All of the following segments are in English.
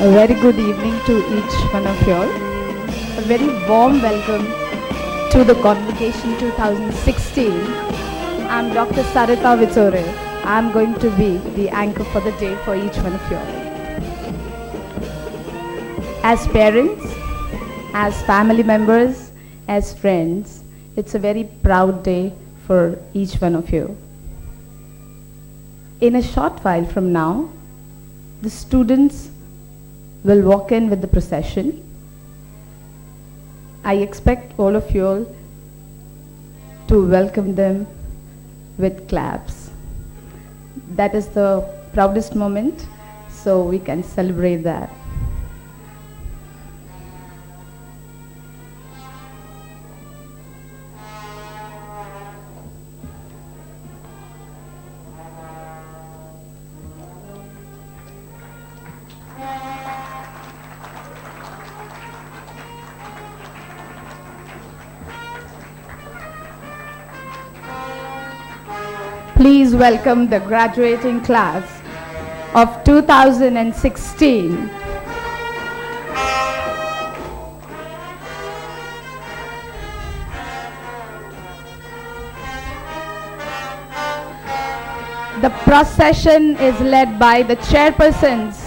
A very good evening to each one of you all. A very warm welcome to the Convocation 2016. I'm Dr. Saraf. I'm going to be the anchor for the day for each one of you all. As parents, as family members, as friends, it's a very proud day for each one of you. In a short while from now, the students will walk in with the procession. I expect all of you all to welcome them with claps. That is the proudest moment, so we can celebrate that. Please welcome the graduating class of 2016. The procession is led by the chairpersons.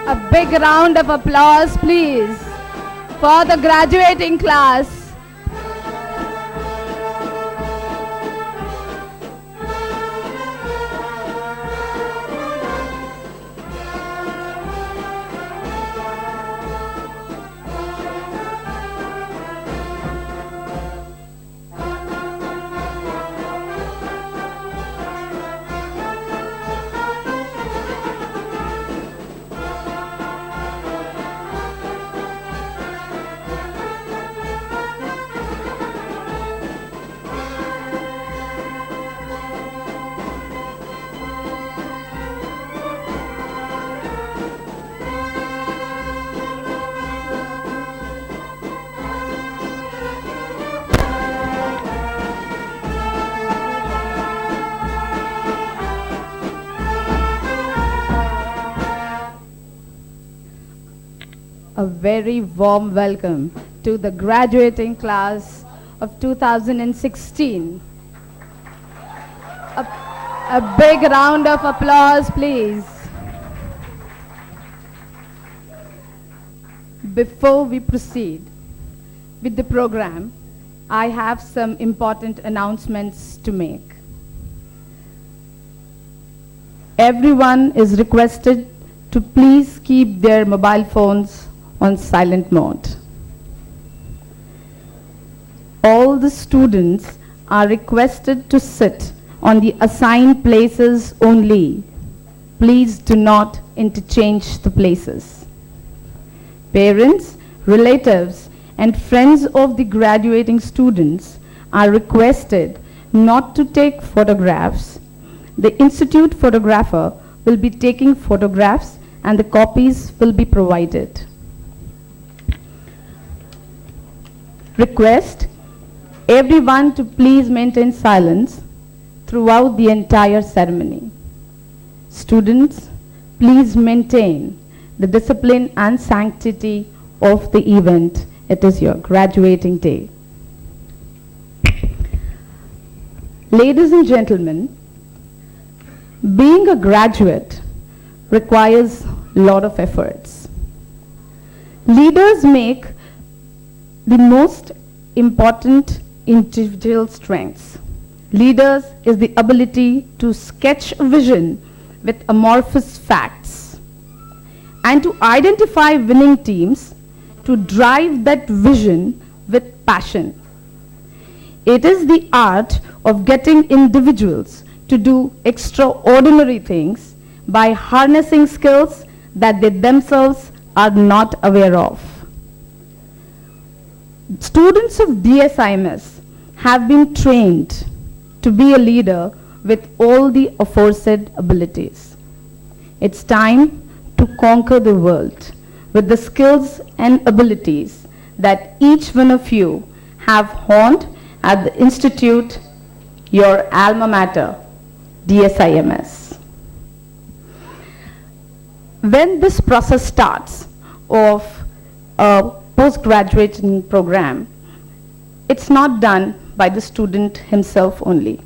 A big round of applause, please. for the graduating class. A very warm welcome to the graduating class of 2016. A big round of applause, please. Before we proceed with the program, I have some important announcements to make. Everyone is requested to please keep their mobile phones on silent mode. All the students are requested to sit on the assigned places only. Please do not interchange the places. Parents, relatives, and friends of the graduating students are requested not to take photographs. The institute photographer will be taking photographs and the copies will be provided. Request everyone to please maintain silence throughout the entire ceremony. Students, please maintain the discipline and sanctity of the event. It is your graduating day. Ladies and gentlemen, being a graduate requires a lot of efforts. Leaders make the most important individual strengths. Leaders is the ability to sketch a vision with amorphous facts and to identify winning teams to drive that vision with passion. It is the art of getting individuals to do extraordinary things by harnessing skills that they themselves are not aware of. Students of DSIMS have been trained to be a leader with all the aforesaid abilities. It's time to conquer the world with the skills and abilities that each one of you have honed at the institute, your alma mater, DSIMS. When this process starts of a postgraduate program, it's not done by the student himself only.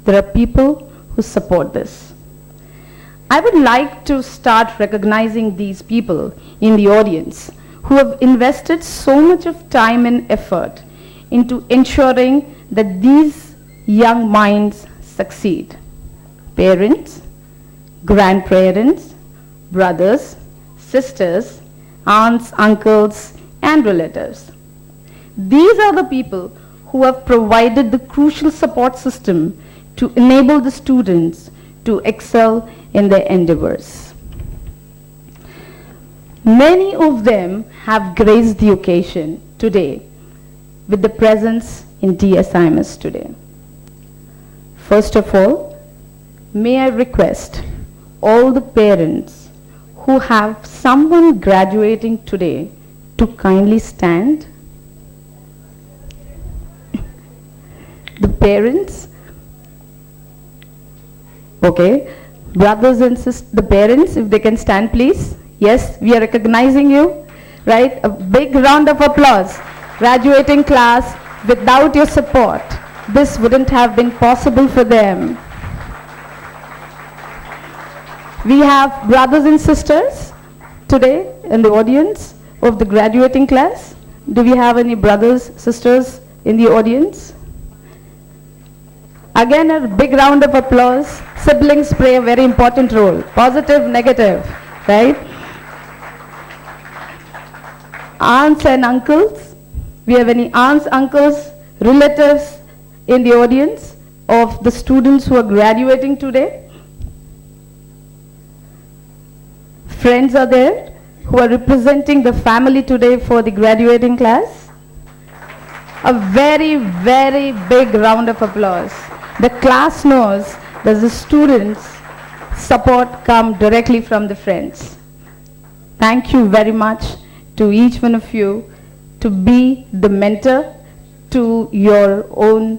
There are people who support this. I would like to start recognizing these people in the audience who have invested so much of time and effort into ensuring that these young minds succeed. Parents, grandparents, brothers, sisters, aunts, uncles, and relatives. These are the people who have provided the crucial support system to enable the students to excel in their endeavors. Many of them have graced the occasion today with the presence in DSIMS today. First of all, may I request all the parents who have someone graduating today to kindly stand. The parents, okay, brothers and sisters, the parents, if they can stand please. Yes, we are recognizing you, right? A big round of applause. Graduating class, without your support, this wouldn't have been possible for them. We have brothers and sisters today in the audience of the graduating class. Do we have any brothers, sisters in the audience? Again, a big round of applause. Siblings play a very important role. Positive, negative, right? Aunts and uncles. We have any aunts, uncles, relatives in the audience of the students who are graduating today? Friends are there who are representing the family today for the graduating class. A very, very big round of applause. The class knows that the students' support come directly from the friends. Thank you very much to each one of you to be the mentor to your own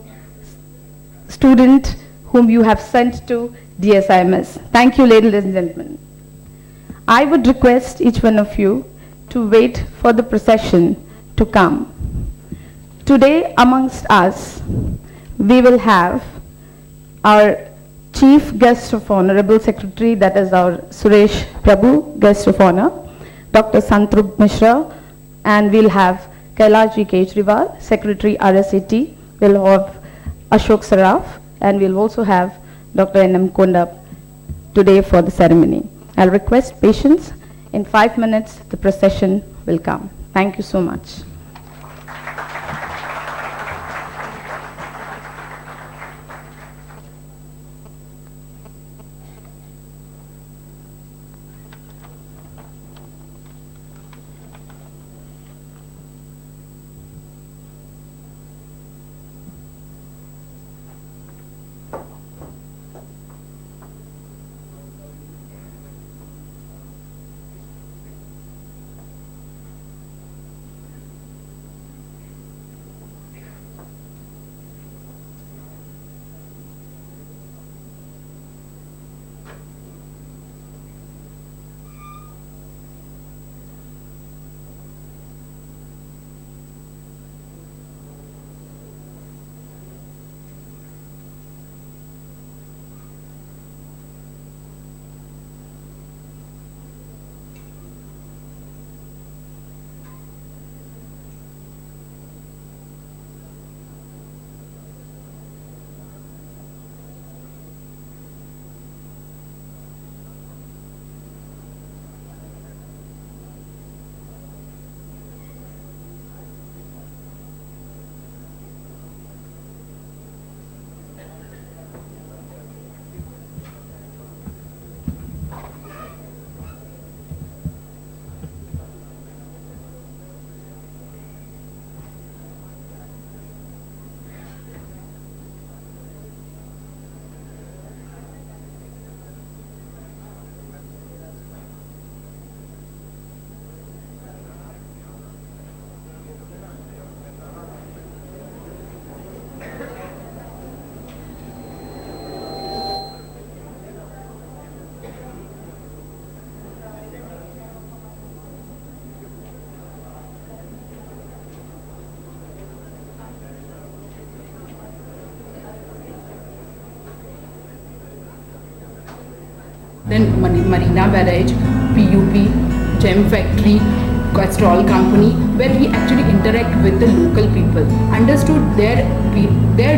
student whom you have sent to DSIMS. Thank you, ladies and gentlemen. I would request each one of you to wait for the procession to come. Today amongst us, we will have our Chief Guest of Honorable Secretary, that is our Suresh Prabhu, Guest of Honor, Dr. Santrupt Misra, and we'll have Kailash Kejriwal, Secretary RSAT, we'll have Ashok Saraf, and we'll also have Dr. N.M. Konda today for the ceremony. I'll request patience. In 5 minutes, the procession will come. Thank you so much. Then Marina Barrage, PUP, Gem Factory, Castrol Company, where we actually interact with the local people, understood their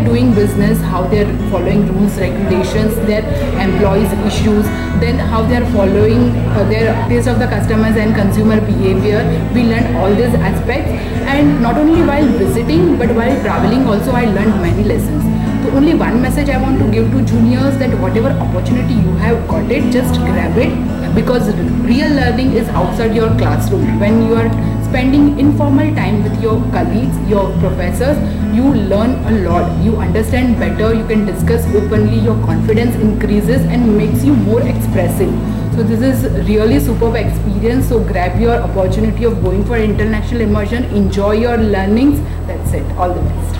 doing business, how they're following rules, regulations, their employees' issues, then how they're following their taste of the customers and consumer behavior. We learned all these aspects, and not only while visiting but while traveling also I learned many lessons. So only one message I want to give to juniors, that whatever opportunity you have got it, just grab it, because real learning is outside your classroom. When you are spending informal time with your colleagues, your professors, you learn a lot, you understand better, you can discuss openly, your confidence increases and makes you more expressive. So this is really superb experience. So grab your opportunity of going for international immersion, enjoy your learnings. That's it. All the best.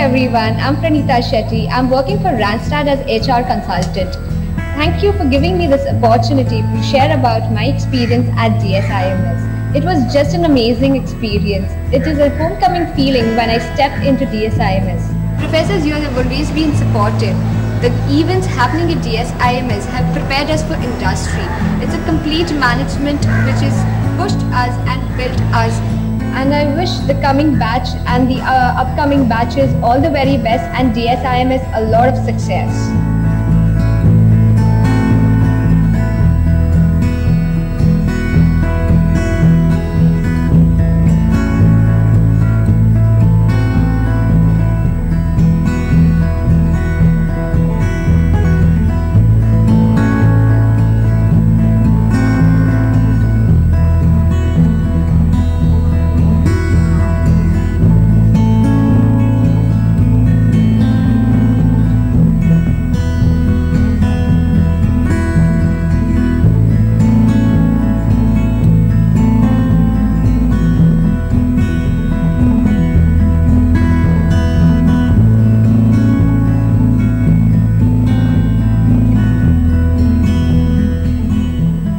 everyone, I'm Pranita Shetty. I'm working for Randstad as HR consultant. Thank you for giving me this opportunity to share about my experience at DSIMS. It was just an amazing experience. It is a homecoming feeling when I stepped into DSIMS. Professors here have always been supportive. The events happening at DSIMS have prepared us for industry. It's a complete management which has pushed us and built us. And I wish the coming batch and the upcoming batches all the very best and DSIMS a lot of success.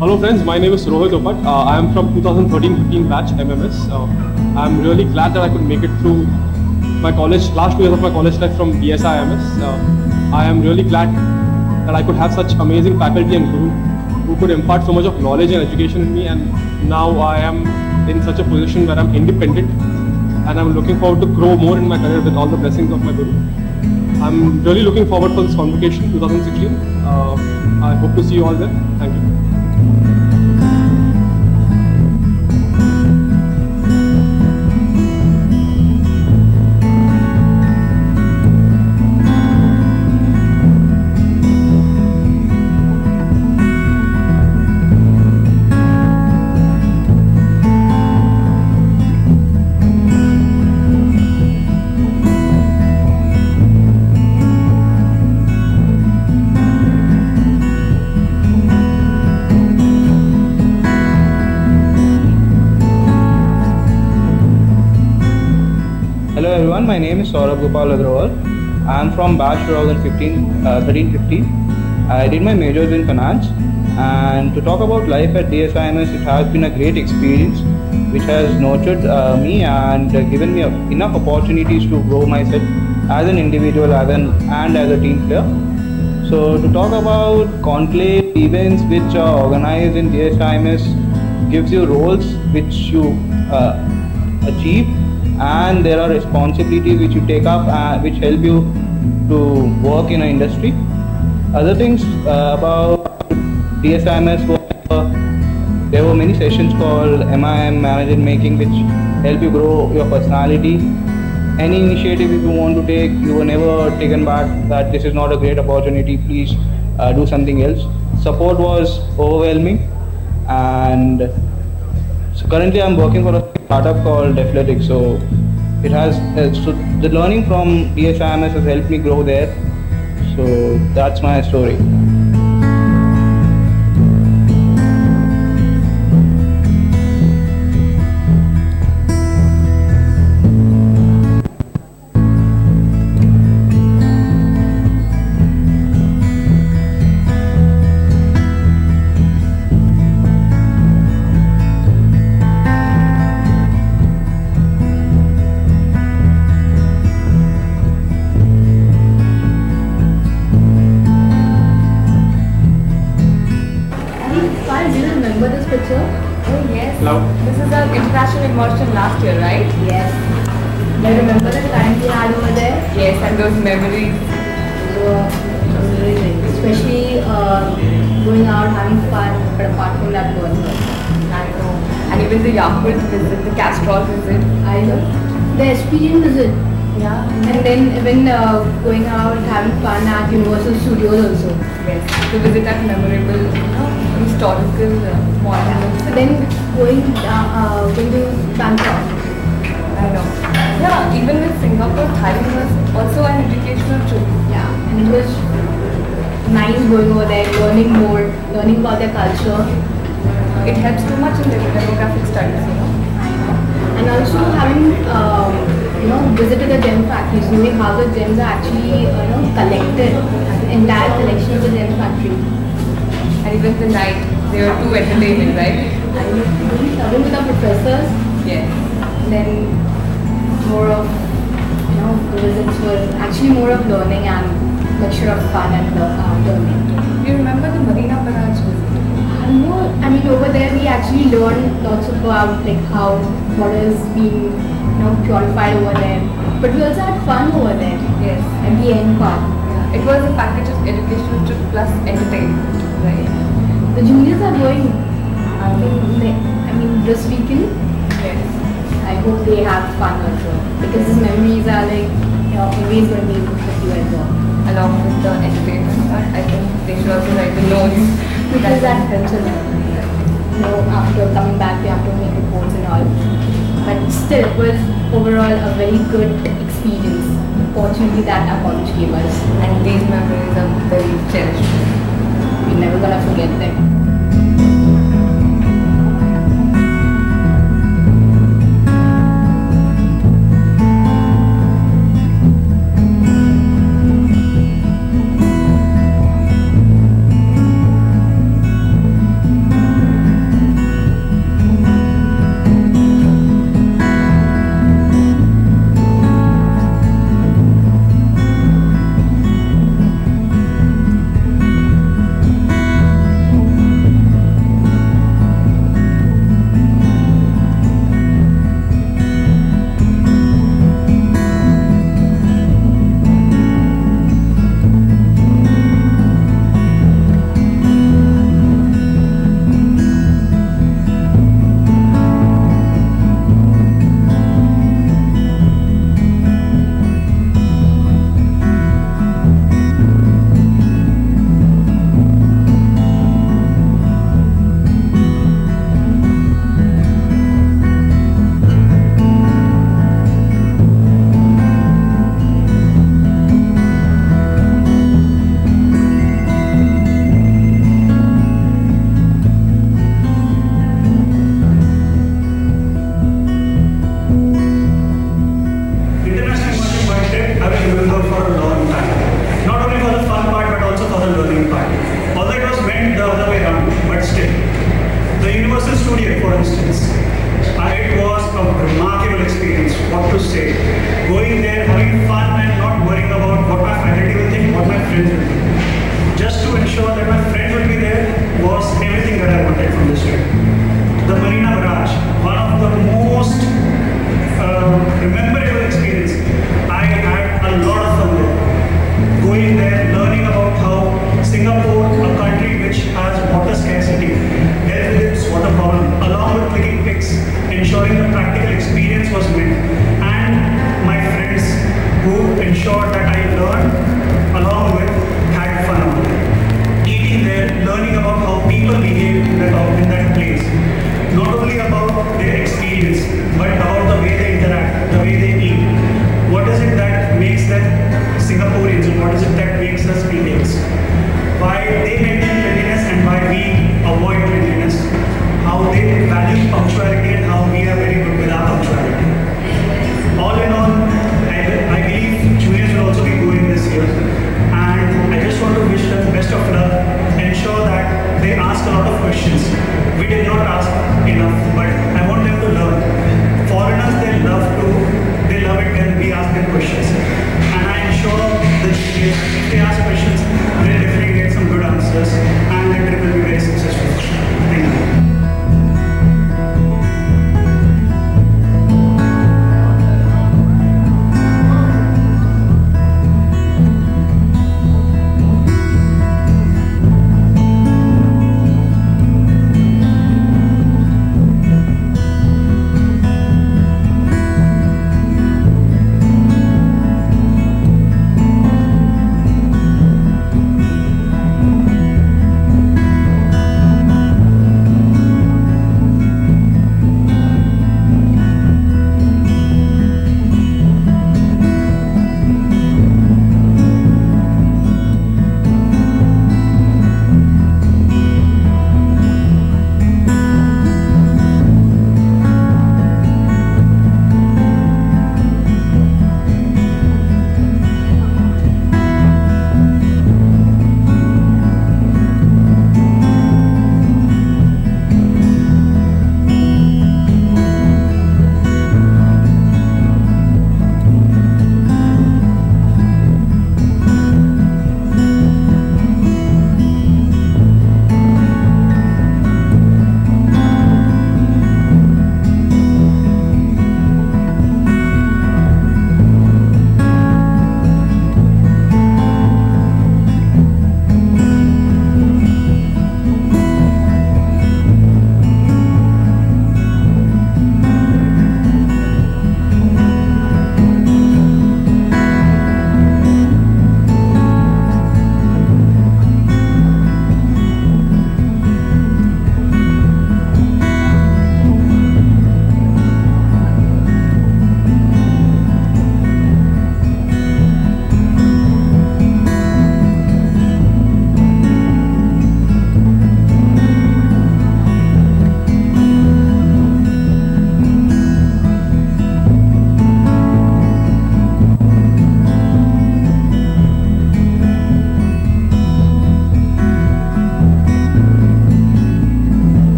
Hello friends, my name is Rohit Opat. I am from 2013-15 batch MMS. I am really glad that I could make it through my last 2 years of my college life from DSIMS. I am really glad that I could have such amazing faculty and guru who could impart so much of knowledge and education in me, and now I am in such a position where I am independent and I am looking forward to grow more in my career with all the blessings of my guru. I am really looking forward for this convocation 2016. I hope to see you all there. Thank you. Hello everyone, my name is Saraf I am from batch 13-15. I did my majors in finance, and to talk about life at DSIMS, it has been a great experience which has nurtured me and given me enough opportunities to grow myself as an individual and as a team player. So to talk about conclave events which are organized in DSIMS gives you roles which you achieve, and there are responsibilities which you take up which help you to work in an industry. Other things about DSIMS there were many sessions called MIM, Management Making, which help you grow your personality. Any initiative if you want to take, you were never taken back that this is not a great opportunity, please do something else. Support was overwhelming, and so currently I'm working for a startup called Athletics. So it has so the learning from DSIMS has helped me grow there. So that's my story. This is our international immersion last year, right? Yes. I remember the time we had over there. Yes, and those memories. Especially going out, having fun, but apart from that, going home. I know. And even the Yakult visit, the Castrol visit. I know. The experience visit. Yeah. And then even going out, having fun at Universal Studios also. Yes. To visit that memorable, historical monuments. So then going to Bangkok. I know. Yeah, even with Singapore, Thailand was also an educational trip. Yeah, and it was nice going over there, learning more, learning about their culture. It helps too much in the demographic studies, I know. And also having visited the gem factories, knowing how the gems are actually collected, the entire collection of the gem factory. And even the night, they were too entertaining, right? And clubbing with our professors. Yes. Then more of the visits were actually more of learning and mixture of fun and learning. Do you remember the Marina Barrage visit? No, I mean over there we actually learned lots about like how water is being purified over there. But we also had fun over there. Yes. At the end part. Yeah. It was a package of educational trip plus entertainment, right? The juniors are going. I mean this weekend. Yes. I hope they have fun also because these memories are like always going to be with you as well. Along with the entertainment part, I think they should also write the notes. Because that helps a lot. After coming back, we have to make reports and all. But still, it was overall a very good experience. Opportunity that our college gave us. And these memories are very cherished. We're never gonna forget them.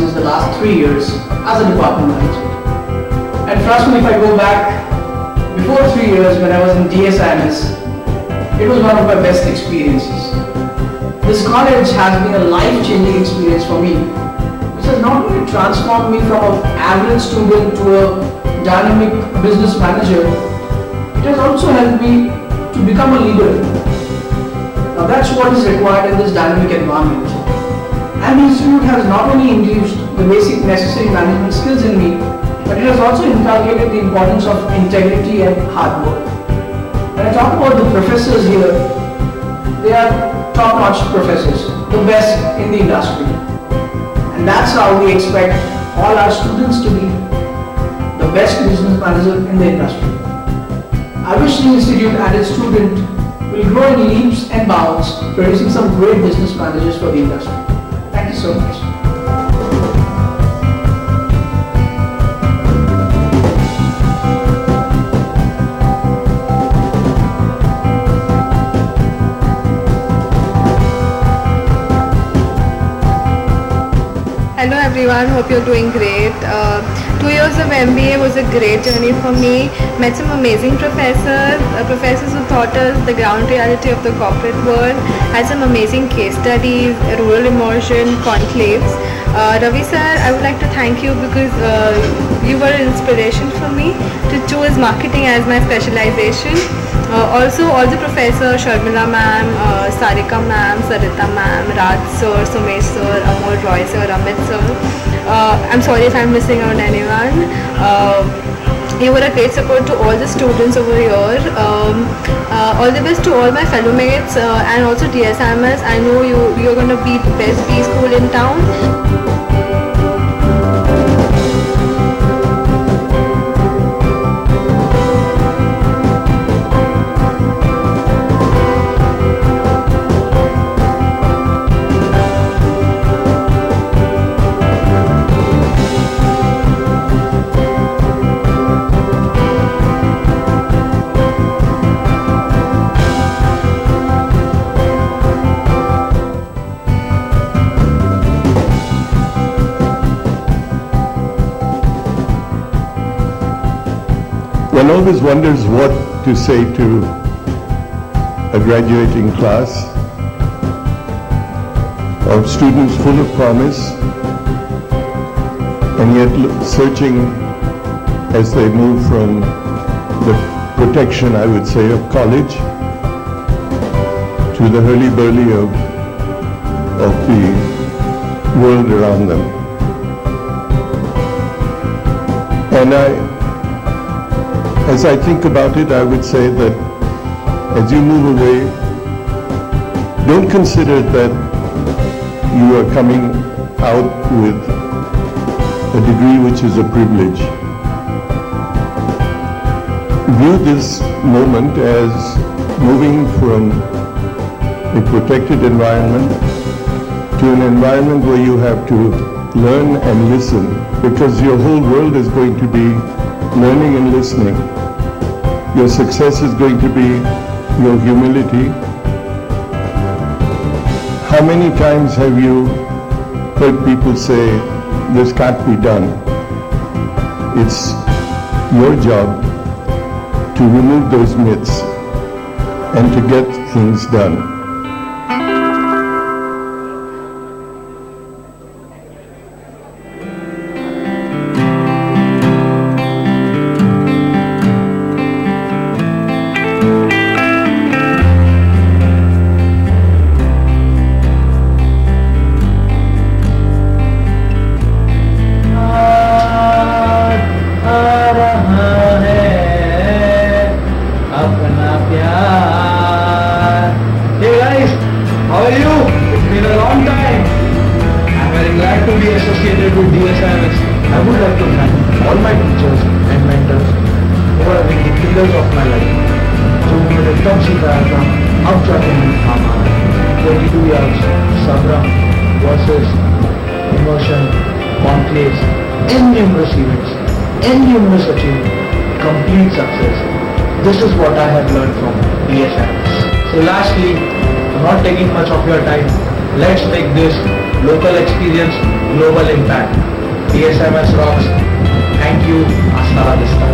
since the last 3 years as a department manager. And trust me, if I go back before 3 years when I was in DSIMS, it was one of my best experiences. This college has been a life-changing experience for me, which has not only transformed me from an average student to a dynamic business manager, it has also helped me to become a leader. Now that's what is required in this dynamic environment. And the institute has not only introduced the basic necessary management skills in me, but it has also inculcated the importance of integrity and hard work. When I talk about the professors here, they are top-notch professors, the best in the industry. And that's how we expect all our students to be the best business manager in the industry. I wish the institute and its student will grow in leaps and bounds, producing some great business managers for the industry. Thank you so much. Hello everyone, hope you're doing great. 2 years of MBA was a great journey for me. Met some amazing professors who taught us the ground reality of the corporate world. Had some amazing case studies, rural immersion, conclaves. Ravi sir, I would like to thank you because you were an inspiration for me to choose marketing as my specialization. Also all the professors, Sharmila ma'am, Sarika ma'am, Sarita ma'am, Raj sir, Sumesh sir, Amol Roy sir, Amit sir. I'm sorry if I'm missing out anyone. You were a great support to all the students over here. All the best to all my fellow mates and also DSIMS. I know you're going to be the best B school in town. One always wonders what to say to a graduating class of students full of promise and yet searching as they move from the protection, I would say, of college to the hurly-burly of the world around them. And as I think about it, I would say that as you move away, don't consider that you are coming out with a degree which is a privilege. View this moment as moving from a protected environment to an environment where you have to learn and listen, because your whole world is going to be learning and listening. Your success is going to be your humility. How many times have you heard people say, this can't be done? It's your job to remove those myths and to get things done. This is what I have learned from DSIMS. So lastly, I'm not taking much of your time. Let's make this local experience global impact. DSIMS rocks. Thank you. Hasta la vista.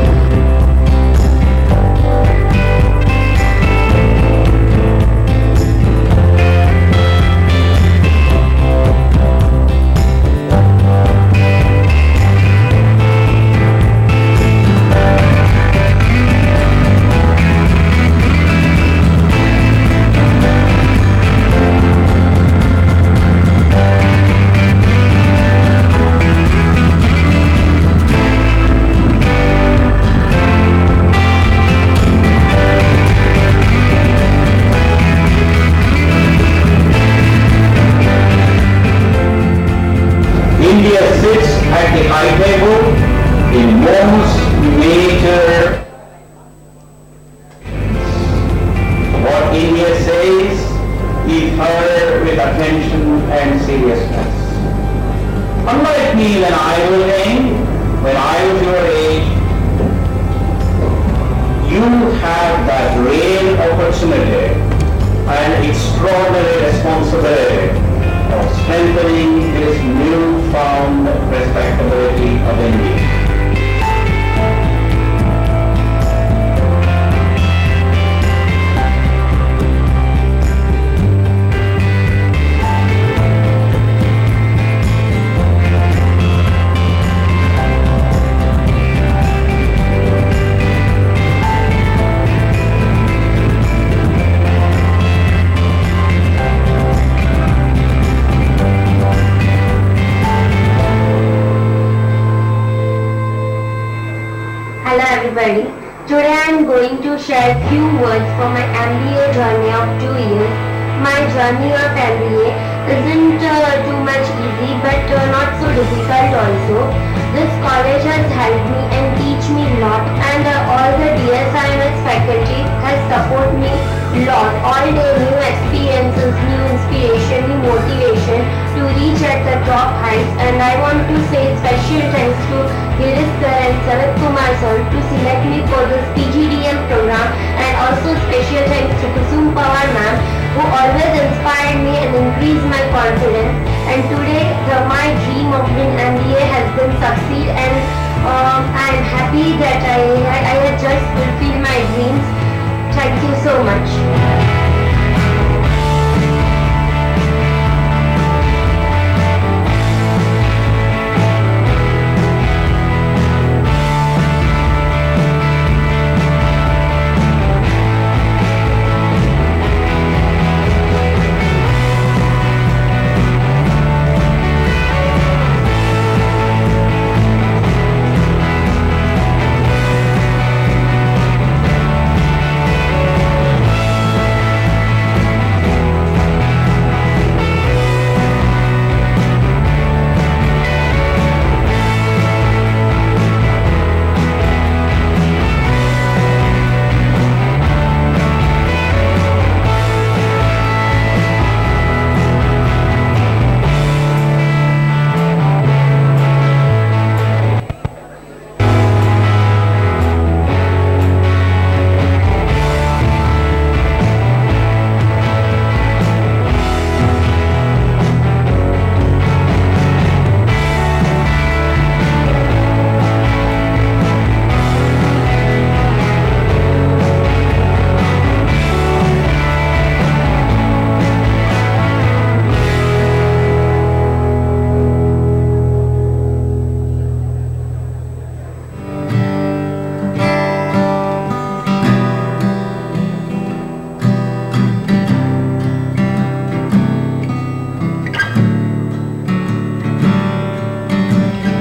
India sits at the high table in most major. What India says is heard with attention and seriousness. Unlike me when I was young, when I was your age, you have that real opportunity and extraordinary responsibility of strengthening this newfound respectability of India. Hello everybody. Today I am going to share few words for my MBA journey of 2 years. My journey of MBA isn't too much easy but not so difficult also. This college has helped me and teach me a lot, and all the DSIMS faculty has supported me a lot. All the new experiences, new inspiration, new motivation to reach at the top heights, and I want to say special thanks to Girish sir and Saraf sir to select me for this PGDM program, and also special thanks to Kusum Pawar ma'am who always inspired me and increased my confidence. And today my dream of an MBA has been succeed, and I am happy that I had just fulfilled my dreams. Thank you so much.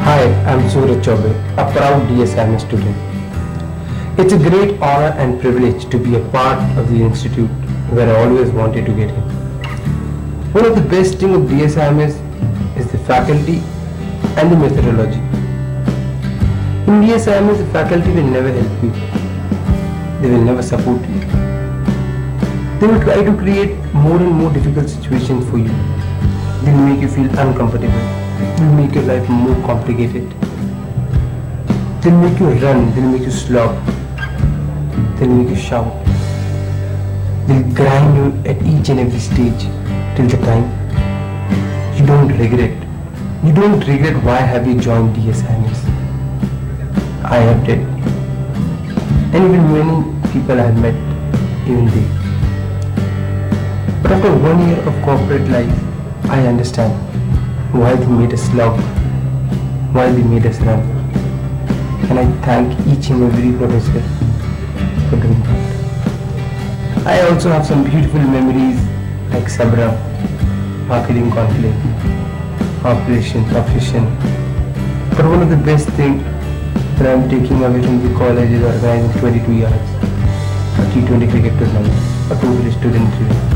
Hi, I'm Suresh, a proud DSIMS student. It's a great honor and privilege to be a part of the institute where I always wanted to get in. One of the best things of DSIMS is the faculty and the methodology. In DSIMS, the faculty will never help you. They will never support you. They will try to create more and more difficult situations for you. They will make you feel uncomfortable. They will make your life more complicated. They will make you run. They will make you slog. They will make you shout. They will grind you at each and every stage till the time you don't regret. You don't regret why have you joined DSIMS. I have did. And even many people I have met, even they. But after 1 year of corporate life, I understand why they made us slog, why they made us run. And I thank each and every professor for doing that. I also have some beautiful memories like Sabra, Marketing Conclave, Operation, Procession. But one of the best things that I am taking away from the college is organizing 22 yards, a T20 cricket tournament, a total student review.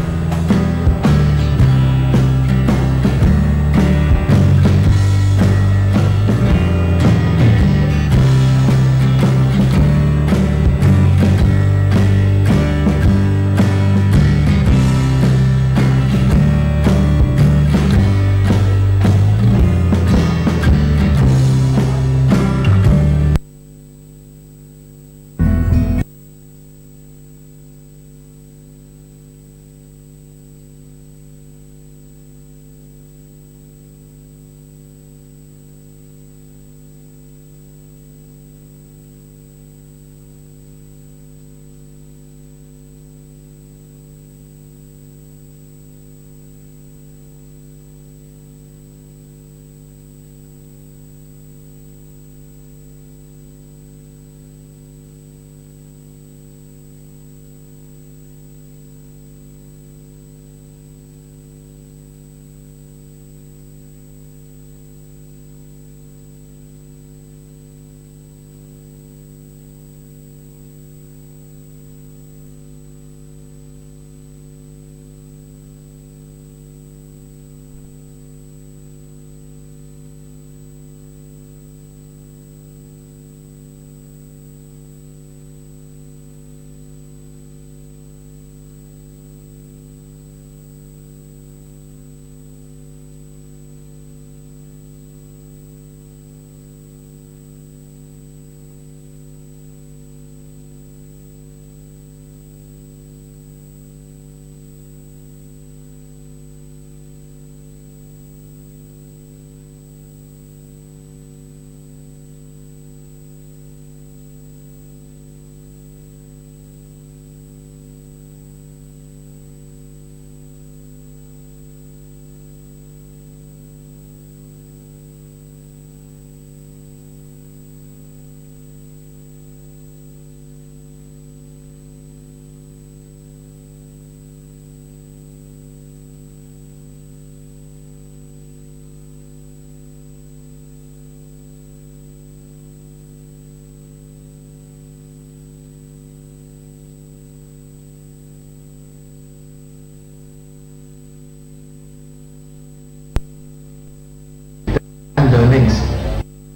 Learnings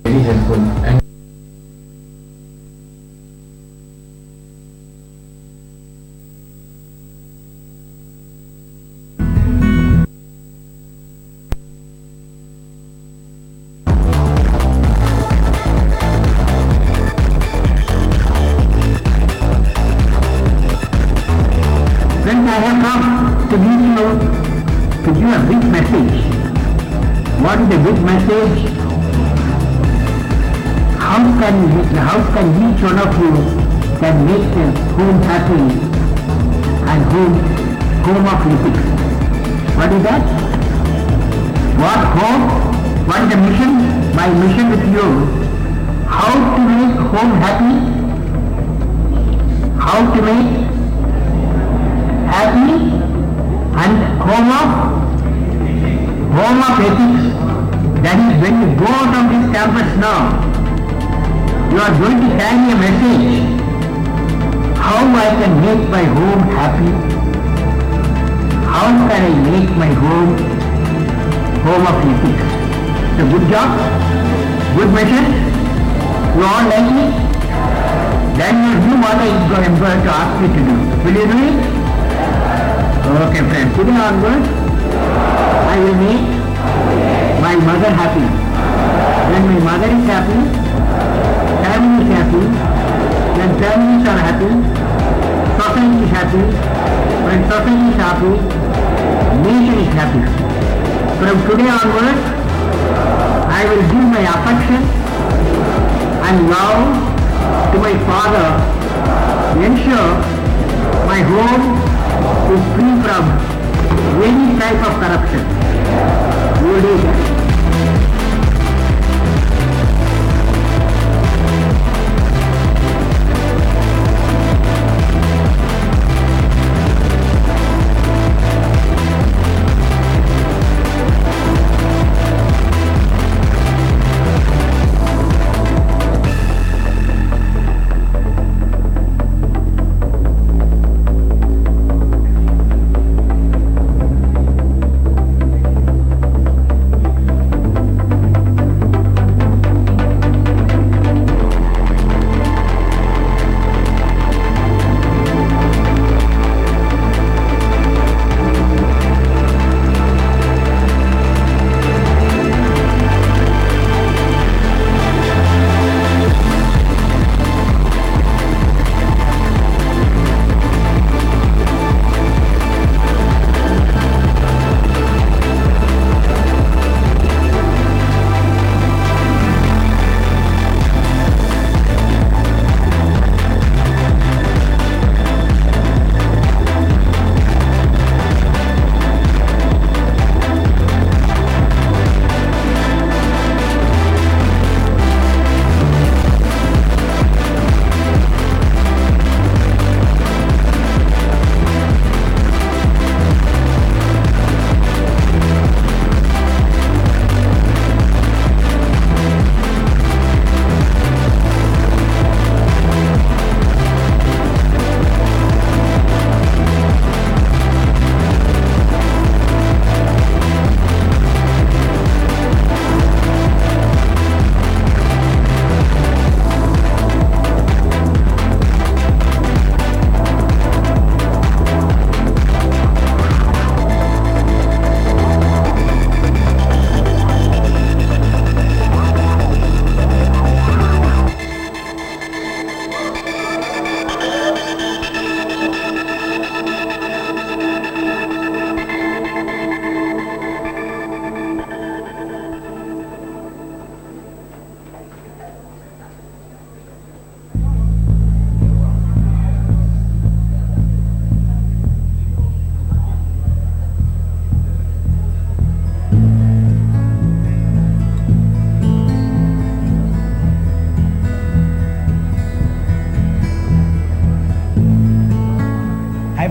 very helpful and Friends, I have come to give you a big message. What is the big message? How can each one of you can make the home happy and home of ethics? What is that? What home? What is the mission? My mission with you. How to make home happy? How to make happy and home of ethics. That is, when you go out of this campus now, you are going to carry a message. How I can make my home happy? How can I make my home of ethics? So good job, good mission. You all like it? Then you do what I am going to ask you to do. Will you do it? Okay friends, today onwards, I will make my mother happy. When my mother is happy, family is happy. When families are happy, society is happy. When society is happy, nation is happy. From today onwards, I will give my affection and love to my father to ensure my home is free from any type of corruption. You will do that.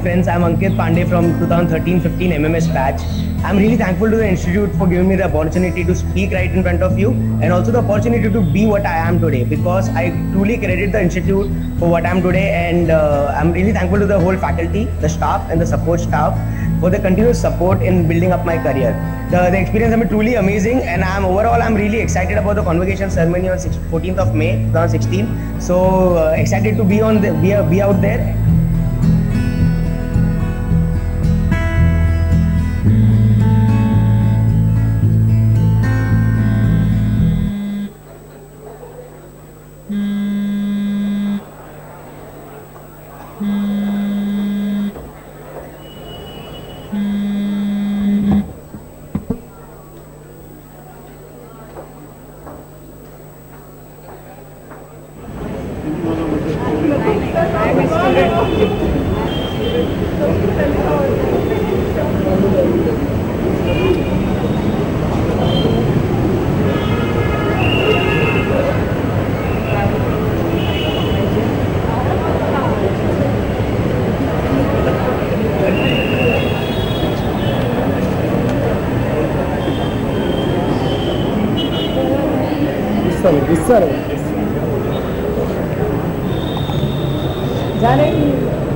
friends, I'm Ankit Pandey from 2013-15 MMS batch. I'm really thankful to the institute for giving me the opportunity to speak right in front of you and also the opportunity to be what I am today, because I truly credit the institute for what I am today, and I'm really thankful to the whole faculty, the staff and the support staff for the continuous support in building up my career. The experience has been truly amazing, and I'm really excited about the convocation ceremony on 14th of May 2016. So excited to be out there.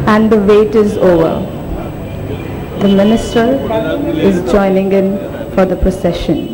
And the wait is over. The minister is joining in for the procession.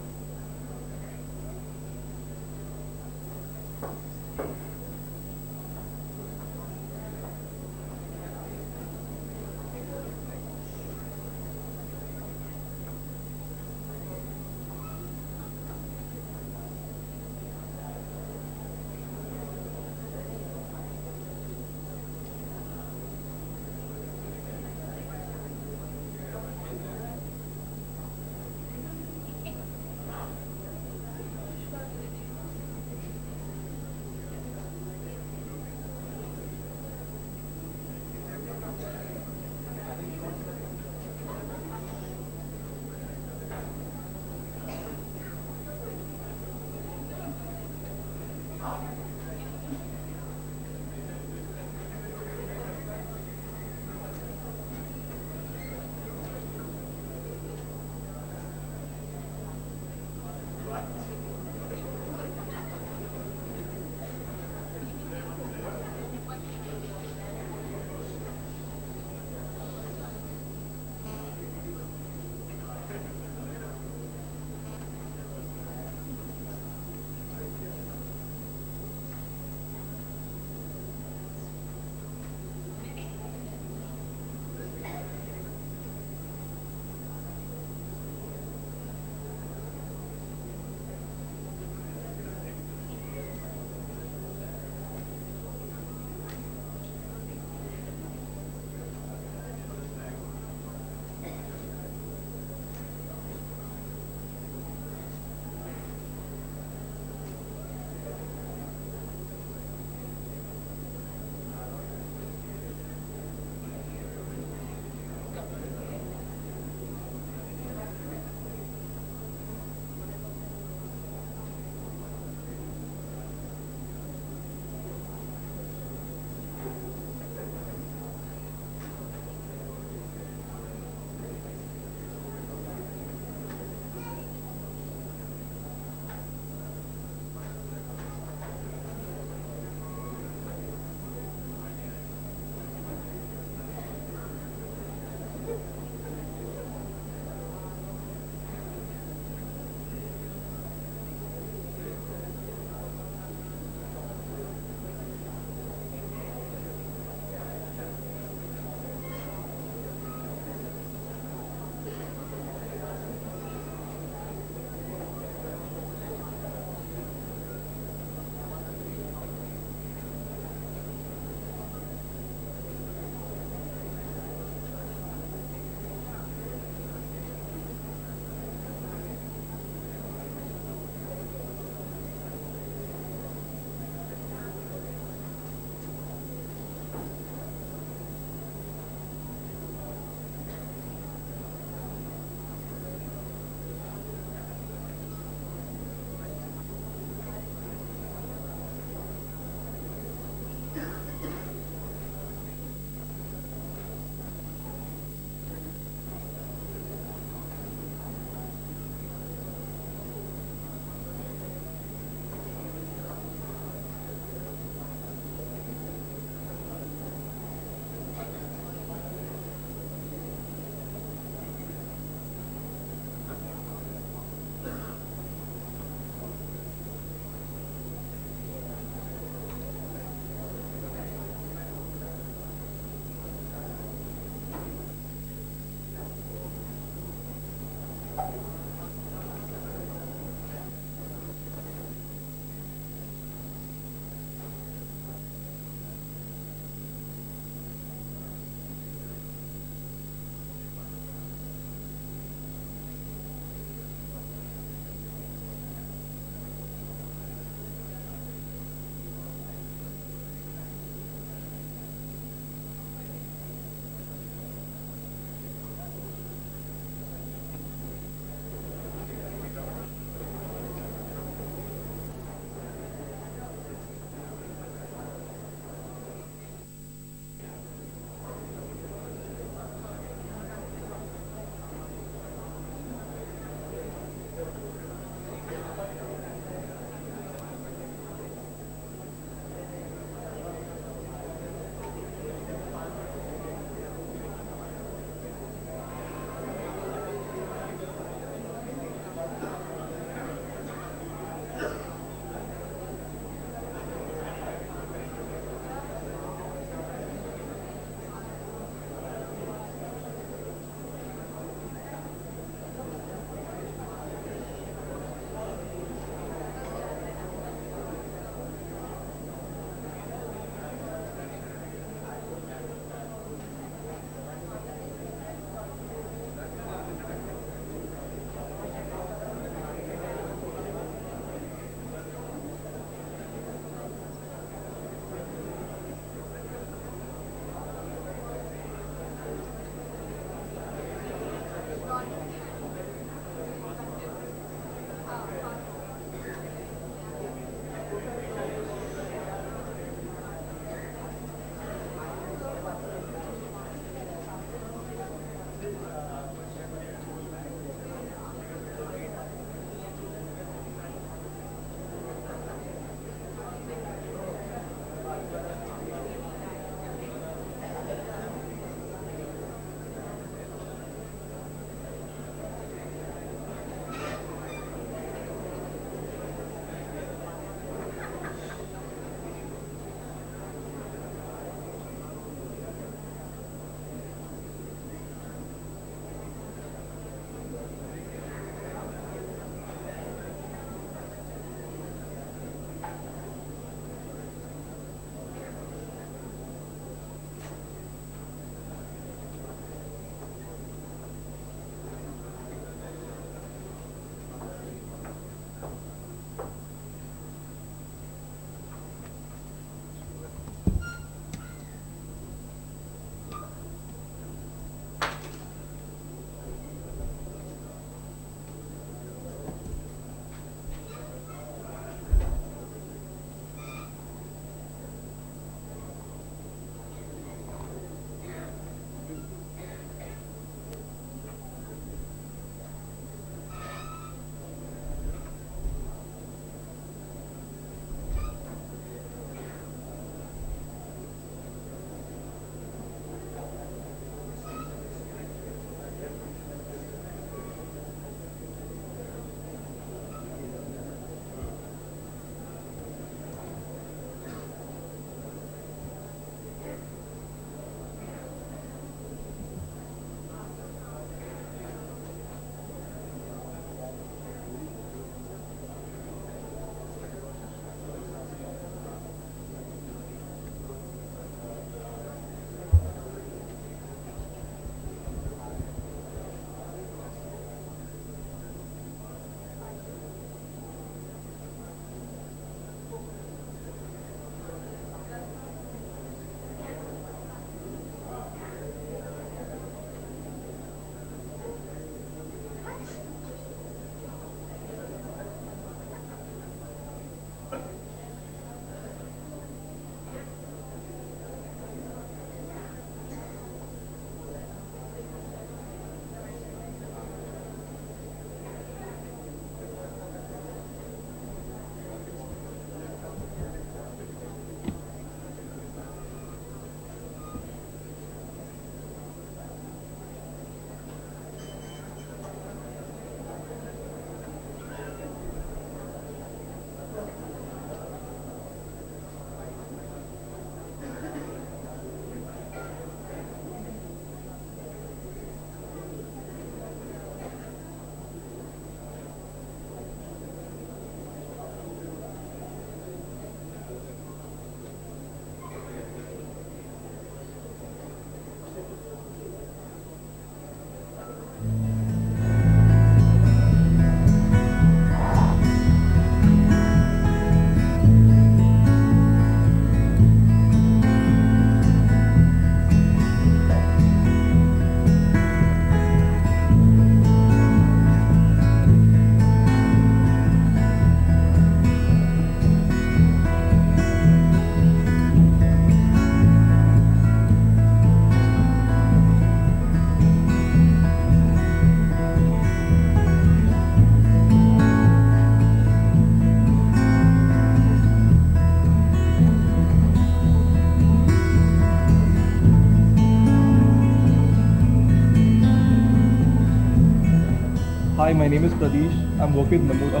Hi, my name is Pradesh. I'm working with Namura.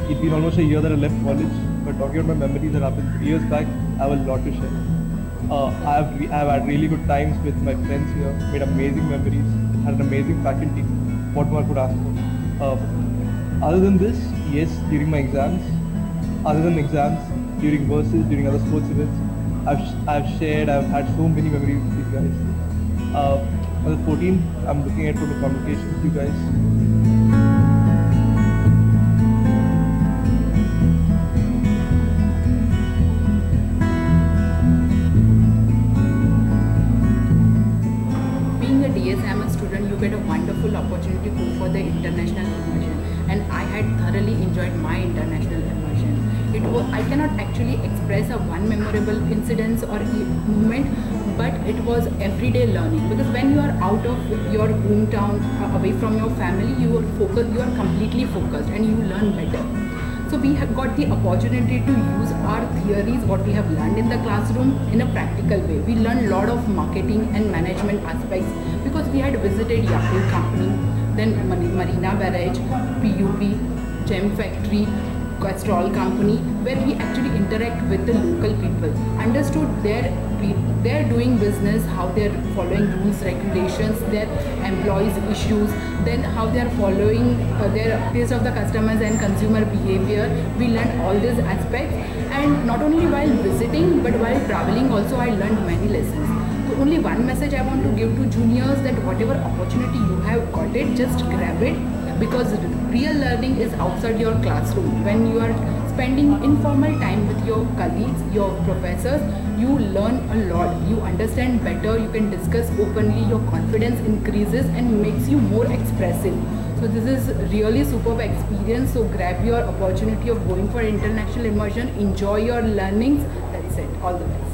It's been almost a year that I left college, but talking about my memories that happened 3 years back, I have a lot to share. I've had really good times with my friends here, made amazing memories, had an amazing faculty. What more could I ask for? Other than this, yes, during my exams, other than exams, during verses, during other sports events, I've had so many memories with you guys. On the 14th, I'm looking at for the convocation with you guys. Being a DSIMS student, you get a wonderful opportunity to go for the international immersion, and I had thoroughly enjoyed my international immersion. I cannot actually express a one memorable incident or moment, but it was everyday learning, because when you are out of your hometown, away from your family, you are completely focused and you learn better. So we have got the opportunity to use our theories, what we have learned in the classroom, in a practical way. We learned a lot of marketing and management aspects because we had visited Yakult company, then Marina Barrage, PUP, Gem Factory, Castrol company, where we actually interact with the local people, understood they're doing business, how they're following rules, regulations, their employees' issues, then how they're following their taste of the customers and consumer behavior. We learned all these aspects, and not only while visiting but while traveling also I learned many lessons. So only one message I want to give to juniors, that whatever opportunity you have got it, just grab it, because real learning is outside your classroom. When you are spending informal time with your colleagues, your professors, you learn a lot, you understand better, you can discuss openly, your confidence increases and makes you more expressive. So this is really superb experience. So grab your opportunity of going for international immersion, enjoy your learnings. That's it. All the best.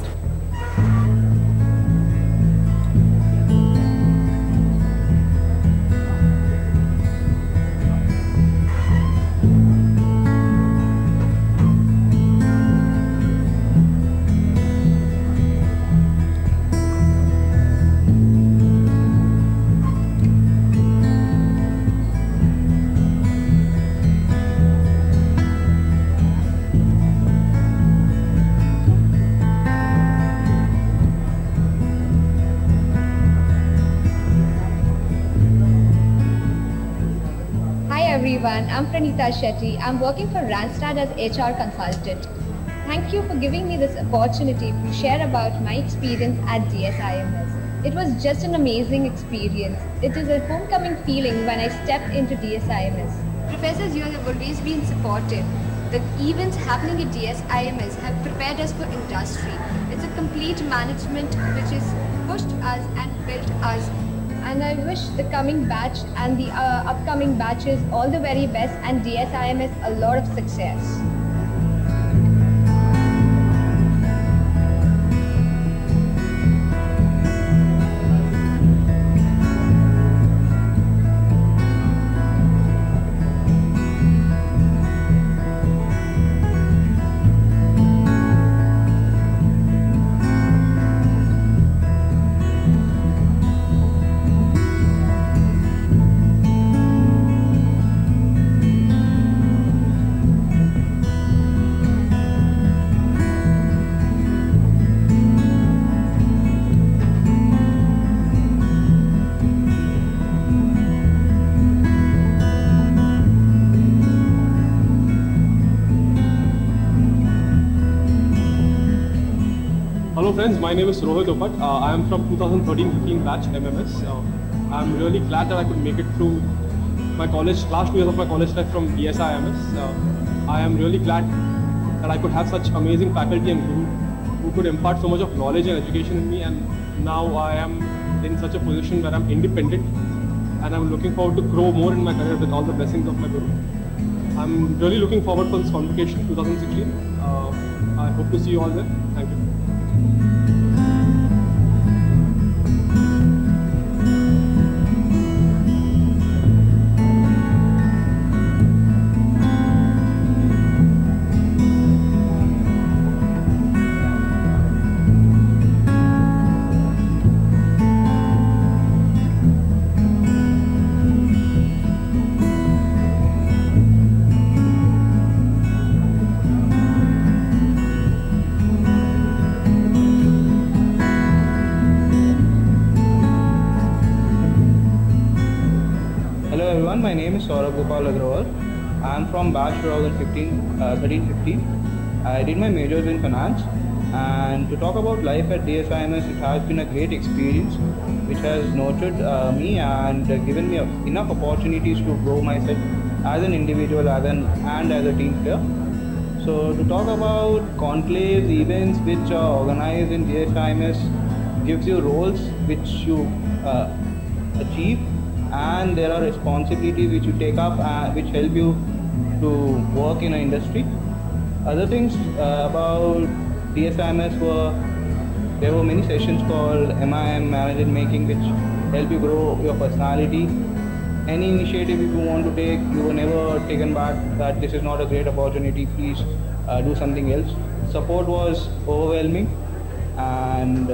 Everyone, I'm Pranita Shetty. I'm working for Randstad as HR consultant. Thank you for giving me this opportunity to share about my experience at DSIMS. It was just an amazing experience. It is a homecoming feeling when I stepped into DSIMS. Professors here have always been supportive. The events happening at DSIMS have prepared us for industry. It's a complete management which has pushed us and built us. And I wish the coming batch and the upcoming batches all the very best, and DSIMS a lot of success. Hello friends, my name is Rohit Opat. I am from 2013-15 batch MMS. I'm really glad that I could make it through my last 2 years of my college life from DSIMS. I am really glad that I could have such amazing faculty and guru who could impart so much of knowledge and education in me, and now I am in such a position where I'm independent and I'm looking forward to grow more in my career with all the blessings of my guru. I'm really looking forward for this convocation 2016. I hope to see you all there. Thank you. everyone, my name is Saraf Agrawal. I am from batch 13-15. I did my majors in finance, and to talk about life at DSIMS, it has been a great experience which has nurtured me and given me enough opportunities to grow myself as an individual and as a team player. So to talk about conclaves, events which are organized in DSIMS gives you roles which you achieve, and there are responsibilities which you take up which help you to work in an industry. Other things about DSIMS there were many sessions called MIM, Manage and Making, which help you grow your personality. Any initiative if you want to take, you were never taken back that this is not a great opportunity, please do something else. Support was overwhelming, and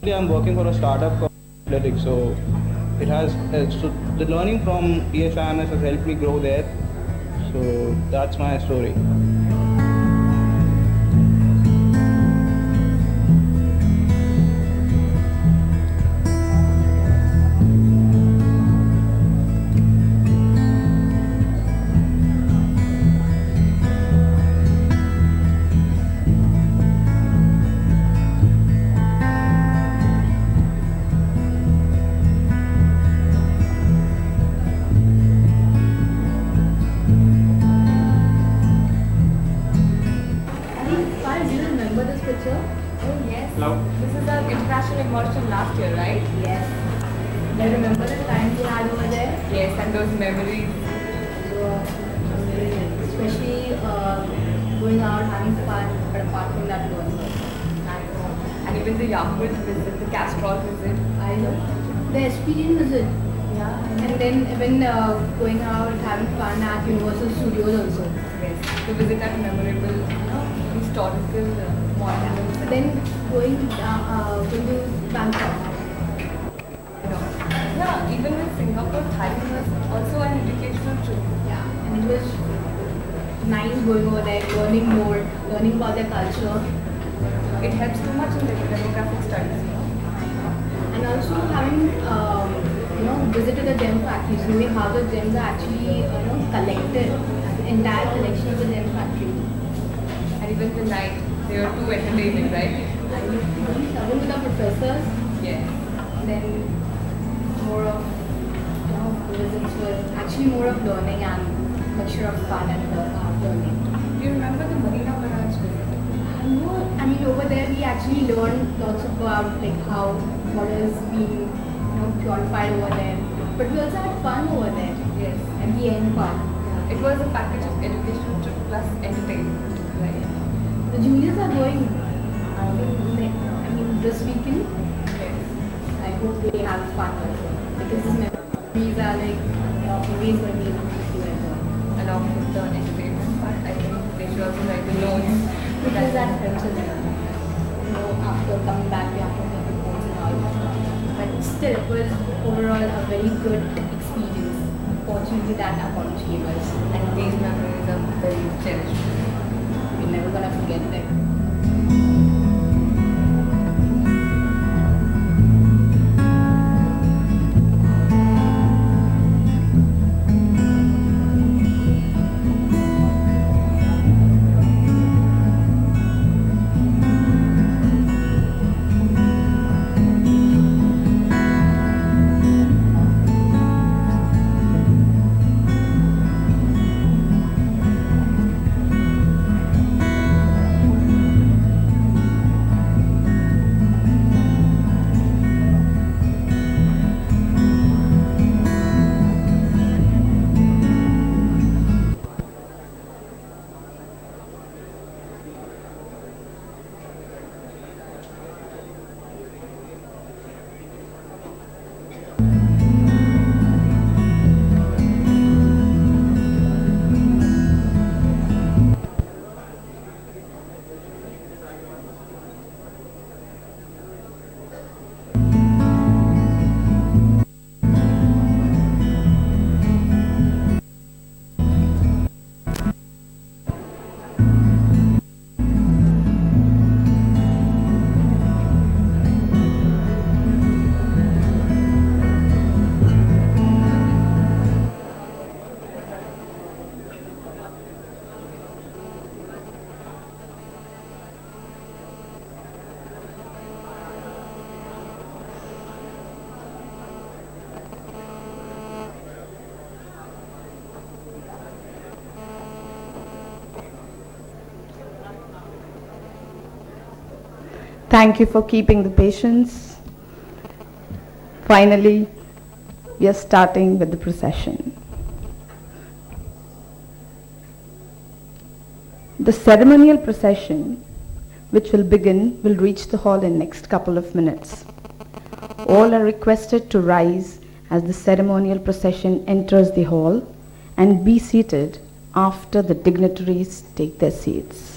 I'm working for a startup called Athletics, so it has so the learning from DSIMS has helped me grow there. So that's my story. This is our international immersion last year, right? Yes. Do you remember the times we had over there? Yes, and those memories. Especially going out, having fun, but apart from that, also. I know. And even the Yahoo visit, the Castrol visit. I know. The experience visit. Yeah. And then even going out, having fun at Universal Studios also. Yes. To visit that memorable, historical monuments. Then going to Bangkok. Yeah, even in Singapore, Thailand was also an educational trip. Yeah, and it was nice going over there, learning more, learning about their culture. It helps too much in demographic studies, And also having, visited the gem factories, knowing how the gems are actually, collected, the entire collection of the gem factory. And even the night, they were too entertaining, right? Even with the professors. Yes. Then more of, visits were actually more of learning and mixture of fun and learning. Do you remember the Marina Barrage visit? No, I mean over there we actually learned lots about like how water is being purified over there. But we also had fun over there. Yes. At the end fun. It was a package of educational trip plus entertainment. Right. The juniors are going. I mean this weekend. Yes. I hope they have fun also because these memories are like always going to be along with the entertainment part. I think they should also write the notes. Because that helps us, after coming back, we have to make reports and all. But still, it was overall a very good experience. Fortunately, that our college gave us. And these memories are very cherished. We're never gonna forget them. Thank you for keeping the patience. Finally, we are starting with the procession. The ceremonial procession, which will begin, will reach the hall in next couple of minutes. All are requested to rise as the ceremonial procession enters the hall and be seated after the dignitaries take their seats.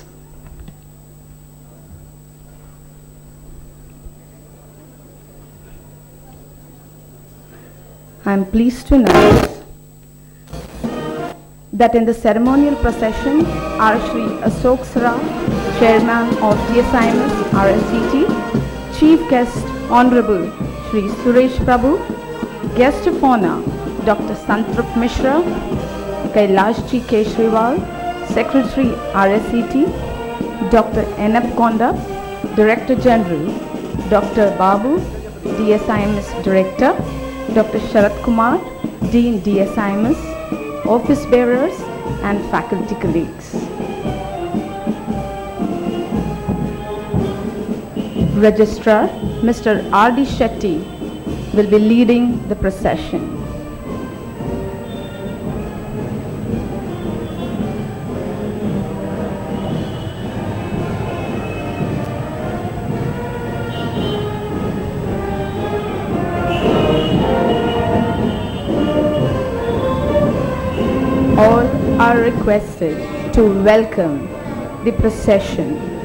I am pleased to announce that in the ceremonial procession are Shri Ashok Saraf, Chairman of DSIMS RSDT, Chief Guest Honorable Shri Suresh Prabhu, Guest of Honor Dr. Santrupt Misra, Kailashji Keshriwal, Secretary RSET, Dr. N.F. Konda, Director General, Dr. Babu, DSIMS Director, Dr. Sharat Kumar, Dean DSIMS, office bearers and faculty colleagues. Registrar Mr. R.D. Shetty will be leading the procession. All are requested to welcome the procession.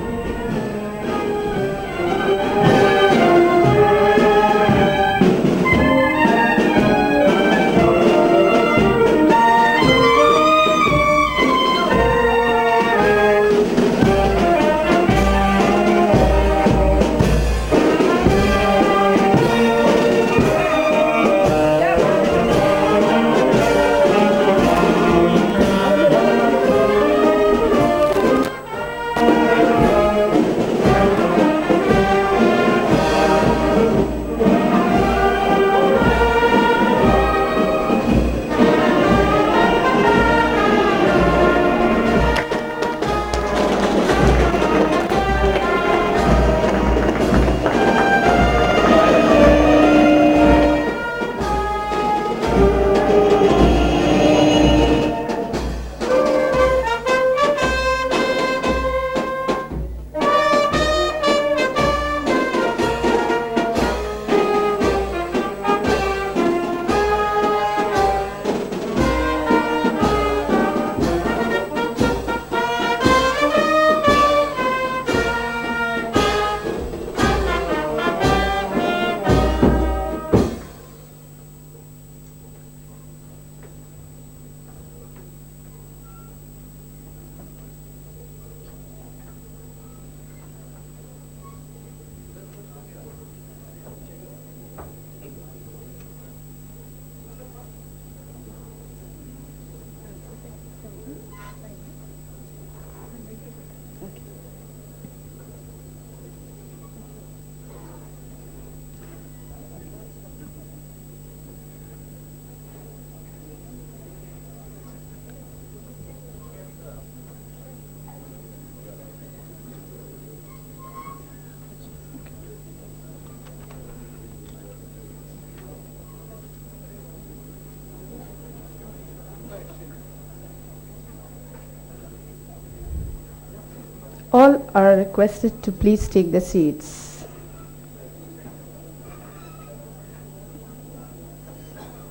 All are requested to please take their seats.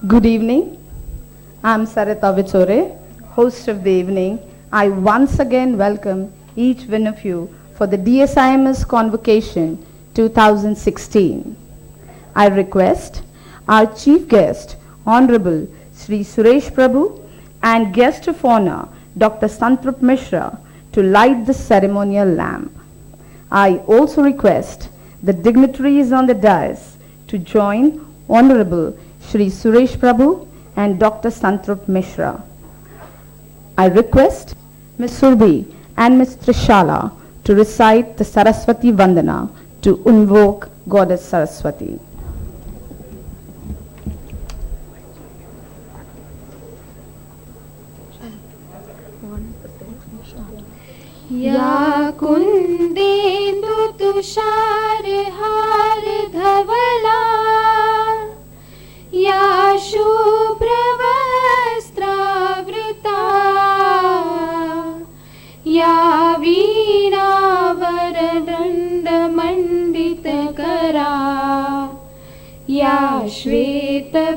Good evening. I am Sarita Vichore, host of the evening. I once again welcome each one of you for the DSIMS Convocation 2016. I request our chief guest, Honorable Shri Suresh Prabhu, and guest of honor, Dr. Santrupt Misra, to light the ceremonial lamp. I also request the dignitaries on the dais to join Honorable Shri Suresh Prabhu and Dr. Santrupt Misra. I request Ms. Surbi and Ms. Trishala to recite the Saraswati Vandana to invoke Goddess Saraswati. या कुन्देन्दु तुषार हार धवला या शुभ्रवस्त्रावृता या वीणावरदण्डमण्डितकरा या श्वेतपद्मासना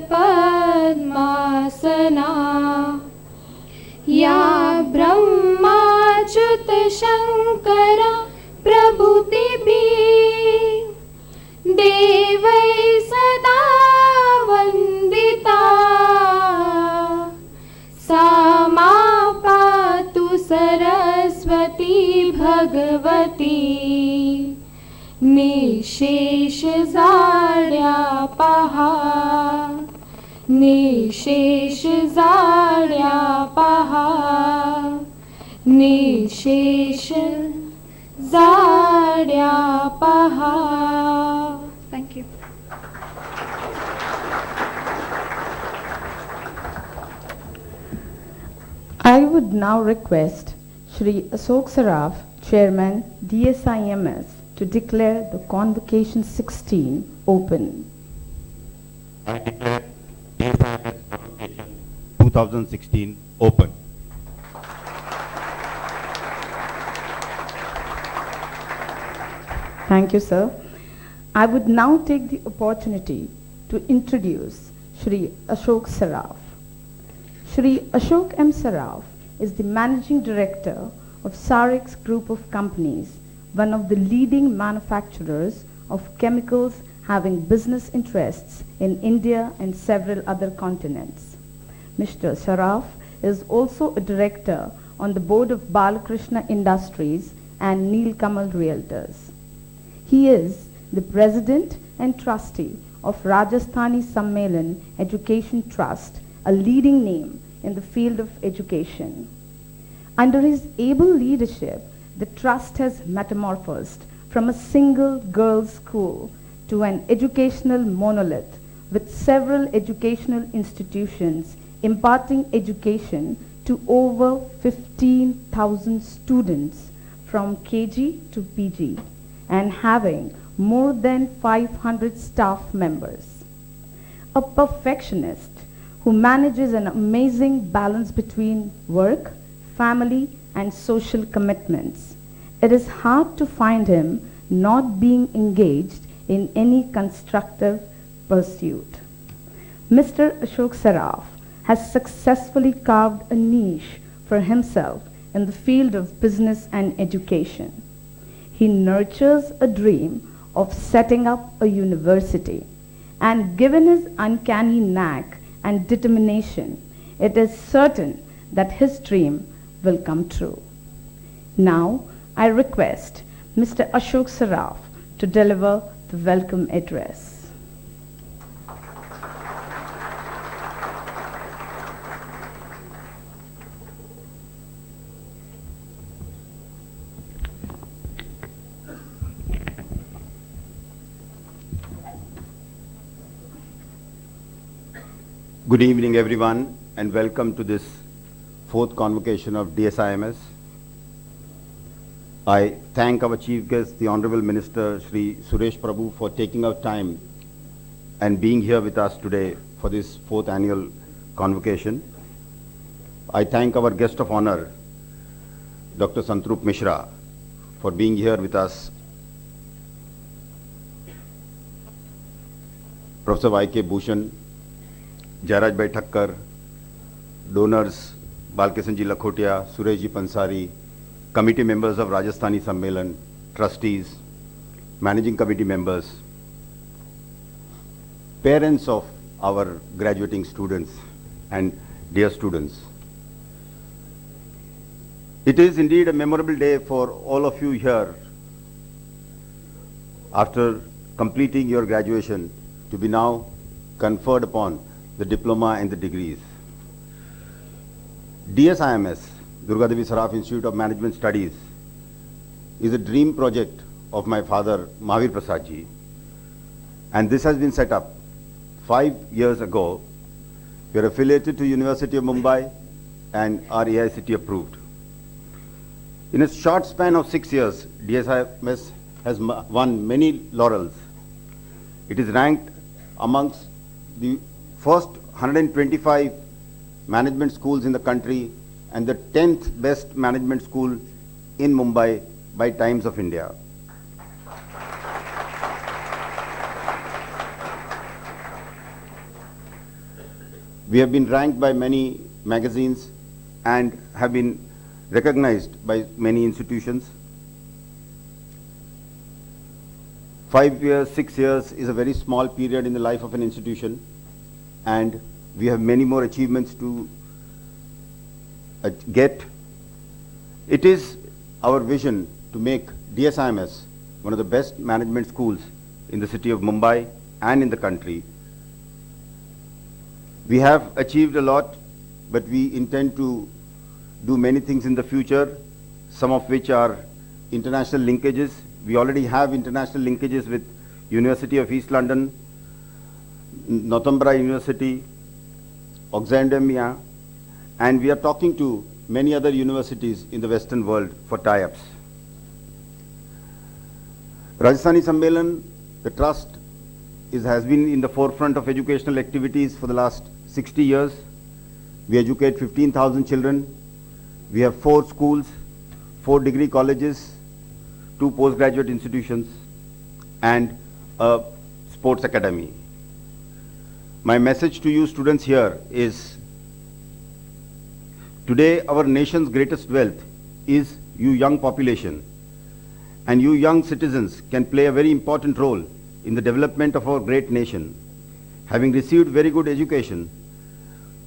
या ब्रह्माच्युत शङ्कर प्रभृतिभिः देवै सदा वन्दिता सा मा पातु सरस्वती भगवती निशेष जाड्या पहा निशेष जाड्या पहा निशेष जाड्या पहा. Thank you. I would now request Shri Ashok Saraf, Chairman DSIMS, to declare the Convocation 16 open. I declare DSIMS Convocation 2016 open. Thank you, sir. I would now take the opportunity to introduce Shri Ashok Saraf. Shri Ashok M. Saraf is the Managing Director of Sarix Group of Companies, one of the leading manufacturers of chemicals having business interests in India and several other continents. Mr. Saraf is also a director on the board of Balakrishna Industries and Nilkamal Realtors. He is the president and trustee of Rajasthani Sammelan Education Trust, a leading name in the field of education. Under his able leadership, the trust has metamorphosed from a single girls' school to an educational monolith with several educational institutions imparting education to over 15,000 students from KG to PG and having more than 500 staff members. A perfectionist who manages an amazing balance between work, family, and social commitments. It is hard to find him not being engaged in any constructive pursuit. Mr. Ashok Saraf has successfully carved a niche for himself in the field of business and education. He nurtures a dream of setting up a university, and given his uncanny knack and determination, it is certain that his dream will come true. Now, I request Mr. Ashok Saraf to deliver the welcome address. Good evening, everyone, and welcome to this fourth convocation of DSIMS. I thank our chief guest, the Honorable Minister, Shri Suresh Prabhu, for taking out time and being here with us today for this fourth annual convocation. I thank our guest of honor, Dr. Santrupt Misra, for being here with us. Professor Y.K. Bhushan, Jairaj Bhai Thakkar, donors Balkishan ji Lakhotia, Suresh ji Pansari, committee members of Rajasthani Sammelan, trustees, managing committee members, parents of our graduating students and dear students. It is indeed a memorable day for all of you here after completing your graduation to be now conferred upon the diploma and the degrees. DSIMS, Durgadevi Saraf Institute of Management Studies, is a dream project of my father, Mahavir Prasad ji, and this has been set up 5 years ago. We are affiliated to University of Mumbai and are AICTE approved. In a short span of 6 years, DSIMS has won many laurels. It is ranked amongst the first 125 management schools in the country and the 10th best management school in Mumbai by Times of India. We have been ranked by many magazines and have been recognized by many institutions. 5 years, 6 years is a very small period in the life of an institution, and we have many more achievements to get. It is our vision to make DSIMS one of the best management schools in the city of Mumbai and in the country. We have achieved a lot, but we intend to do many things in the future, some of which are international linkages. We already have international linkages with University of East London, Northumbria University, Oxford, and we are talking to many other universities in the Western world for tie-ups. Rajasthani Sammelan, the trust, has been in the forefront of educational activities for the last 60 years. We educate 15,000 children. We have 4 schools, 4 degree colleges, 2 postgraduate institutions, and a sports academy. My message to you students here is, today our nation's greatest wealth is you young population, and you young citizens can play a very important role in the development of our great nation. Having received very good education,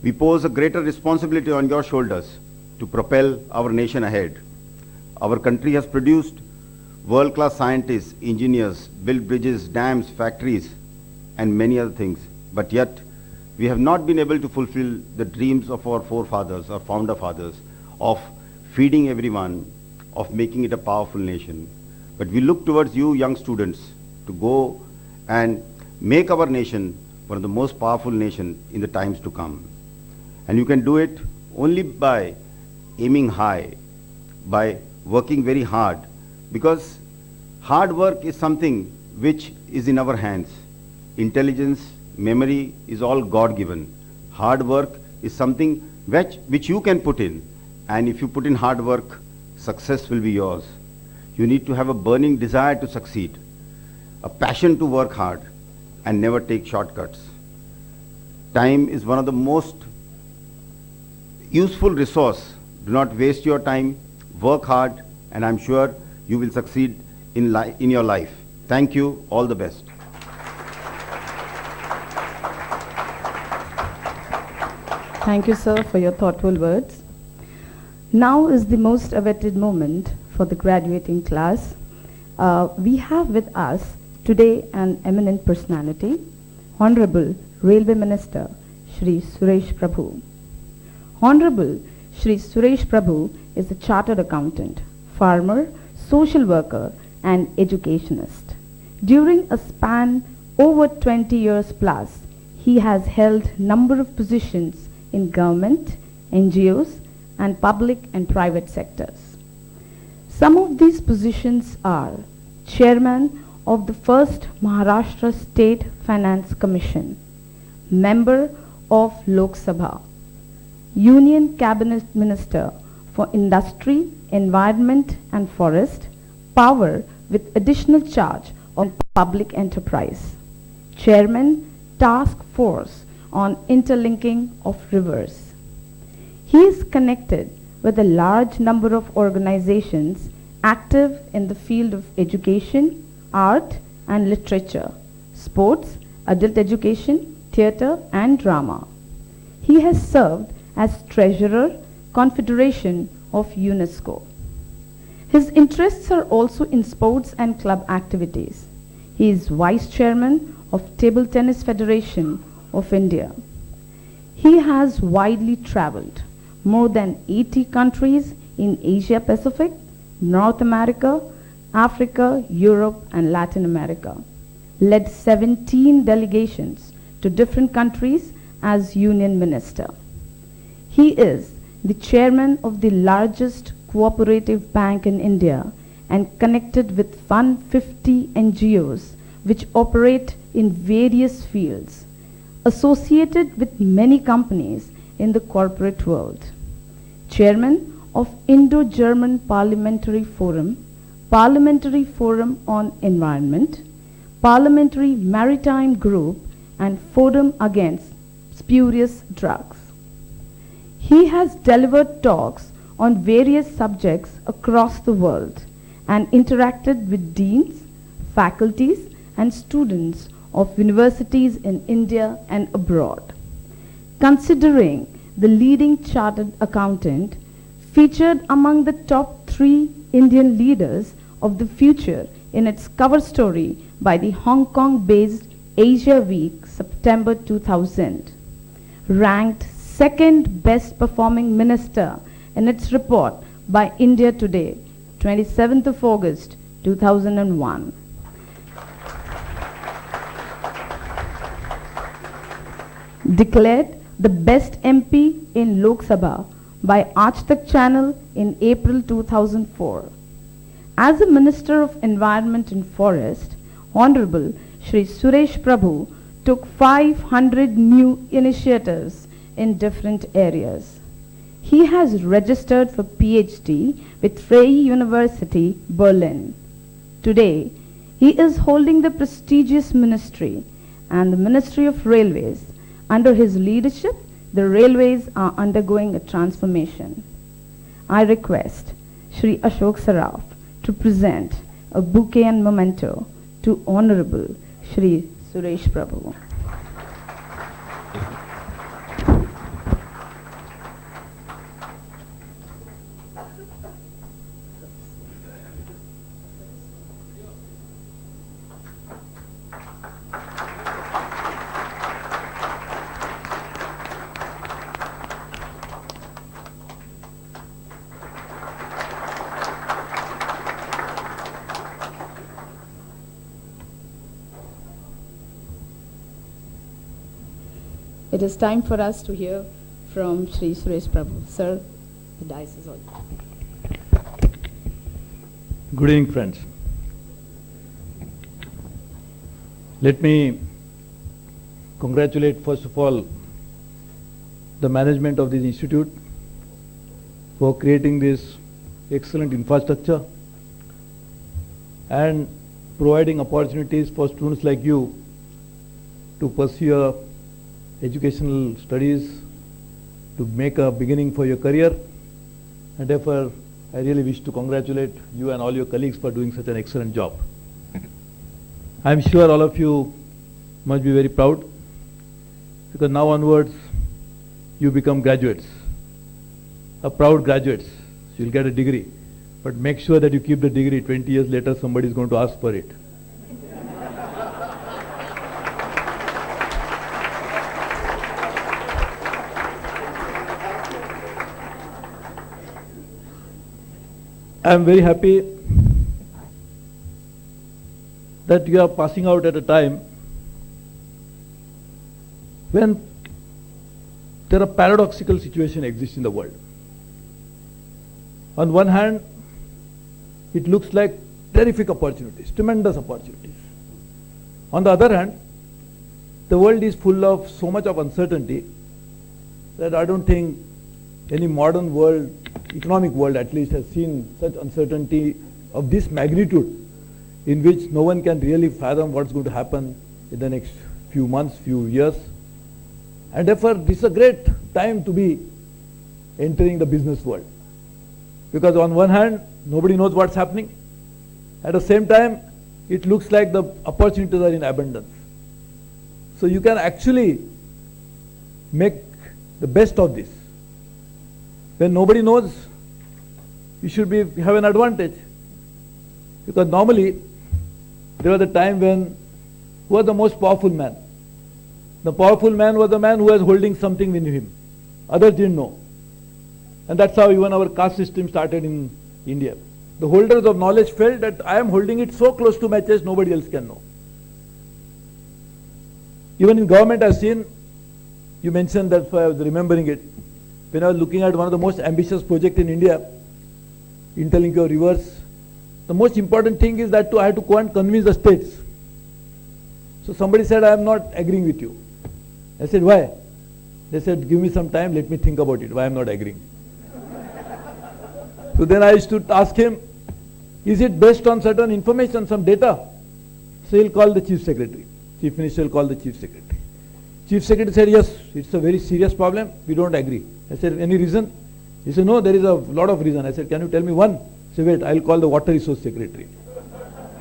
we pose a greater responsibility on your shoulders to propel our nation ahead. Our country has produced world-class scientists, engineers, built bridges, dams, factories, and many other things. But yet, we have not been able to fulfill the dreams of our forefathers, our founder fathers, of feeding everyone, of making it a powerful nation. But we look towards you young students to go and make our nation one of the most powerful nations in the times to come. And you can do it only by aiming high, by working very hard, because hard work is something which is in our hands. Intelligence, memory is all God-given. Hard work is something which you can put in, and if you put in hard work, success will be yours. You need to have a burning desire to succeed, a passion to work hard, and never take shortcuts. Time is one of the most useful resource. Do not waste your time, work hard, and I'm sure you will succeed in your life. Thank you, all the best. Thank you, sir, for your thoughtful words. Now is the most awaited moment for the graduating class. We have with us today an eminent personality, Honorable Railway Minister, Shri Suresh Prabhu. Honorable Shri Suresh Prabhu is a chartered accountant, farmer, social worker, and educationist. During a span over 20 years plus, he has held number of positions in government, NGOs, and public and private sectors. Some of these positions are Chairman of the first Maharashtra State Finance Commission, Member of Lok Sabha, Union Cabinet Minister for Industry, Environment and Forest, Power with additional charge on public enterprise, Chairman Task Force on Interlinking of Rivers. He is connected with a large number of organizations active in the field of education, art and literature, sports, adult education, theatre and drama. He has served as Treasurer, Confederation of UNESCO. His interests are also in sports and club activities. He is Vice Chairman of Table Tennis Federation of India. He has widely traveled more than 80 countries in Asia Pacific, North America, Africa, Europe and Latin America, led 17 delegations to different countries as Union Minister. He is the chairman of the largest cooperative bank in India and connected with 150 NGOs which operate in various fields, associated with many companies in the corporate world. Chairman of Indo-German Parliamentary Forum, Parliamentary Forum on Environment, Parliamentary Maritime Group, and Forum Against Spurious Drugs. He has delivered talks on various subjects across the world and interacted with deans, faculties, and students of universities in India and abroad. Considering the leading chartered accountant, featured among the top 3 Indian leaders of the future in its cover story by the Hong Kong-based Asia Week, September 2000, ranked 2nd best performing minister in its report by India Today, 27th of August 2001. Declared the best MP in Lok Sabha by Aaj Channel in April 2004. As a Minister of Environment and Forest, Honorable Shri Suresh Prabhu took 500 new initiatives in different areas. He has registered for PhD with Freie University, Berlin. Today, he is holding the prestigious ministry and the Ministry of Railways. Under his leadership, the railways are undergoing a transformation. I request Shri Ashok Saraf to present a bouquet and memento to Honorable Shri Suresh Prabhu. It is time for us to hear from Shri Suresh Prabhu. Sir, the dice is all yours. Good evening, friends. Let me congratulate, first of all, the management of this institute for creating this excellent infrastructure and providing opportunities for students like you to pursue educational studies, to make a beginning for your career, and therefore I really wish to congratulate you and all your colleagues for doing such an excellent job. I am sure all of you must be very proud, because now onwards you become graduates, proud graduates. You will get a degree, but make sure that you keep the degree. 20 years later somebody is going to ask for it. I am very happy that you are passing out at a time when there are paradoxical situations exist in the world. On one hand, it looks like terrific opportunities, tremendous opportunities. On the other hand, the world is full of so much of uncertainty that I don't think any modern world, economic world at least, has seen such uncertainty of this magnitude, in which no one can really fathom what's going to happen in the next few months, few years. And therefore, this is a great time to be entering the business world. Because on one hand, nobody knows what's happening. At the same time, it looks like the opportunities are in abundance. So you can actually make the best of this. When nobody knows, you should have an advantage. Because normally, there was a time when, who was the most powerful man? The powerful man was the man who was holding something with him. Others didn't know. And that's how even our caste system started in India. The holders of knowledge felt that I am holding it so close to my chest, nobody else can know. Even in government I've seen, you mentioned that, I was remembering it, when I was looking at one of the most ambitious projects in India, interlinking of rivers, The most important thing is that I had to go and convince the states. So somebody said, I am not agreeing with you. I said, why? They said, give me some time, let me think about it, why I am not agreeing. So then I used to ask him, is it based on certain information, some data? So he'll call the chief secretary. Chief minister will call the chief secretary. Chief secretary said, yes, it's a very serious problem, we don't agree. I said, any reason? He said, no, there is a lot of reason. I said, can you tell me one? He said, wait, I'll call the water resource secretary.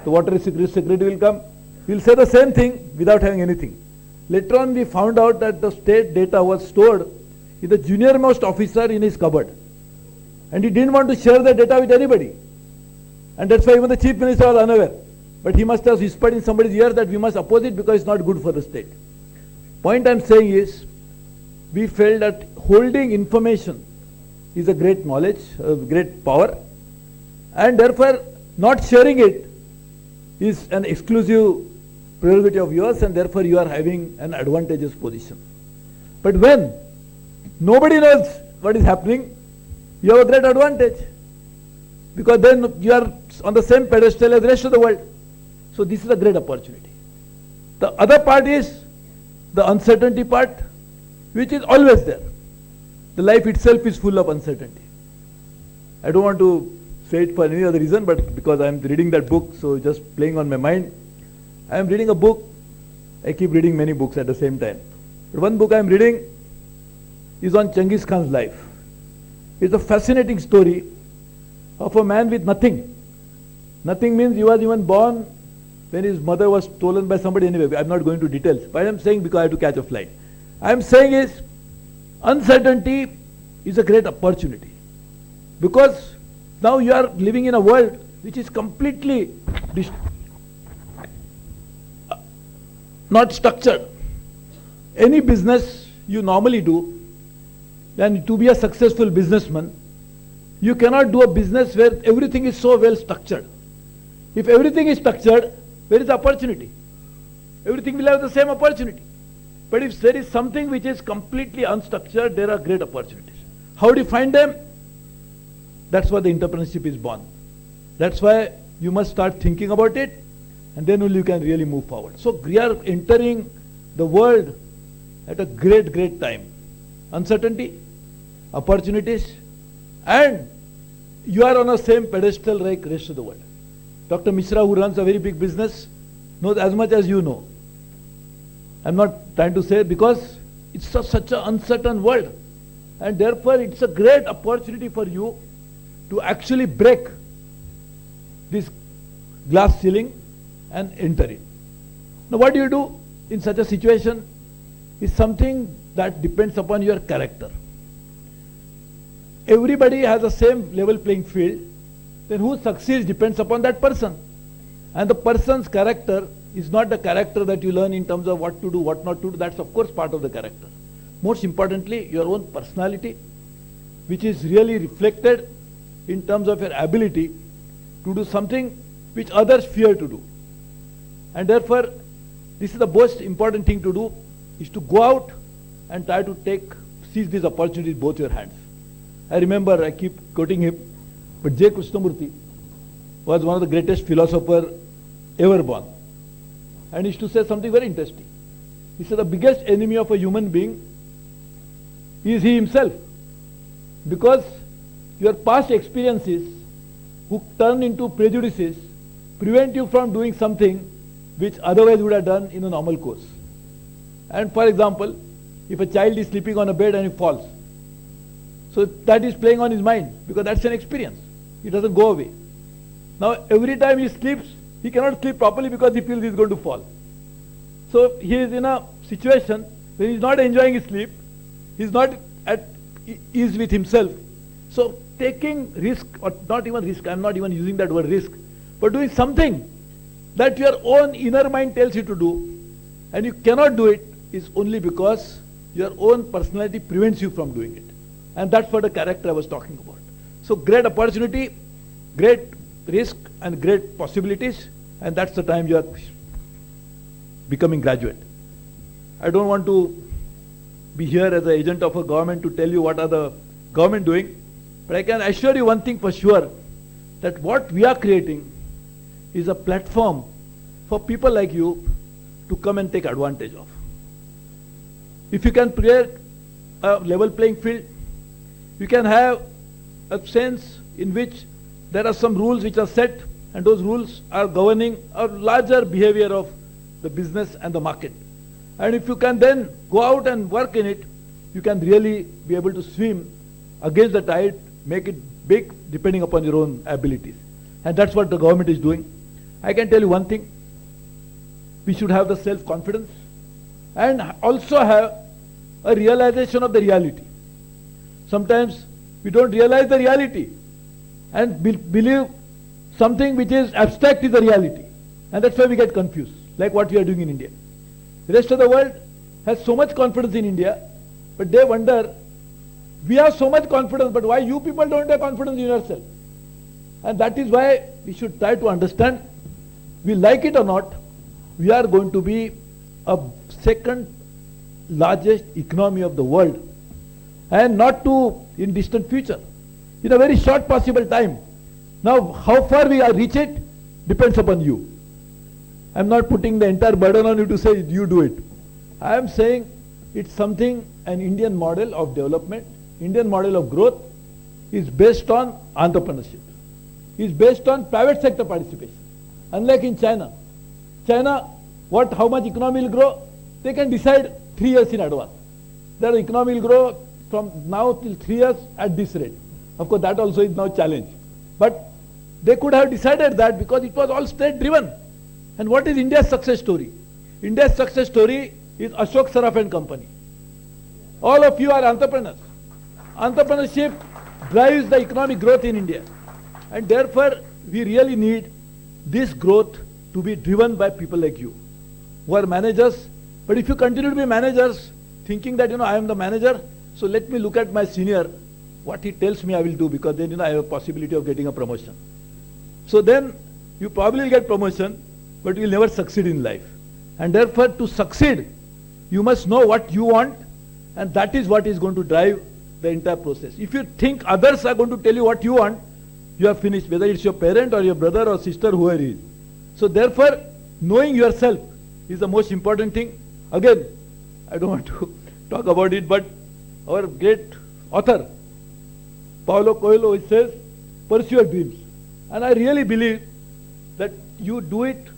The water resource secretary will come. He'll say the same thing without having anything. Later on we found out that the state data was stored in the junior most officer in his cupboard. And he didn't want to share the data with anybody. And that's why even the chief minister was unaware. But he must have whispered in somebody's ear that we must oppose it because it's not good for the state. Point I'm saying is, we felt that holding information is a great knowledge, a great power, and therefore not sharing it is an exclusive prerogative of yours, and therefore you are having an advantageous position. But when nobody knows what is happening, you have a great advantage, because then you are on the same pedestal as the rest of the world. So this is a great opportunity. The other part is the uncertainty part, which is always there. The life itself is full of uncertainty. I don't want to say it for any other reason, but because I am reading that book, so just playing on my mind. I am reading a book. I keep reading many books at the same time. But one book I am reading is on Genghis Khan's life. It's a fascinating story of a man with nothing. Nothing means he was even born when his mother was stolen by somebody. Anyway, I am not going to details. But I am saying because I have to catch a flight. I am saying is, uncertainty is a great opportunity, because now you are living in a world which is completely not structured. Any business you normally do, and to be a successful businessman, you cannot do a business where everything is so well structured. If everything is structured, where is the opportunity? Everything will have the same opportunity. But if there is something which is completely unstructured, there are great opportunities. How do you find them? That's why the entrepreneurship is born. That's why you must start thinking about it, and then only you can really move forward. So we are entering the world at a great, great time. Uncertainty, opportunities, and you are on the same pedestal like the rest of the world. Dr. Misra, who runs a very big business, knows as much as you know. I'm not trying to say it because it's such an uncertain world, and therefore it's a great opportunity for you to actually break this glass ceiling and enter it. Now what do you do in such a situation is something that depends upon your character. Everybody has the same level playing field, then who succeeds depends upon that person. And the person's character is not the character that you learn in terms of what to do, what not to do. That's of course part of the character. Most importantly, your own personality, which is really reflected in terms of your ability to do something which others fear to do. And therefore, this is the most important thing to do, is to go out and try to seize these opportunities with both your hands. I remember, I keep quoting him, but J. Krishnamurti was one of the greatest philosophers ever born. And he used to say something very interesting. He said the biggest enemy of a human being is he himself. Because your past experiences, who turn into prejudices, prevent you from doing something which otherwise would have done in a normal course. And for example, if a child is sleeping on a bed and he falls, so that is playing on his mind, because that's an experience. It doesn't go away. Now every time he sleeps, he cannot sleep properly because he feels he is going to fall. So he is in a situation where he is not enjoying his sleep, he is not at ease with himself. So taking risk, or not even risk, I am not even using that word risk, but doing something that your own inner mind tells you to do, and you cannot do it, is only because your own personality prevents you from doing it. And that's what the character I was talking about. So great opportunity, great risk, and great possibilities, and that's the time you are becoming graduate. I don't want to be here as an agent of a government to tell you what are the government doing, but I can assure you one thing for sure, that what we are creating is a platform for people like you to come and take advantage of. If you can create a level playing field, you can have a sense in which there are some rules which are set, and those rules are governing a larger behavior of the business and the market. And if you can then go out and work in it, you can really be able to swim against the tide, make it big depending upon your own abilities. And that's what the government is doing. I can tell you one thing, we should have the self-confidence and also have a realization of the reality. Sometimes we don't realize the reality and believe something which is abstract is the reality. And that's why we get confused, like what we are doing in India. The rest of the world has so much confidence in India, but they wonder, we have so much confidence, but why you people don't have confidence in yourself? And that is why we should try to understand, we like it or not, we are going to be a second largest economy of the world, and not to in distant future, in a very short possible time. Now how far we are reach it depends upon you. I am not putting the entire burden on you to say you do it. I am saying it's something, an Indian model of development, Indian model of growth is based on entrepreneurship, is based on private sector participation. Unlike in China, how much economy will grow, they can decide 3 years in advance. Their economy will grow from now till 3 years at this rate. Of course, that also is now challenged. But they could have decided that because it was all state driven. And what is India's success story? India's success story is Ashok Saraf and company. All of you are entrepreneurs. Entrepreneurship drives the economic growth in India. And therefore, we really need this growth to be driven by people like you, who are managers. But if you continue to be managers, thinking that, I am the manager, so let me look at my senior, what he tells me I will do, because then, I have a possibility of getting a promotion. So then, you probably will get promotion, but you will never succeed in life. And therefore, to succeed, you must know what you want, and that is what is going to drive the entire process. If you think others are going to tell you what you want, you are finished, whether it's your parent or your brother or sister, whoever it is. So therefore, knowing yourself is the most important thing. Again, I don't want to talk about it, but our great author, Paulo Coelho, says, pursue your dreams. And I really believe that you do it,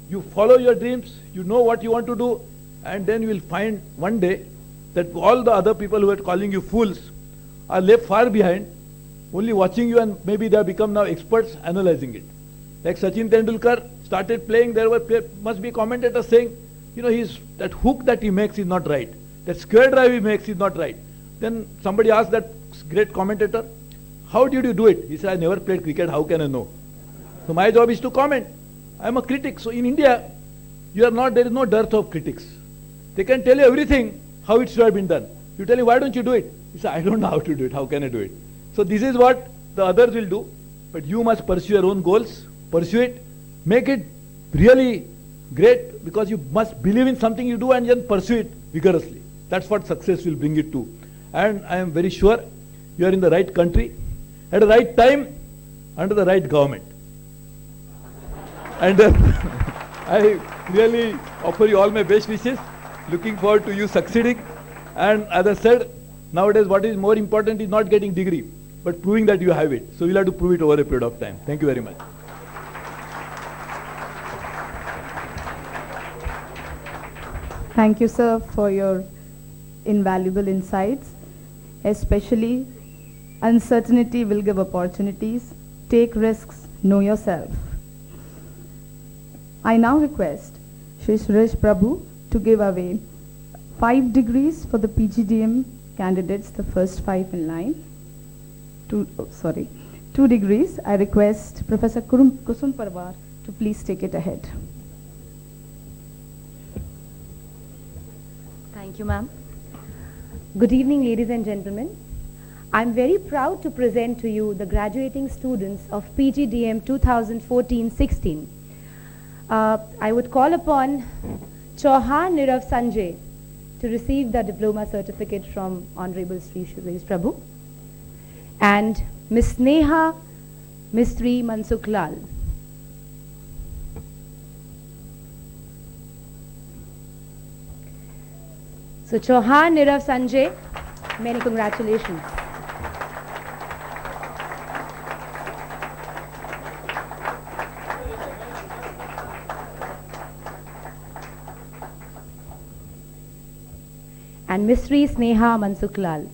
you follow your dreams, you know what you want to do, and then you will find one day that all the other people who are calling you fools are left far behind, only watching you, and maybe they have become now experts analyzing it. Like Sachin Tendulkar started playing, there must be commentators saying, that hook that he makes is not right. That square drive he makes is not right. Then somebody asked that great commentator, how did you do it? He said, I never played cricket, how can I know? So my job is to comment. I am a critic. So in India, there is no dearth of critics. They can tell you everything, how it should have been done. You tell him, why don't you do it? He says, I don't know how to do it, how can I do it? So this is what the others will do, but you must pursue your own goals, pursue it, make it really great, because you must believe in something you do and then pursue it vigorously. That's what success will bring it to. And I am very sure you are in the right country, at the right time, under the right government. And I really offer you all my best wishes, looking forward to you succeeding. And as I said, nowadays what is more important is not getting degree, but proving that you have it. So we'll have to prove it over a period of time. Thank you very much. Thank you, sir, for your invaluable insights. Especially, uncertainty will give opportunities. Take risks, know yourself. I now request Shri Suresh Prabhu to give away 5 degrees for the PGDM candidates, the first 5 in line. 2 degrees. I request Professor Kusum Parwar to please take it ahead. Thank you, ma'am. Good evening, ladies and gentlemen. I'm very proud to present to you the graduating students of PGDM 2014-16. I would call upon Chauhan Nirav Sanjay to receive the diploma certificate from Honorable Shri Suresh Prabhu, and Ms. Neha Mistry Mansukh Lal. So Chauhan, Nirav, Sanjay, many congratulations. And Misri, Sneha, Mansuklal.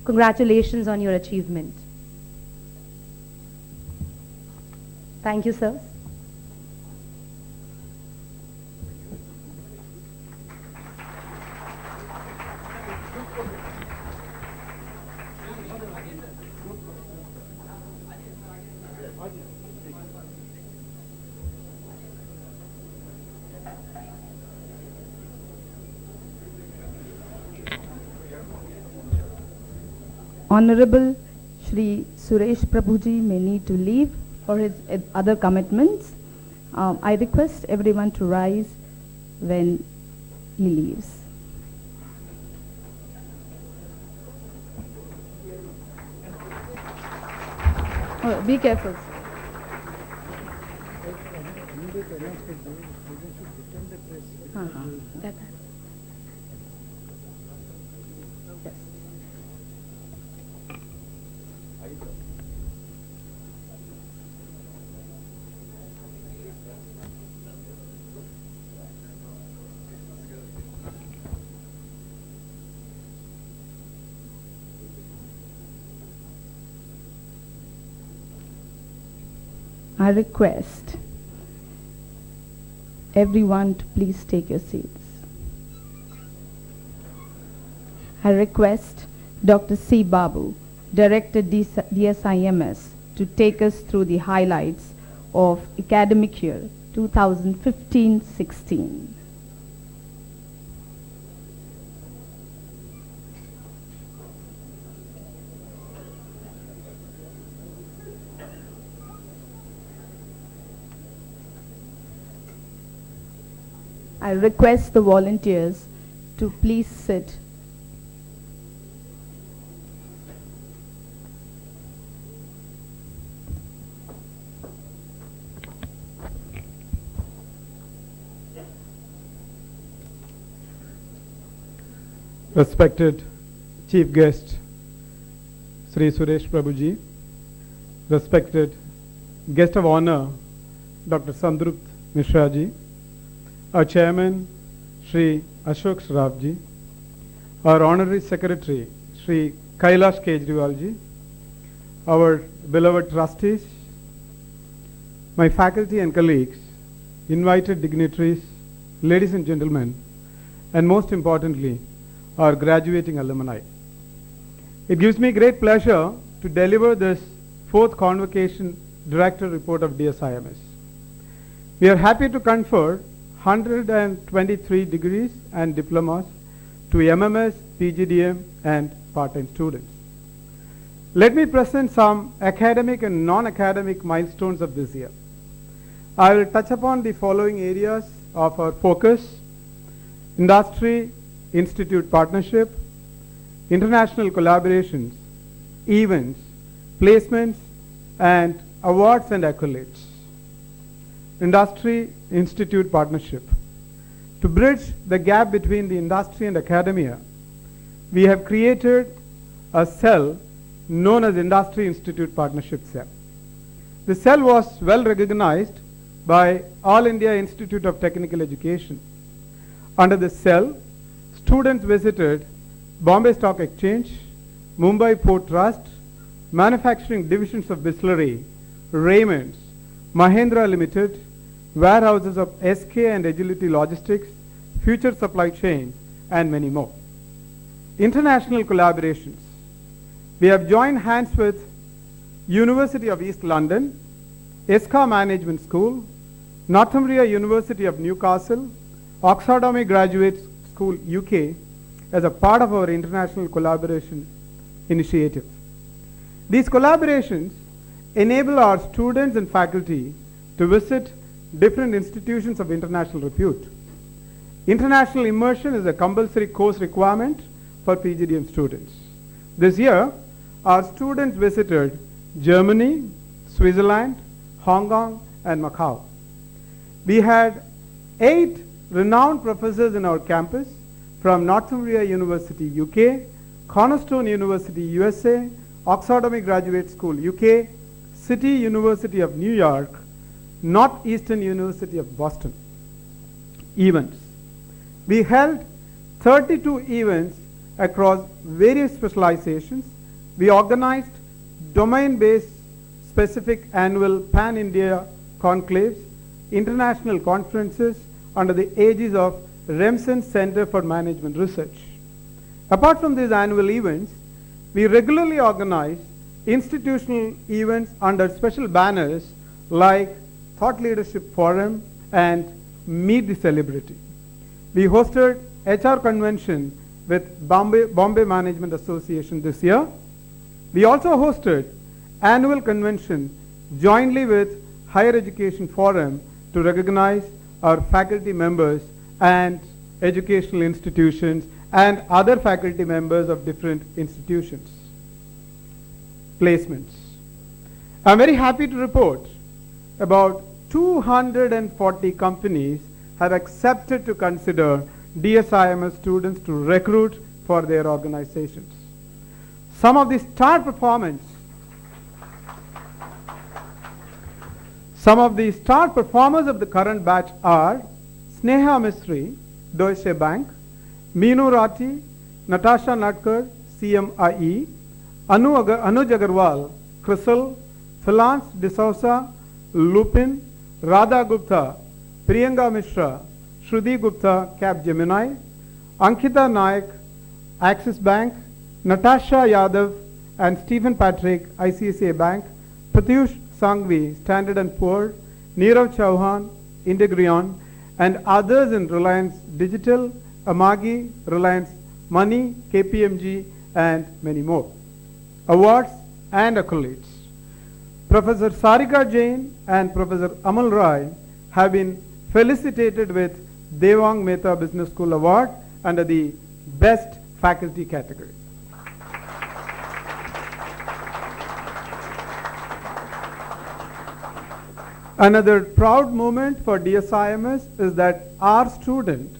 Congratulations on your achievement. Thank you, sirs. Honorable Shri Suresh Prabhuji may need to leave for his other commitments. I request everyone to rise when he leaves. Oh, be careful. That. Yes. I request everyone to please take your seats. I request Dr. C. Babu, Director DSIMS, to take us through the highlights of academic year 2015-16. I request the volunteers to please sit. Respected Chief Guest Sri Suresh Prabhuji, respected Guest of Honor Dr. Santrupt Misra ji, our Chairman Shri Ashok Saraf ji, our Honorary Secretary Shri Kailash Kejriwal ji, our beloved trustees, my faculty and colleagues, invited dignitaries, ladies and gentlemen, and most importantly, our graduating alumni. It gives me great pleasure to deliver this fourth Convocation Director Report of DSIMS. We are happy to confer 123 degrees and diplomas to MMS, PGDM and part-time students. Let me present some academic and non-academic milestones of this year. I will touch upon the following areas of our focus: industry, institute partnership, international collaborations, events, placements, and awards and accolades. Industry institute partnership. To bridge the gap between the industry and academia, we have created a cell known as Industry Institute Partnership Cell. The cell was well recognized by All India Institute of Technical Education. Under the cell, students visited Bombay Stock Exchange, Mumbai Port Trust, manufacturing divisions of Bisleri, Raymond's, Mahindra Limited, warehouses of SK and Agility Logistics, Future Supply Chain, and many more. International collaborations. We have joined hands with University of East London, ESCA Management School, Northumbria University of Newcastle, Oxford Graduate School UK as a part of our international collaboration initiative. These collaborations enable our students and faculty to visit different institutions of international repute. International immersion is a compulsory course requirement for PGDM students. This year, our students visited Germany, Switzerland, Hong Kong, and Macau. We had 8 renowned professors in our campus from Northumbria University, UK, Cornerstone University, USA, Oxford Graduate School, UK, City University of New York, Northeastern University of Boston. Events. We held 32 events across various specializations. We organized domain-based specific annual Pan-India conclaves, international conferences under the aegis of Remsen Center for Management Research. Apart from these annual events, we regularly organize institutional events under special banners like Thought Leadership Forum and Meet the Celebrity. We hosted HR convention with Bombay Management Association this year. We also hosted annual convention jointly with Higher Education Forum to recognize our faculty members and educational institutions and other faculty members of different institutions. Placements. I'm very happy to report about 240 companies have accepted to consider DSIMS students to recruit for their organizations. Some of the star performers of the current batch are Sneha Misri, Deutsche Bank, Meenu Rati, Natasha Natkar, CMIE, Anuj Agarwal, Crystal, Philance D'Souza, Lupin, Radha Gupta, Priyanka Misra, Shruti Gupta, Capgemini, Ankita Naik, Axis Bank, Natasha Yadav and Stephen Patrick, ICICI Bank, Pratyush Sangvi, Standard & Poor, Nirav Chauhan, Integrion, and others in Reliance Digital, Amagi, Reliance Money, KPMG, and many more. Awards and accolades. Professor Sarika Jain and Professor Amal Rai have been felicitated with Devang Mehta Business School Award under the Best Faculty category. Another proud moment for DSIMS is that our student,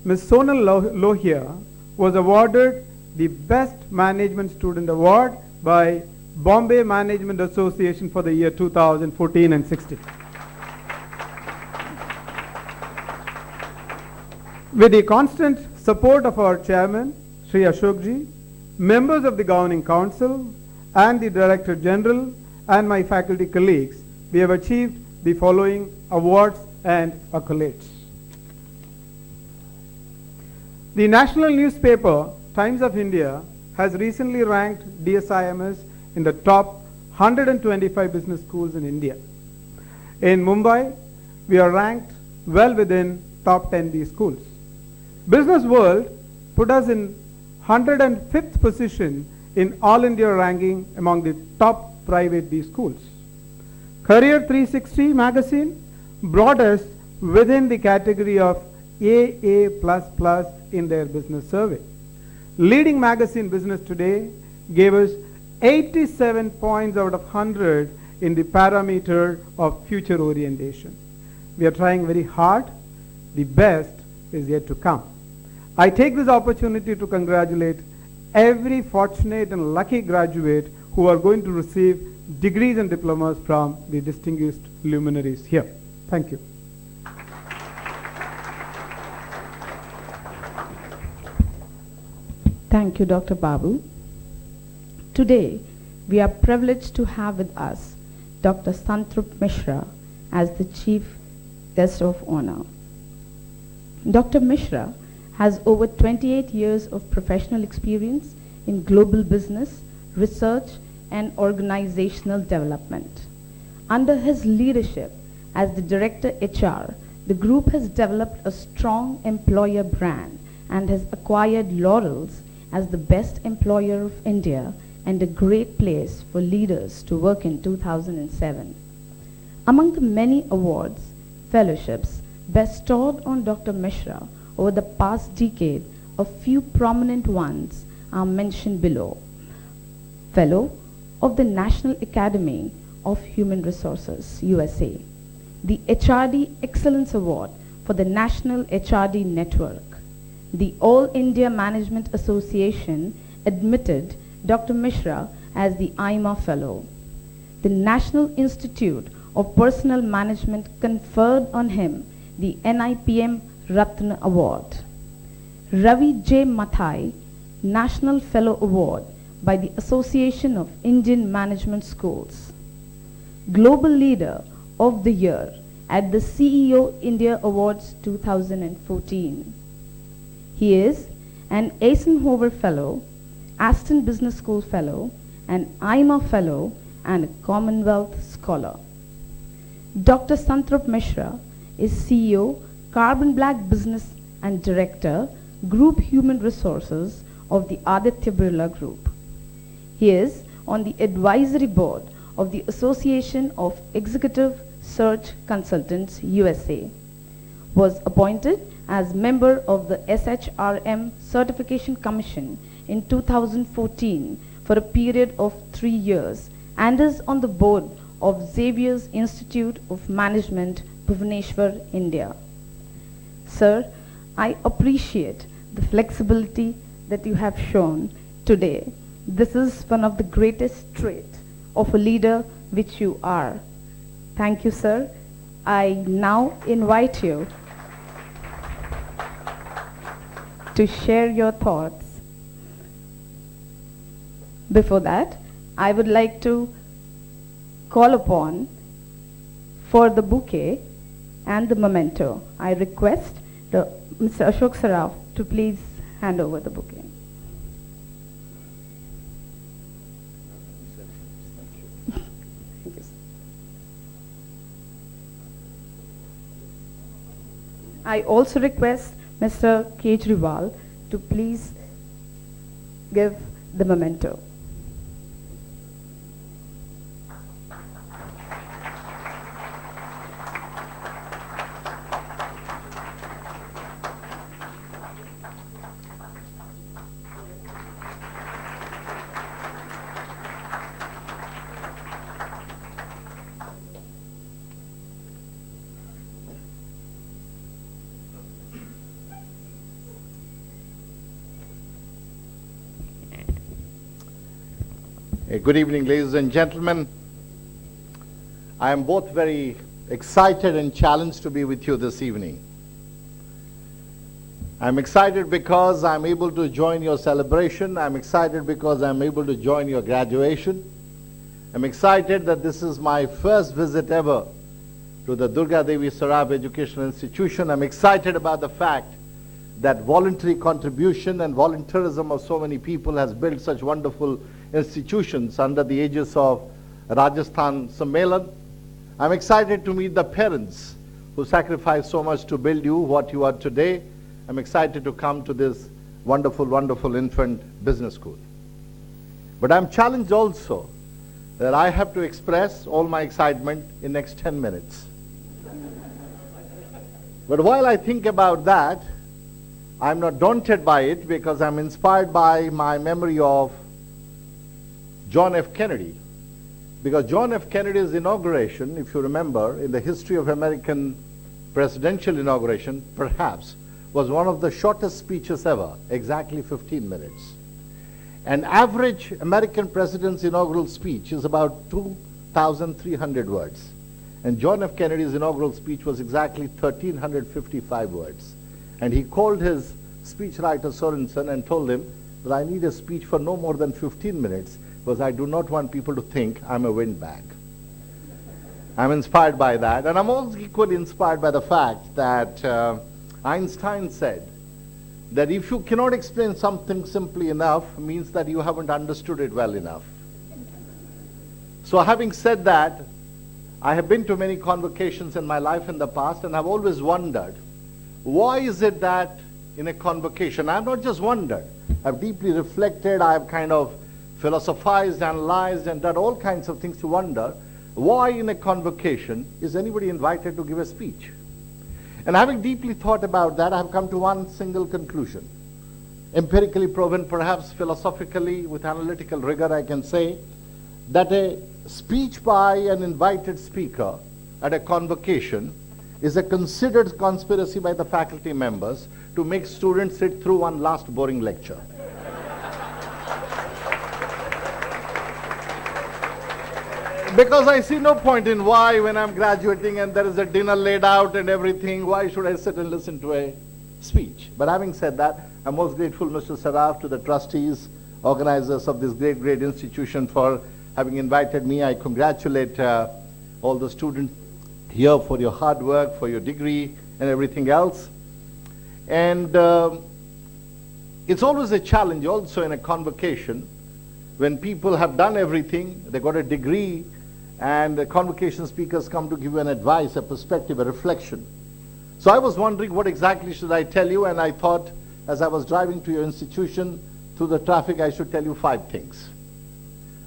Ms. Sonal Lohia, was awarded the Best Management Student Award by Bombay Management Association for the year 2014 and 16. With the constant support of our chairman, Shri Ashokji, members of the Governing Council, and the Director General, and my faculty colleagues, we have achieved the following awards and accolades. The national newspaper, Times of India, has recently ranked DSIMS in the top 125 business schools in India. In Mumbai, we are ranked well within top 10 B schools. Business World put us in 105th position in All India ranking among the top private B schools. Career 360 magazine brought us within the category of AA++ in their business survey. Leading magazine Business Today gave us 87 points out of 100 in the parameter of future orientation. We are trying very hard. The best is yet to come. I take this opportunity to congratulate every fortunate and lucky graduate who are going to receive degrees and diplomas from the distinguished luminaries here. Thank you. Thank you, Dr. Babu. Today, we are privileged to have with us Dr. Santrupt Misra as the Chief Guest of Honor. Dr. Misra has over 28 years of professional experience in global business, research, and organizational development. Under his leadership as the Director HR, the group has developed a strong employer brand and has acquired laurels as the best employer of India and a great place for leaders to work in 2007. Among the many awards, fellowships bestowed on Dr. Misra over the past decade, a few prominent ones are mentioned below. Fellow of the National Academy of Human Resources, USA, the HRD Excellence Award for the National HRD Network. The All India Management Association admitted Dr. Misra as the IMA Fellow. The National Institute of Personnel Management conferred on him the NIPM Ratna Award. Ravi J. Mathai National Fellow Award by the Association of Indian Management Schools. Global Leader of the Year at the CEO India Awards 2014. He is an Eisenhower Fellow, Aston Business School Fellow, an IMA Fellow, and a Commonwealth Scholar. Dr. Santrupt Misra is CEO, Carbon Black Business and Director, Group Human Resources of the Aditya Birla Group. He is on the advisory board of the Association of Executive Search Consultants USA. Was appointed as member of the SHRM Certification Commission in 2014 for a period of 3 years and is on the board of Xavier's Institute of Management, Bhubaneswar, India. Sir, I appreciate the flexibility that you have shown today. This is one of the greatest traits of a leader which you are. Thank you, sir. I now invite you to share your thoughts. Before that, I would like to call upon for the bouquet and the memento. I request Mr. Ashok Saraf to please hand over the bouquet. Thank you. I also request Mr. Kejriwal to please give the memento. Good evening, ladies and gentlemen. I am both very excited and challenged to be with you this evening. I'm excited because I'm able to join your celebration. I'm excited because I'm able to join your graduation. I'm excited that this is my first visit ever to the Durgadevi Saraf Educational Institution. I'm excited about the fact that voluntary contribution and volunteerism of so many people has built such wonderful institutions under the aegis of Rajasthan Sammelan. I'm excited to meet the parents who sacrificed so much to build you what you are today. I'm excited to come to this wonderful, wonderful infant business school. But I'm challenged also that I have to express all my excitement in next 10 minutes. But while I think about that, I'm not daunted by it because I'm inspired by my memory of John F. Kennedy. Because John F. Kennedy's inauguration, if you remember, in the history of American presidential inauguration, perhaps, was one of the shortest speeches ever, exactly 15 minutes. An average American president's inaugural speech is about 2,300 words. And John F. Kennedy's inaugural speech was exactly 1,355 words. And he called his speechwriter Sorensen and told him that I need a speech for no more than 15 minutes because I do not want people to think I'm a windbag. I'm inspired by that. And I'm also equally inspired by the fact that Einstein said that if you cannot explain something simply enough, means that you haven't understood it well enough. So having said that, I have been to many convocations in my life in the past, and I've always wondered, why is it that in a convocation, I've not just wondered, I've deeply reflected, I've kind of philosophized, analyzed, and done all kinds of things to wonder, why in a convocation is anybody invited to give a speech? And having deeply thought about that, I have come to one single conclusion. Empirically proven, perhaps philosophically, with analytical rigor, I can say that a speech by an invited speaker at a convocation is a considered conspiracy by the faculty members to make students sit through one last boring lecture. Because I see no point in why, when I'm graduating and there is a dinner laid out and everything, why should I sit and listen to a speech? But having said that, I'm most grateful, Mr. Saraf, to the trustees, organizers of this great institution for having invited me. I congratulate all the students here for your hard work, for your degree and everything else. And it's always a challenge also in a convocation when people have done everything, they got a degree, and the convocation speakers come to give you an advice, a perspective, a reflection. So I was wondering what exactly should I tell you, and I thought as I was driving to your institution through the traffic, I should tell you 5 things.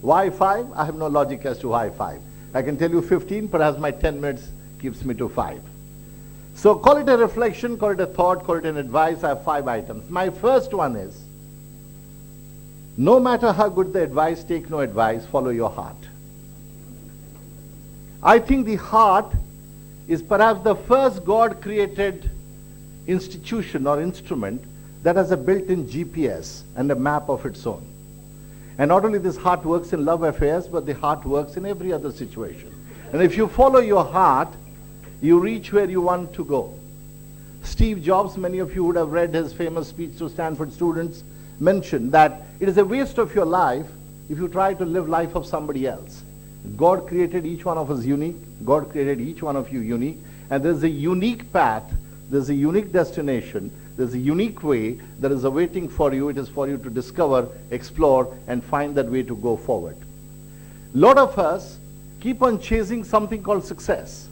Why 5? I have no logic as to why 5. I can tell you 15, perhaps my 10 minutes keeps me to 5. So call it a reflection, call it a thought, call it an advice. I have 5 items. My first one is, no matter how good the advice, take no advice, follow your heart. I think the heart is perhaps the first God-created institution or instrument that has a built-in GPS and a map of its own. And not only this heart works in love affairs, but the heart works in every other situation. And if you follow your heart, you reach where you want to go. Steve Jobs, many of you would have read his famous speech to Stanford students, mentioned that it is a waste of your life if you try to live life of somebody else. God created each one of us unique. God created each one of you unique. And there's a unique path, there's a unique destination, there's a unique way that is awaiting for you. It is for you to discover, explore, and find that way to go forward. A lot of us keep on chasing something called success.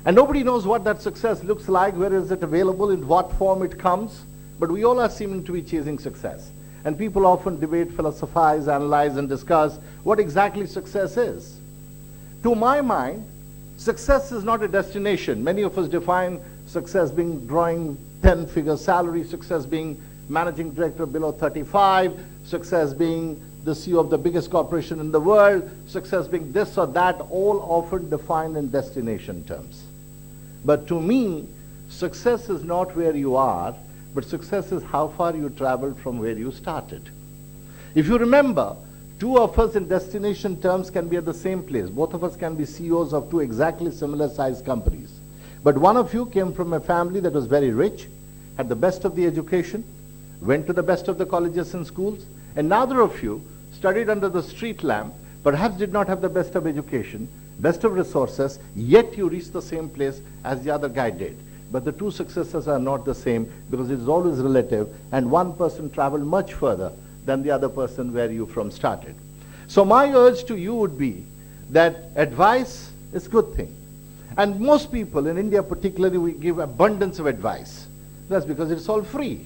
And nobody knows what that success looks like, where is it available, in what form it comes. But we all are seeming to be chasing success. And people often debate, philosophize, analyze, and discuss what exactly success is. To my mind, success is not a destination. Many of us define success being drawing 10-figure salary, success being managing director below 35, success being the CEO of the biggest corporation in the world, success being this or that, all often defined in destination terms. But to me, success is not where you are, but success is how far you traveled from where you started. If you remember, 2 of us in destination terms can be at the same place. Both of us can be CEOs of 2 exactly similar sized companies. But one of you came from a family that was very rich, had the best of the education, went to the best of the colleges and schools, and neither of you studied under the street lamp, perhaps did not have the best of education, best of resources, yet you reached the same place as the other guy did. But the 2 successes are not the same because it is always relative, and one person traveled much further than the other person where you from started. So my urge to you would be that advice is a good thing. And most people in India particularly, we give abundance of advice. That's because it's all free.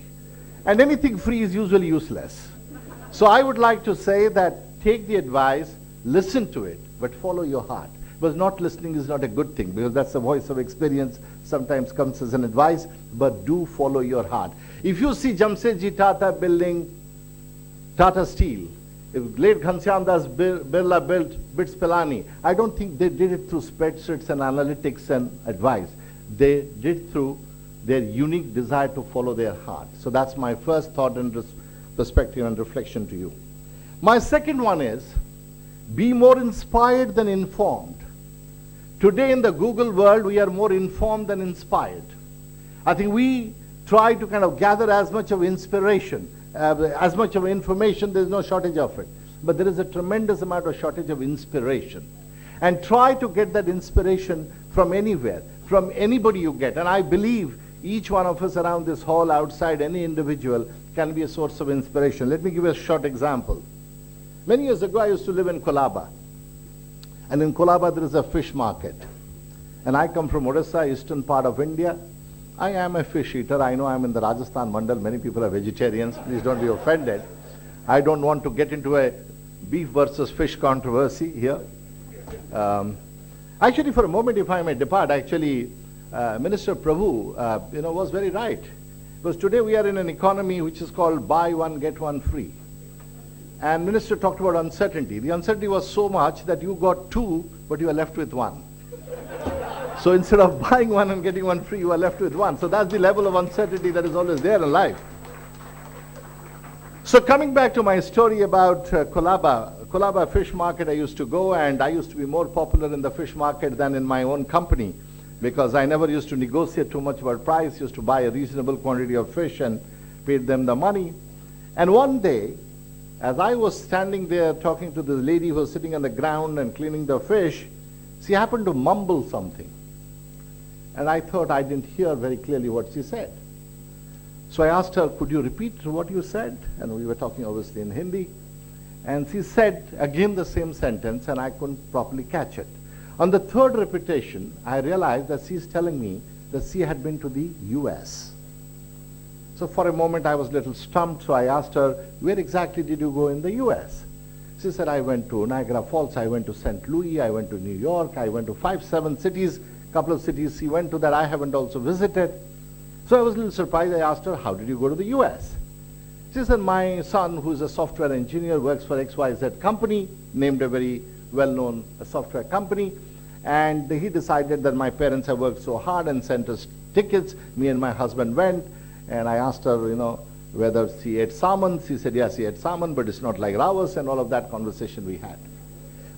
And anything free is usually useless. So I would like to say that take the advice, listen to it, but follow your heart. Because not listening is not a good thing, because that's the voice of experience, sometimes comes as an advice, but do follow your heart. If you see Jamsetji Tata building Tata Steel, if late Ghanshyam Das Birla built BITS Pilani, I don't think they did it through spreadsheets and analytics and advice. They did through their unique desire to follow their heart. So that's my first thought and perspective and reflection to you. My second one is, be more inspired than informed. Today in the Google world, we are more informed than inspired. I think we try to kind of gather as much of inspiration, as much of information, there's no shortage of it. But there is a tremendous amount of shortage of inspiration. And try to get that inspiration from anywhere, from anybody you get. And I believe each one of us around this hall, outside, any individual can be a source of inspiration. Let me give you a short example. Many years ago, I used to live in Colaba. And in Colaba, there is a fish market. And I come from Odisha, eastern part of India. I am a fish eater. I know I'm in the Rajasthan Mandal. Many people are vegetarians. Please don't be offended. I don't want to get into a beef versus fish controversy here. Actually, for a moment, if I may depart, actually, Minister Prabhu, was very right. Because today we are in an economy which is called buy one, get one free. And minister talked about uncertainty. The uncertainty was so much that you got 2, but you are left with 1. So instead of buying 1 and getting 1 free, you are left with 1. So that's the level of uncertainty that is always there in life. So coming back to my story about Colaba fish market, I used to go, and I used to be more popular in the fish market than in my own company, because I never used to negotiate too much about price, used to buy a reasonable quantity of fish and paid them the money. And one day, as I was standing there talking to this lady who was sitting on the ground and cleaning the fish, she happened to mumble something. And I thought I didn't hear very clearly what she said. So I asked her, could you repeat what you said? And we were talking obviously in Hindi. And she said again the same sentence, and I couldn't properly catch it. On the third repetition, I realized that she's telling me that she had been to the US. So for a moment I was a little stumped, so I asked her, where exactly did you go in the US? She said, I went to Niagara Falls, I went to St. Louis, I went to New York, I went to 5-7 cities, couple of cities she went to that I haven't also visited. So I was a little surprised. I asked her, how did you go to the US? She said, my son, who is a software engineer, works for XYZ company, named a very well-known software company, and he decided that my parents have worked so hard and sent us tickets. Me and my husband went, and I asked her, whether she ate salmon. She said, yes, she ate salmon, but it's not like ours, and all of that conversation we had.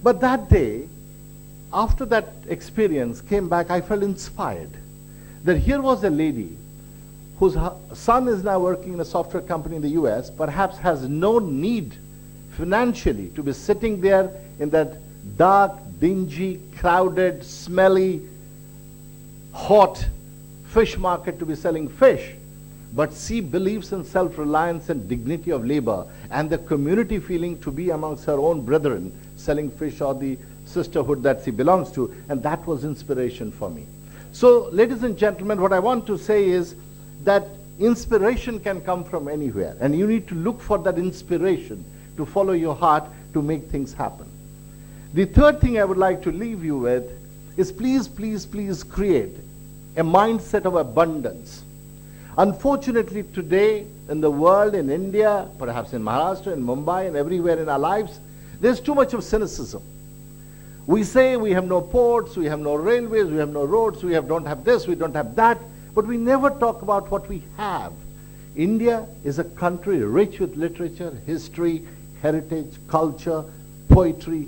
But that day, after that experience came back, I felt inspired that here was a lady whose son is now working in a software company in the US, perhaps has no need financially to be sitting there in that dark, dingy, crowded, smelly, hot fish market to be selling fish. But she believes in self-reliance and dignity of labor and the community feeling to be amongst her own brethren selling fish, or the sisterhood that she belongs to, and that was inspiration for me. So, ladies and gentlemen, what I want to say is that inspiration can come from anywhere, and you need to look for that inspiration to follow your heart to make things happen. The third thing I would like to leave you with is please, please, please create a mindset of abundance. Unfortunately, today in the world, in India, perhaps in Maharashtra, in Mumbai, and everywhere in our lives, there's too much of cynicism. We say we have no ports, we have no railways, we have no roads, we don't have this, we don't have that, but we never talk about what we have. India is a country rich with literature, history, heritage, culture, poetry,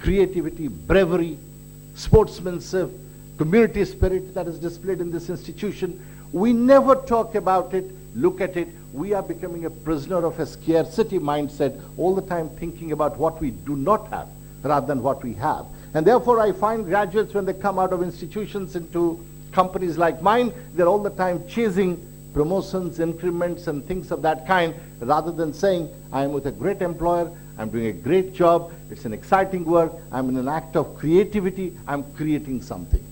creativity, bravery, sportsmanship, community spirit that is displayed in this institution. We never talk about it, look at it. We are becoming a prisoner of a scarcity mindset, all the time thinking about what we do not have rather than what we have. And therefore I find graduates, when they come out of institutions into companies like mine, they're all the time chasing promotions, increments, and things of that kind, rather than saying, I am with a great employer, I'm doing a great job, it's an exciting work, I'm in an act of creativity, I'm creating something.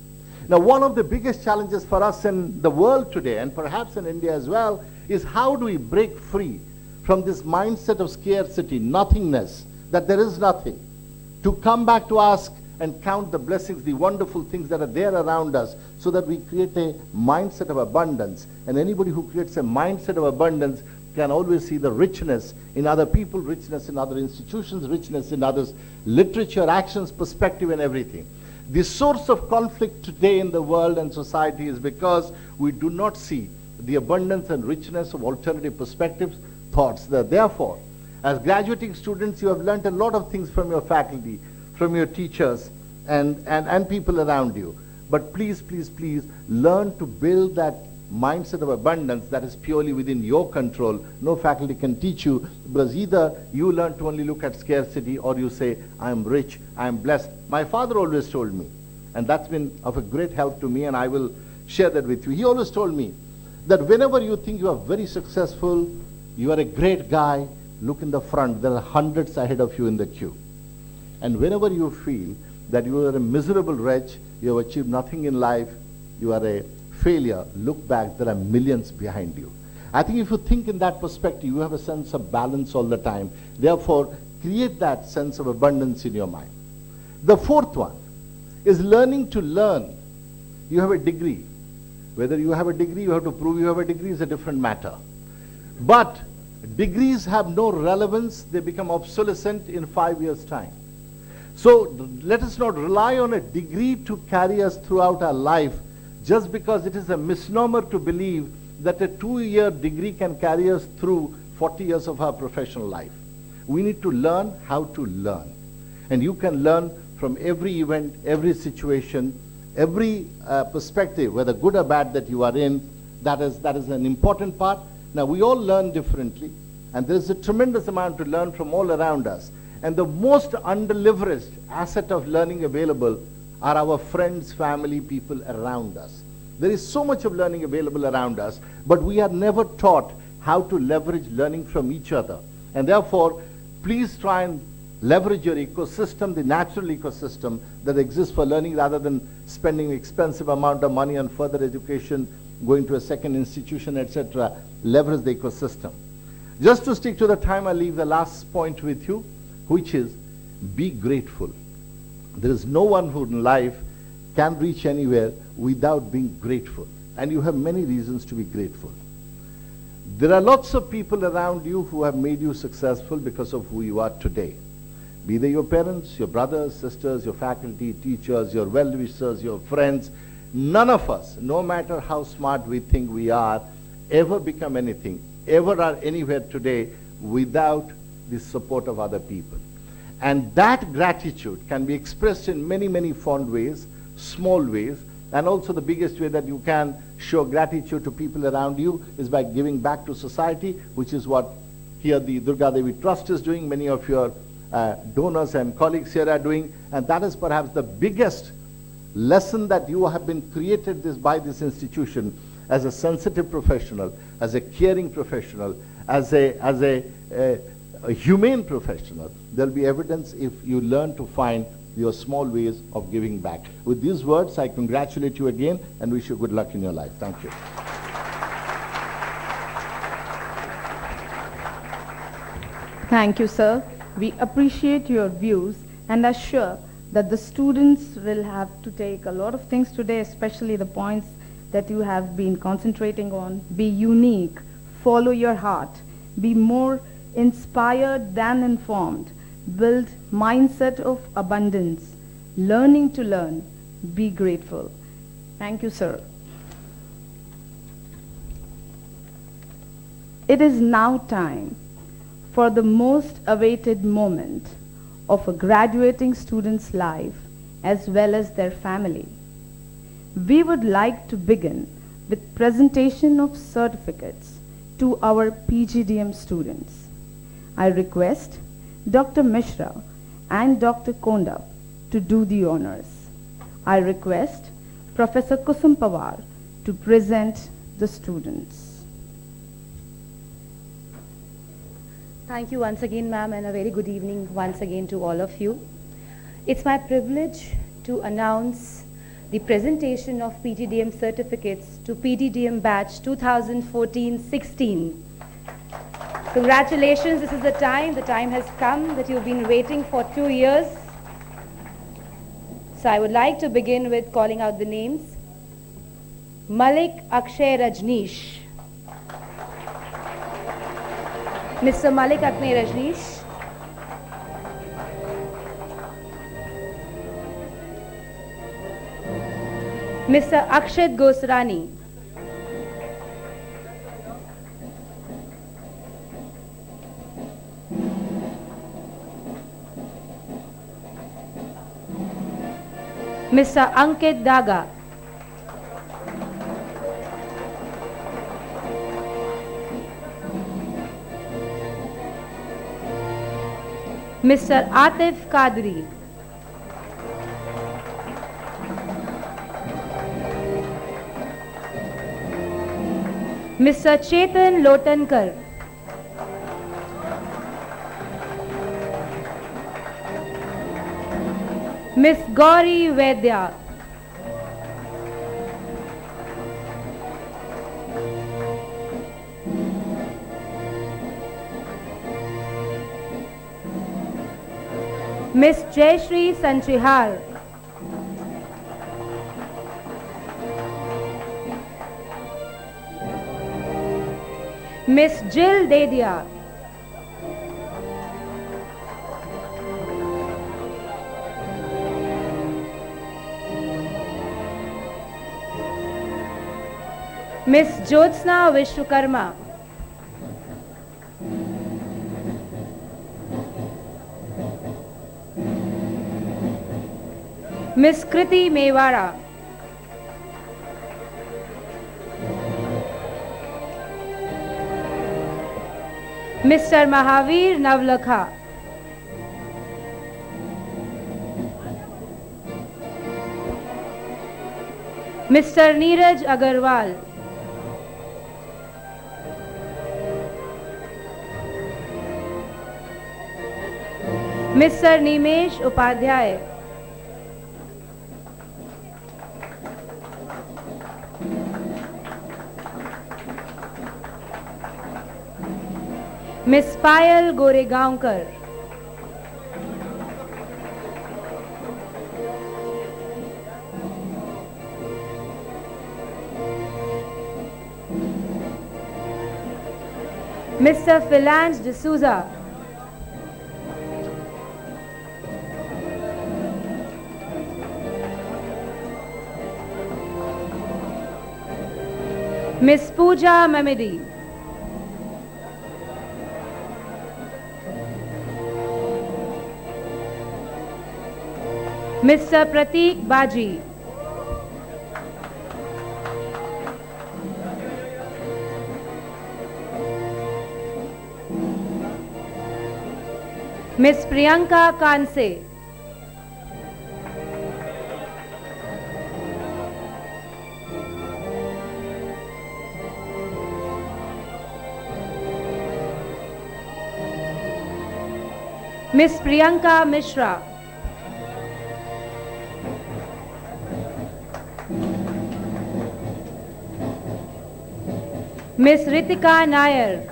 Now, one of the biggest challenges for us in the world today, and perhaps in India as well, is how do we break free from this mindset of scarcity, nothingness, that there is nothing, to come back to ask and count the blessings, the wonderful things that are there around us, so that we create a mindset of abundance. And anybody who creates a mindset of abundance can always see the richness in other people, richness in other institutions, richness in others' literature, actions, perspective, and everything. The source of conflict today in the world and society is because we do not see the abundance and richness of alternative perspectives, thoughts. Therefore, as graduating students, you have learned a lot of things from your faculty, from your teachers, and people around you. But please, please, please learn to build that mindset of abundance that is purely within your control. No faculty can teach you, because either you learn to only look at scarcity, or you say, I am rich, I am blessed. My father always told me, and that's been of a great help to me, and I will share that with you. He always told me that whenever you think you are very successful, you are a great guy, look in the front, there are hundreds ahead of you in the queue. And whenever you feel that you are a miserable wretch, you have achieved nothing in life, you are a failure, look back, there are millions behind you. I think if you think in that perspective, you have a sense of balance all the time. Therefore, create that sense of abundance in your mind. The fourth one is learning to learn. You have a degree. Whether you have a degree, you have to prove you have a degree is a different matter. But Degrees have no relevance, they become obsolescent in 5 years' time. So let us not rely on a degree to carry us throughout our life, just because it is a misnomer to believe that a 2-year degree can carry us through 40 years of our professional life. We need to learn how to learn. And you can learn from every event, every situation, every perspective, whether good or bad that you are in. That is an important part. Now, we all learn differently, and there is a tremendous amount to learn from all around us. And the most under-leveraged asset of learning available are our friends, family, people around us. There is so much of learning available around us, but we are never taught how to leverage learning from each other. And therefore, please try and leverage your ecosystem, the natural ecosystem that exists for learning, rather than spending expensive amount of money on further education, going to a second institution, etc. Leverage the ecosystem. Just to stick to the time, I'll leave the last point with you, which is be grateful. There is no one who in life can reach anywhere without being grateful. And you have many reasons to be grateful. There are lots of people around you who have made you successful because of who you are today. Be they your parents, your brothers, sisters, your faculty, teachers, your well-wishers, your friends. None of us, no matter how smart we think we are, ever become anything, ever are anywhere today without the support of other people. And that gratitude can be expressed in many, many fond ways, small ways, and also the biggest way that you can show gratitude to people around you is by giving back to society, which is what here the Durgadevi Trust is doing. Many of your donors and colleagues here are doing, and that is perhaps the biggest lesson that you have been created by this institution as a sensitive professional, as a caring professional, as a humane professional. There will be evidence if you learn to find your small ways of giving back. With these words, I congratulate you again and wish you good luck in your life. Thank you. Thank you, sir. We appreciate your views and are sure that the students will have to take a lot of things today, especially the points that you have been concentrating on. Be unique, follow your heart, be more inspired than informed, build mindset of abundance, learning to learn, be grateful. Thank you, sir. It is now time for the most awaited moment of a graduating student's life as well as their family. We would like to begin with presentation of certificates to our PGDM students. I request Dr. Misra and Dr. Konda to do the honors. I request Professor Kusum Pawar to present the students. Thank you once again, ma'am, and a very good evening once again to all of you. It's my privilege to announce the presentation of PGDM certificates to PGDM batch 2014-16. Congratulations, this is the time has come that you've been waiting for 2 years. So I would like to begin with calling out the names. Malik Akshay Rajneesh. Mr. Malik Akshay Rajneesh. Mr. Akshat Gosrani. Mr. Ankit Daga. Mr. Atif Kadri. Mr. Chetan Lotankar. Miss Gauri Vaidya. Miss Jayashree Sanchihar. Miss Jill Dedia. Miss Jyotsna Vishwakarma. Miss Kriti Mewara. Mr. Mahavir Navlakha. Mr. Neeraj Agarwal. Mr. Nimesh Upadhyay. Miss Payal Goregaonkar. Mr. Philange D'Souza. Miss Pooja Mamedi. Mr. Prateek Baji. Miss Priyanka Kanse. Miss Priyanka Misra. Miss Ritika Nair.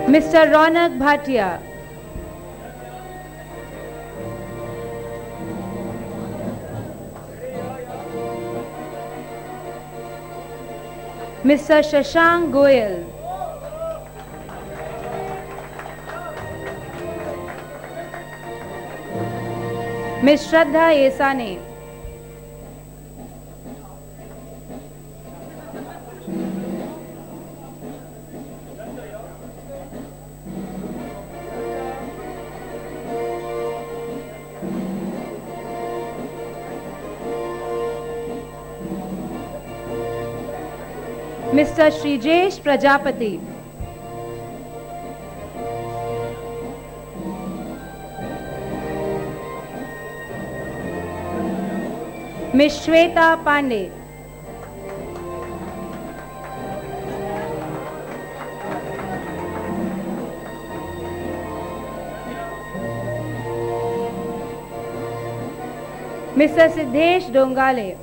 Mr. Ronak Bhatia. Mr. Shashank Goyal. Miss Shraddha Esane. Mr. Shrijesh Prajapati. Miss Shweta Pandey. Mr. Siddhesh Dongale.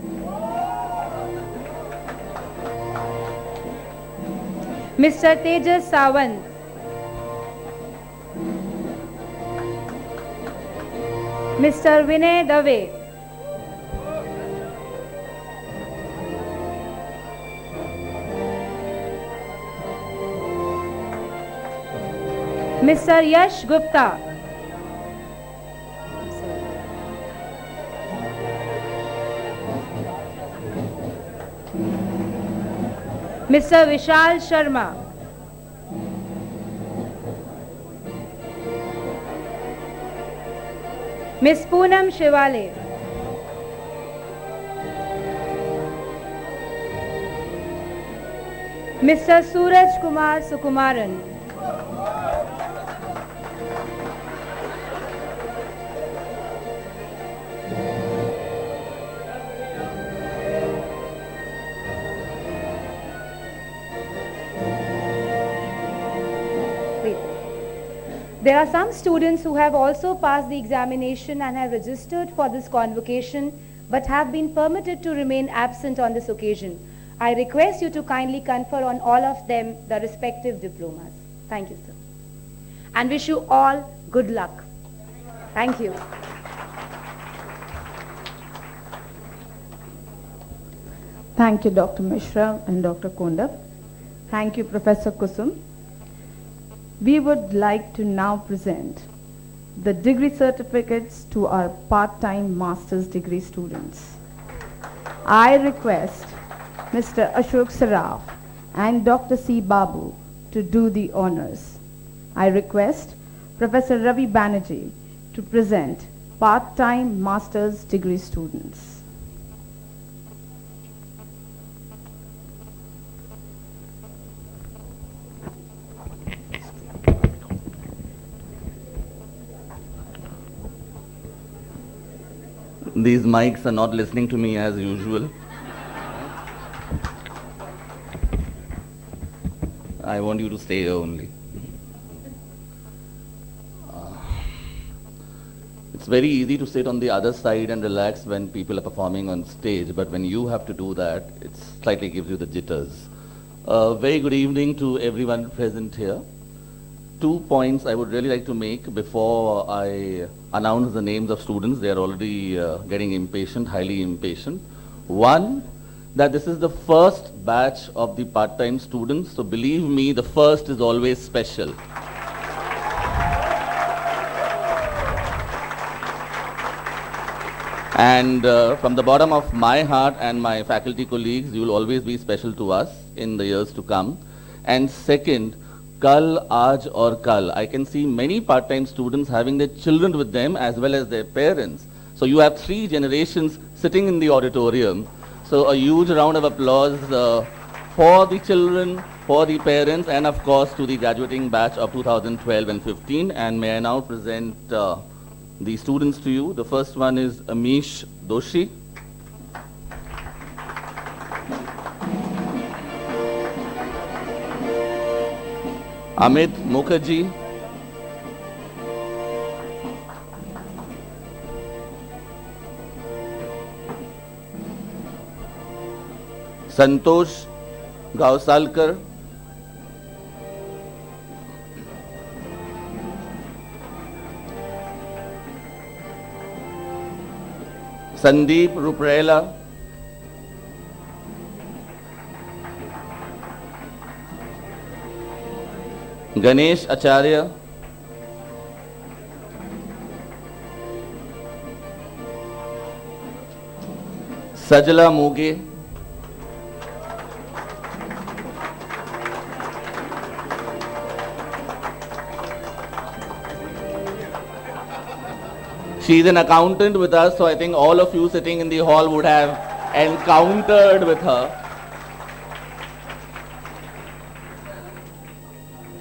Mr. Tejas Sawant. Mr. Vinay Dave. Mr. Yash Gupta. Mr. Vishal Sharma. Miss Poonam Shivale. Mr. Suraj Kumar Sukumaran. There are some students who have also passed the examination and have registered for this convocation but have been permitted to remain absent on this occasion. I request you to kindly confer on all of them the respective diplomas. Thank you, sir. And wish you all good luck. Thank you. Thank you, Dr. Misra and Dr. Kondap. Thank you, Professor Kusum. We would like to now present the degree certificates to our part-time master's degree students. I request Mr. Ashok Saraf and Dr. C. Babu to do the honors. I request Professor Ravi Banerjee to present part-time master's degree students. These mics are not listening to me as usual. I want you to stay here only. It's very easy to sit on the other side and relax when people are performing on stage, but when you have to do that, it slightly gives you the jitters. Very good evening to everyone present here. 2 points I would really like to make before I announce the names of students. They are already getting impatient, highly impatient. One, that this is the first batch of the part-time students, so believe me, the first is always special. And from the bottom of my heart and my faculty colleagues, you will always be special to us in the years to come. And second, Kal, Aaj aur Kal. I can see many part-time students having their children with them as well as their parents. So you have 3 generations sitting in the auditorium. So a huge round of applause for the children, for the parents, and of course to the graduating batch of 2012 and 15. And may I now present the students to you. The first one is Amish Doshi. Amit Mukherjee. Santosh Gausalkar. Sandeep Ruprela. Ganesh Acharya. Sajala Muge. She is an accountant with us, so I think all of you sitting in the hall would have encountered with her.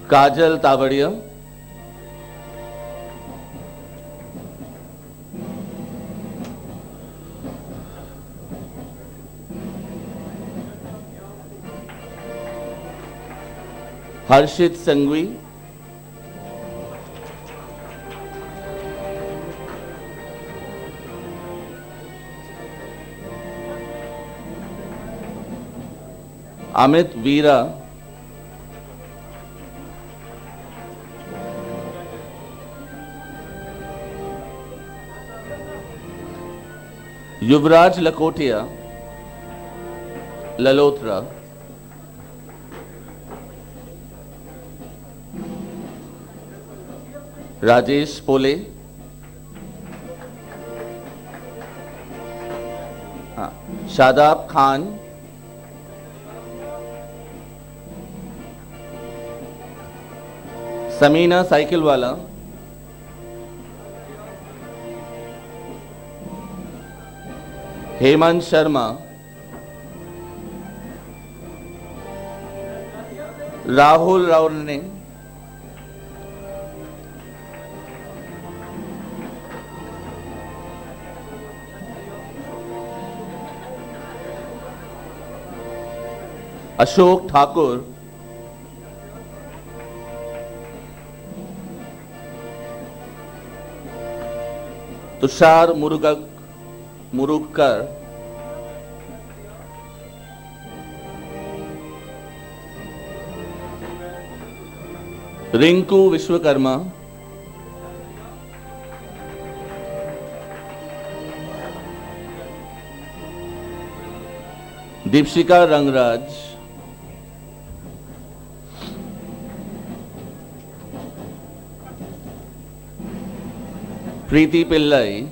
Kajal Tavadia. Harshit Sangvi. Amit Veera. Yuvraj Lakotia. Lalotra. Rajesh Pole. Shadab Khan. Samina Cyclewala. Hemant Sharma. Rahul Raurne. Ashok Thakur. Tushar Murugkar. Rinku Vishwakarma. Deepshika Rangraj, Preeti Pillai,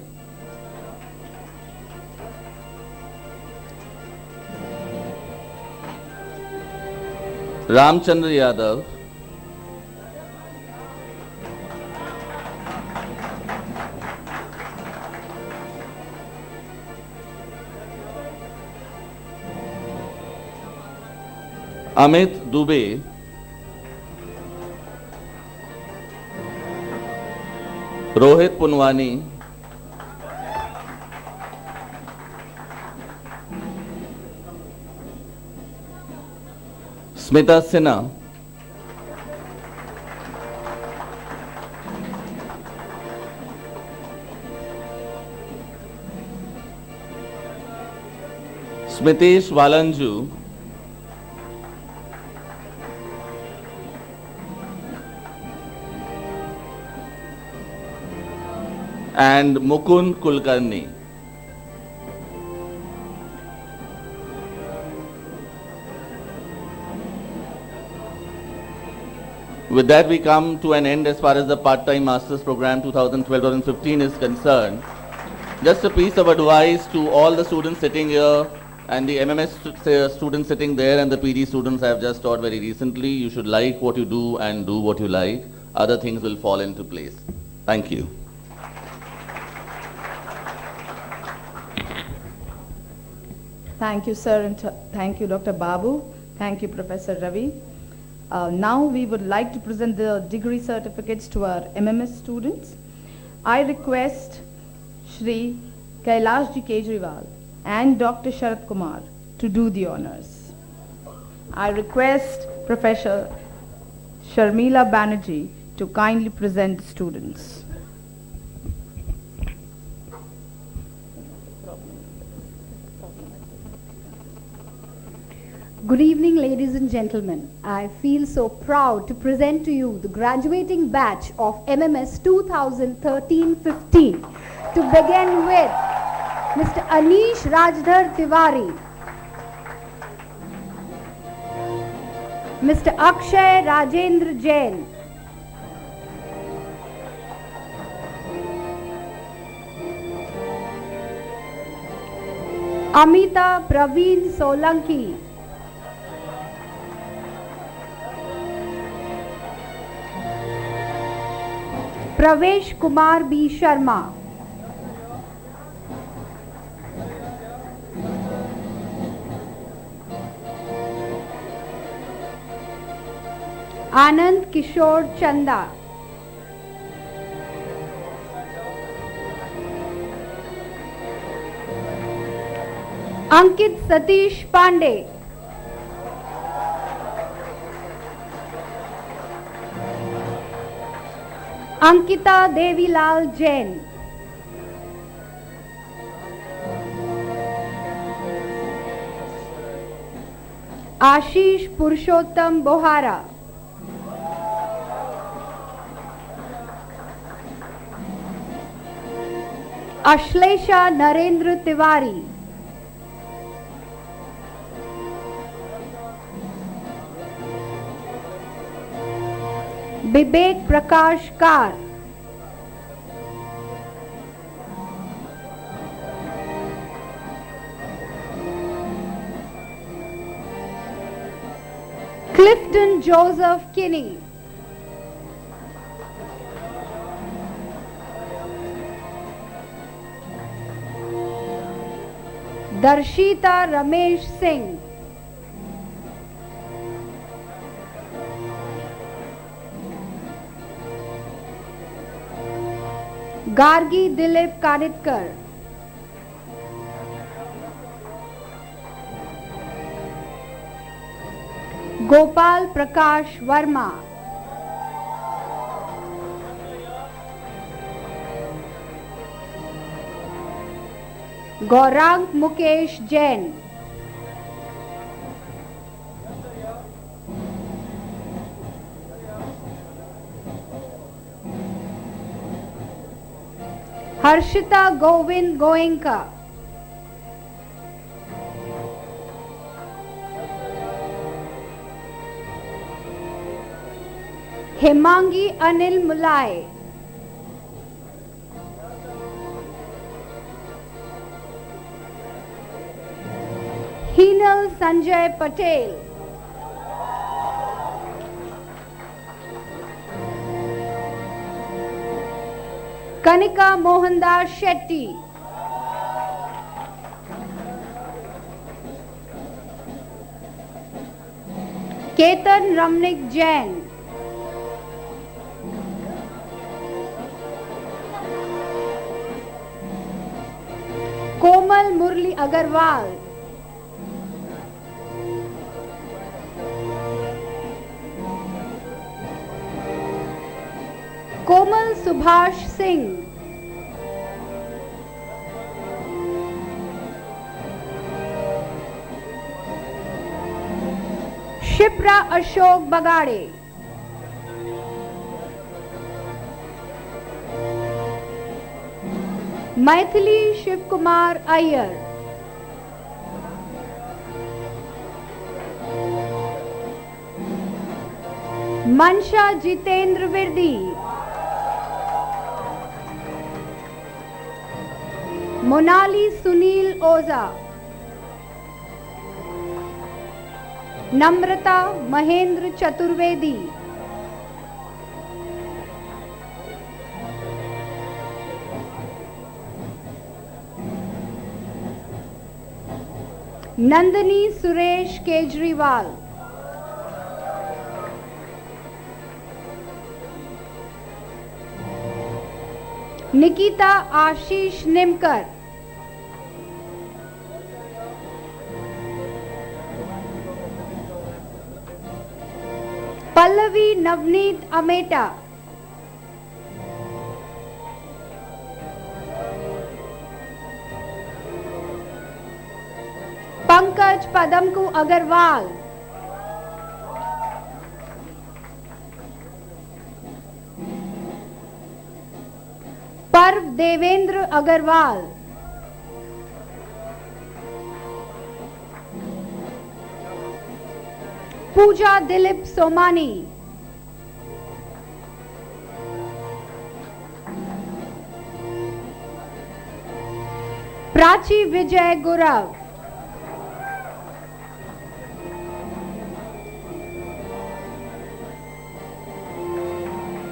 Ramchandra Yadav, Amit Dubey, Rohit Punwani, Smita Sinha, Smitesh Valanju, and Mukund Kulkarni. With that, we come to an end as far as the part-time master's program 2012-2015 is concerned. Just a piece of advice to all the students sitting here and the MMS students sitting there and the PD students I have just taught very recently. You should like what you do and do what you like. Other things will fall into place. Thank you. Thank you, sir, and thank you, Dr. Babu. Thank you, Professor Ravi. Now we would like to present the degree certificates to our MMS students. I request Shri Kailashji Kejriwal and Dr. Sharat Kumar to do the honors. I request Professor Sharmila Banerjee to kindly present the students. Good evening, ladies and gentlemen. I feel so proud to present to you the graduating batch of MMS 2013-15. To begin with, Mr. Anish Rajdhar Tiwari, Mr. Akshay Rajendra Jain, Amita Praveen Solanki, Pravesh Kumar B. Sharma, Anand Kishore Chanda, Ankit Satish Pandey, Ankita Devilal Jain, Ashish Purushottam Bohara, Ashlesha Narendra Tiwari, Bibek Prakash Kar, Clifton Joseph Kinney, Darshita Ramesh Singh, Gargi Dilip Kaditkar, Gopal Prakash Verma, Gaurang Mukesh Jain, Harshita Govind Goenka, Hemangi Anil मुलाय, हीनल Sanjay Patel, Kanika Mohandas Shetty, Ketan Ramnik Jain, कोमल मुरली अग्रवाल, कोमल सुभाष सिंह, शिप्रा अशोक बगाड़े, मैथिली शिव कुमार अय्यर, मनशा जितेंद्र विरदी, मोनाली सुनील ओझा, नम्रता महेंद्र चतुर्वेदी, नंदनी सुरेश केजरीवाल, निकिता आशीष निमकर, पल्लवी नवनीत अमेटा, पंकज पदमकु अग्रवाल, पर्व देवेंद्र अग्रवाल, पूजा दिलीप सोमानी, प्राची विजय गुरव,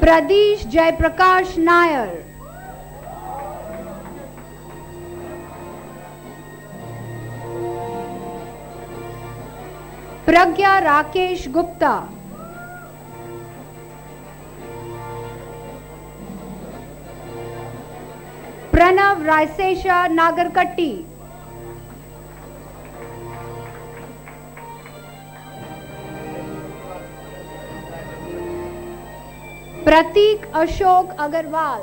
प्रदीश जयप्रकाश नायर, प्रज्ञा राकेश गुप्ता, प्रणव रायसेशा नागरकट्टी, प्रतीक Ashok Agarwal,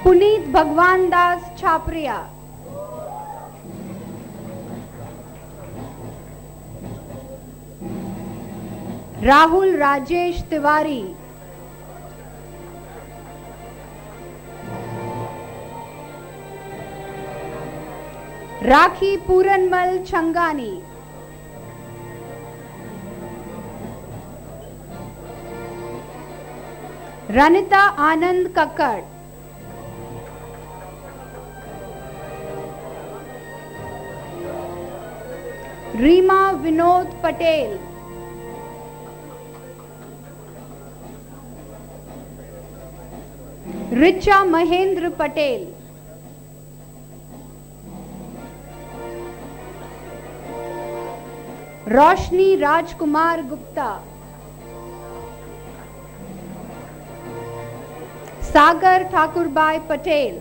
Puneet Bhagwan Das Chhaparia, Rahul Rajesh Tiwari, Rakhi Puranmal Chhangani, Ranita Anand Kakkar, Reema Vinod Patel, Richa Mahendra Patel, Roshni Rajkumar Gupta, Sagar Thakurbhai Patel,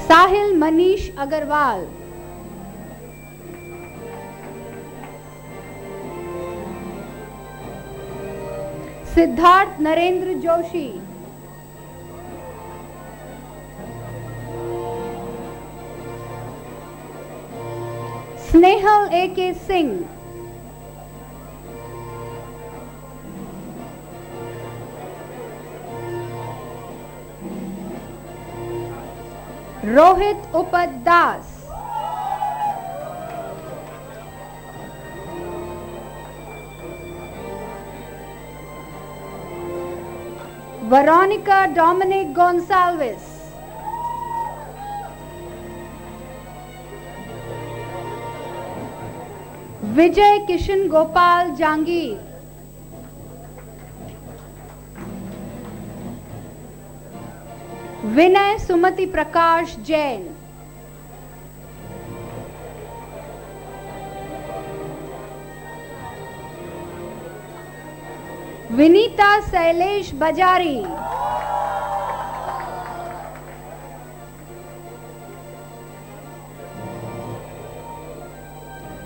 Sahil Manish Agarwal, Siddharth Narendra Joshi, Snehal A K. Singh, Rohit Upad Das, Veronica Dominic Gonsalves, Vijay Kishan Gopal Jangir, Vinay Sumati Prakash Jain, Vinita Sailesh Bajari,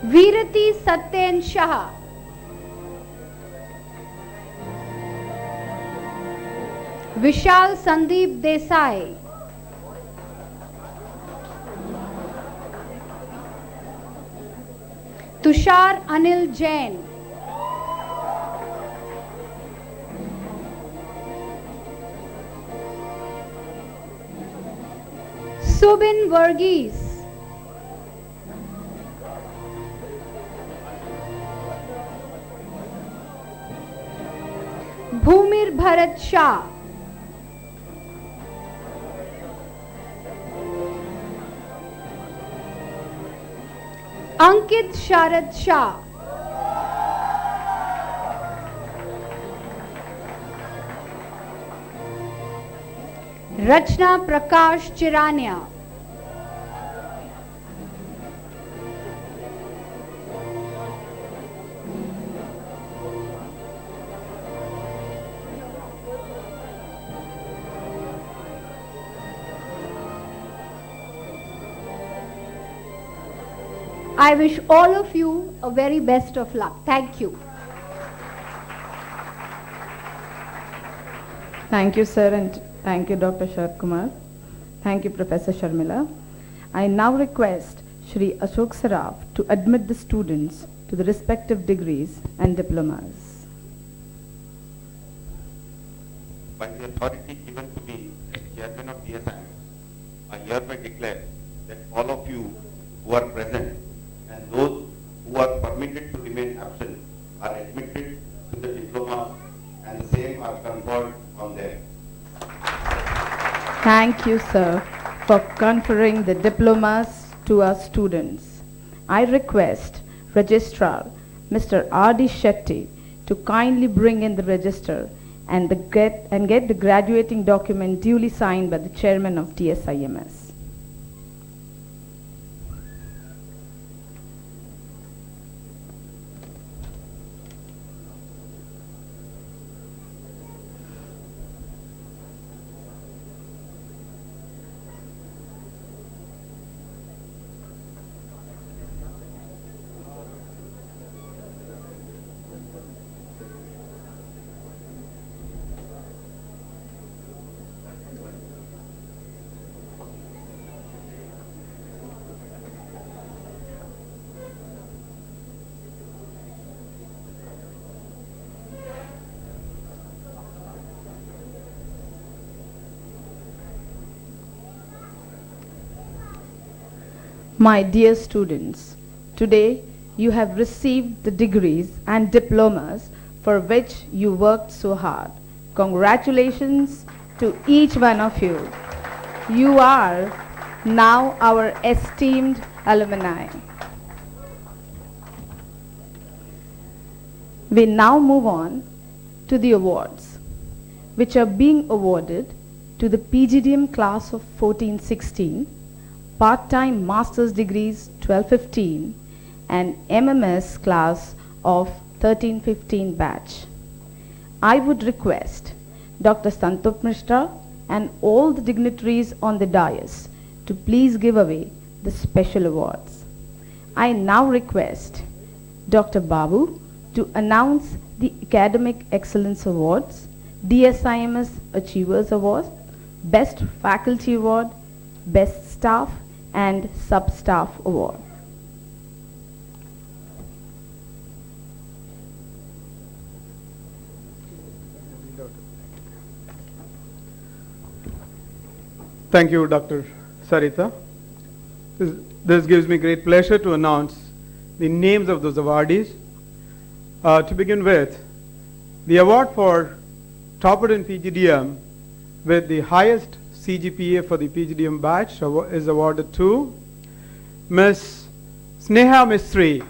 Veerati Satyen Shah, Vishal Sandeep Desai, Tushar Anil Jain, Subin Varghese, Bhumir Bharat Shah, Ankit Sharad Shah, Rachna Prakash Chirania, I wish all of you a very best of luck. Thank you. Thank you, sir, and thank you, Dr. Sharad Kumar. Thank you, Professor Sharmila. I now request Shri Ashok Saraf to admit the students to the respective degrees and diplomas. By the authority given to me as chairman of DSIMS, I hereby declare that all of you who are present and those who are permitted to remain absent are admitted to the diploma and the same are conferred on them. Thank you, sir, for conferring the diplomas to our students. I request Registrar Mr. R.D. Shetty to kindly bring in the register and get the graduating document duly signed by the chairman of DSIMS. My dear students, today you have received the degrees and diplomas for which you worked so hard. Congratulations to each one of you. You are now our esteemed alumni. We now move on to the awards, which are being awarded to the PGDM class of 14-16, part-time master's degrees 12-15, and MMS class of 13-15 batch. I would request Dr. Santrupt Misra and all the dignitaries on the dais to please give away the special awards. I now request Dr. Babu to announce the Academic Excellence Awards, DSIMS Achievers Award, Best Faculty Award, Best Staff and Sub-Staff Award. Thank you, Dr. Sarita. This gives me great pleasure to announce the names of those awardees. To begin with, the award for topper in PGDM with the highest CGPA for the PGDM batch is awarded to Ms. Sneha Misri.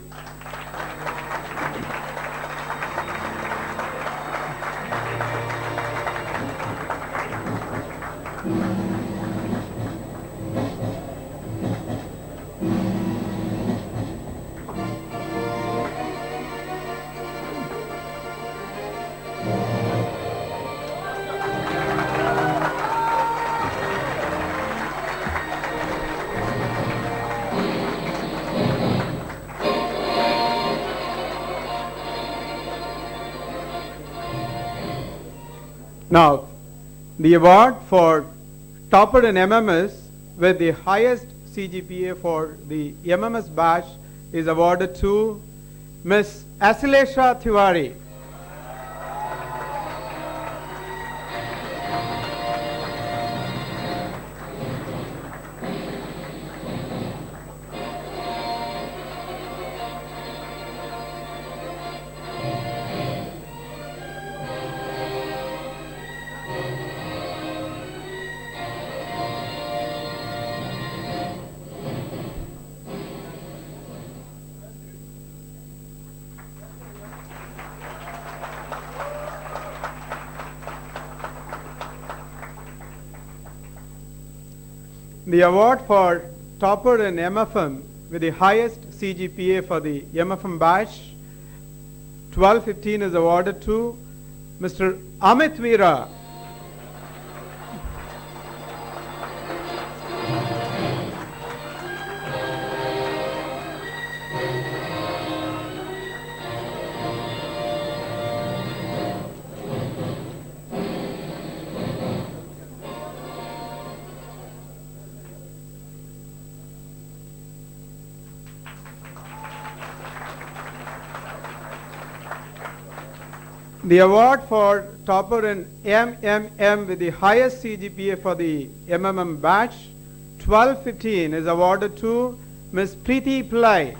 Now, the award for topper in MMS with the highest CGPA for the MMS batch is awarded to Ms. Asilesha Tiwari. The award for topper in MFM with the highest CGPA for the MFM batch 1215 is awarded to Mr. Amit Veera. The award for topper in MMM with the highest CGPA for the MMM batch 1215 is awarded to Ms. Preeti Pillai.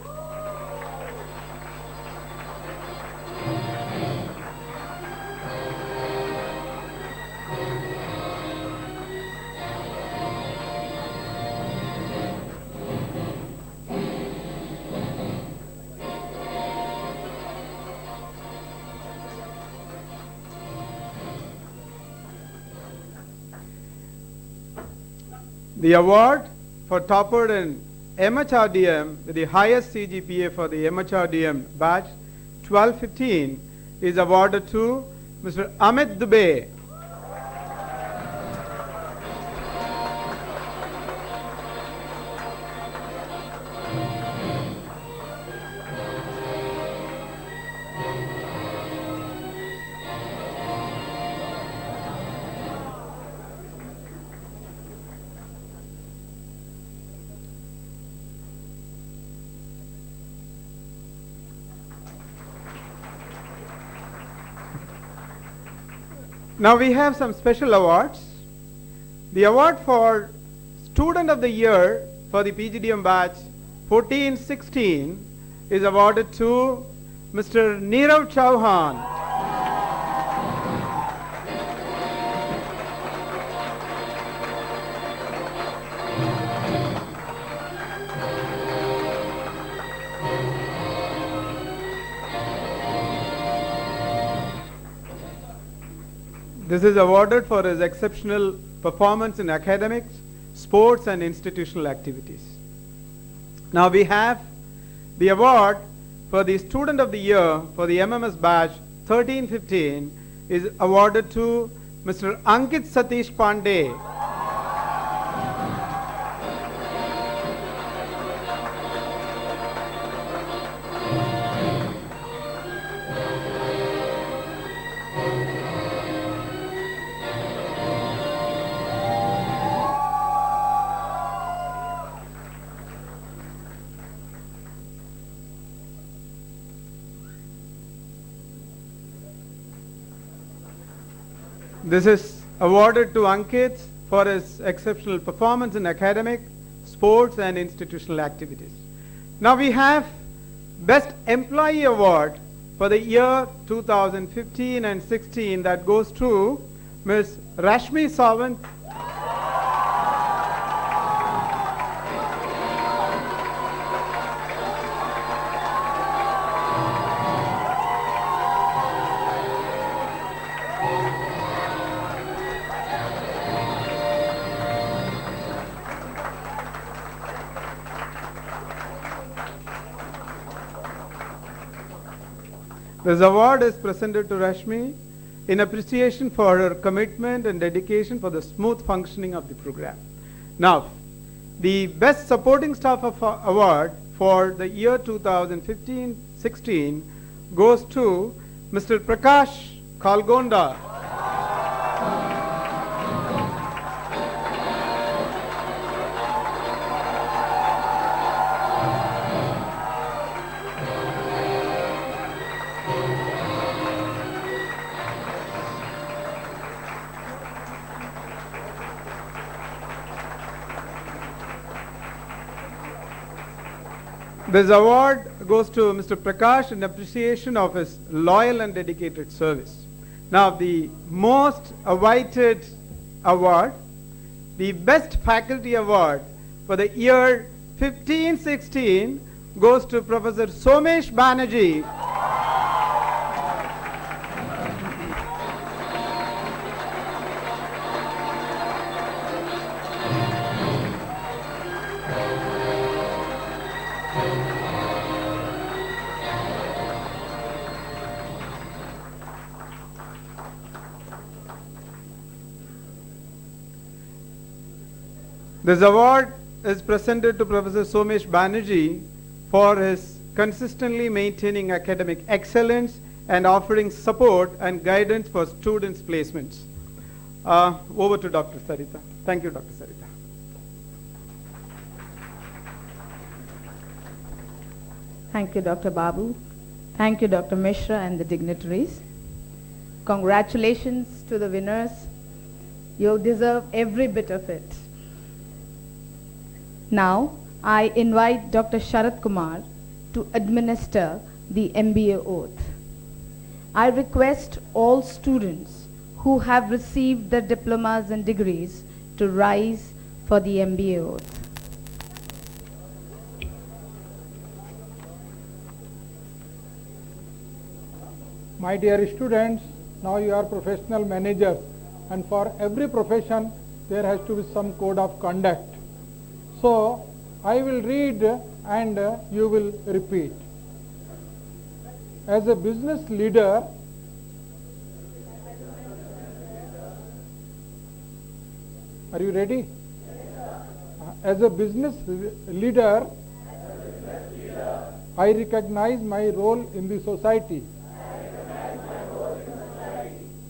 The award for topper in MHRDM with the highest CGPA for the MHRDM batch 1215 is awarded to Mr. Amit Dubey. Now we have some special awards. The award for Student of the Year for the PGDM batch 1416 is awarded to Mr. Nirav Chauhan. This is awarded for his exceptional performance in academics, sports and institutional activities. Now we have the award for the Student of the Year for the MMS batch 1315 is awarded to Mr. Ankit Satish Pandey. This is awarded to Ankit for his exceptional performance in academic, sports and institutional activities. Now we have Best Employee Award for the year 2015 and 16 that goes to Ms. Rashmi Sawant. This award is presented to Rashmi in appreciation for her commitment and dedication for the smooth functioning of the program. Now, the Best Supporting Staff Award for the year 2015-16 goes to Mr. Prakash Kalgonda. This award goes to Mr. Prakash in appreciation of his loyal and dedicated service. Now, the most awaited award, the Best Faculty Award for the year 15-16 goes to Professor Somesh Banerjee. This award is presented to Professor Somesh Banerjee for his consistently maintaining academic excellence and offering support and guidance for students' placements. Over to Dr. Sarita. Thank you, Dr. Sarita. Thank you, Dr. Babu. Thank you, Dr. Misra and the dignitaries. Congratulations to the winners. You deserve every bit of it. Now, I invite Dr. Sharat Kumar to administer the MBA oath. I request all students who have received their diplomas and degrees to rise for the MBA oath. My dear students, now you are professional managers, and for every profession there has to be some code of conduct. So, I will read and you will repeat. As a business leader, are you ready? As a business leader, I recognize my role in the society.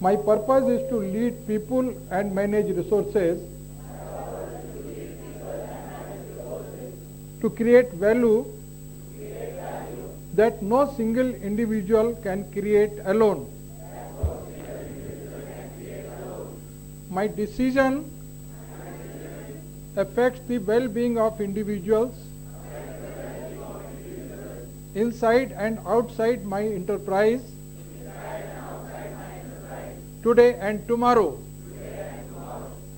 My purpose is to lead people and manage resources, to create value that no single individual can create alone. My decision affects the well-being of individuals inside and outside my enterprise, today and tomorrow.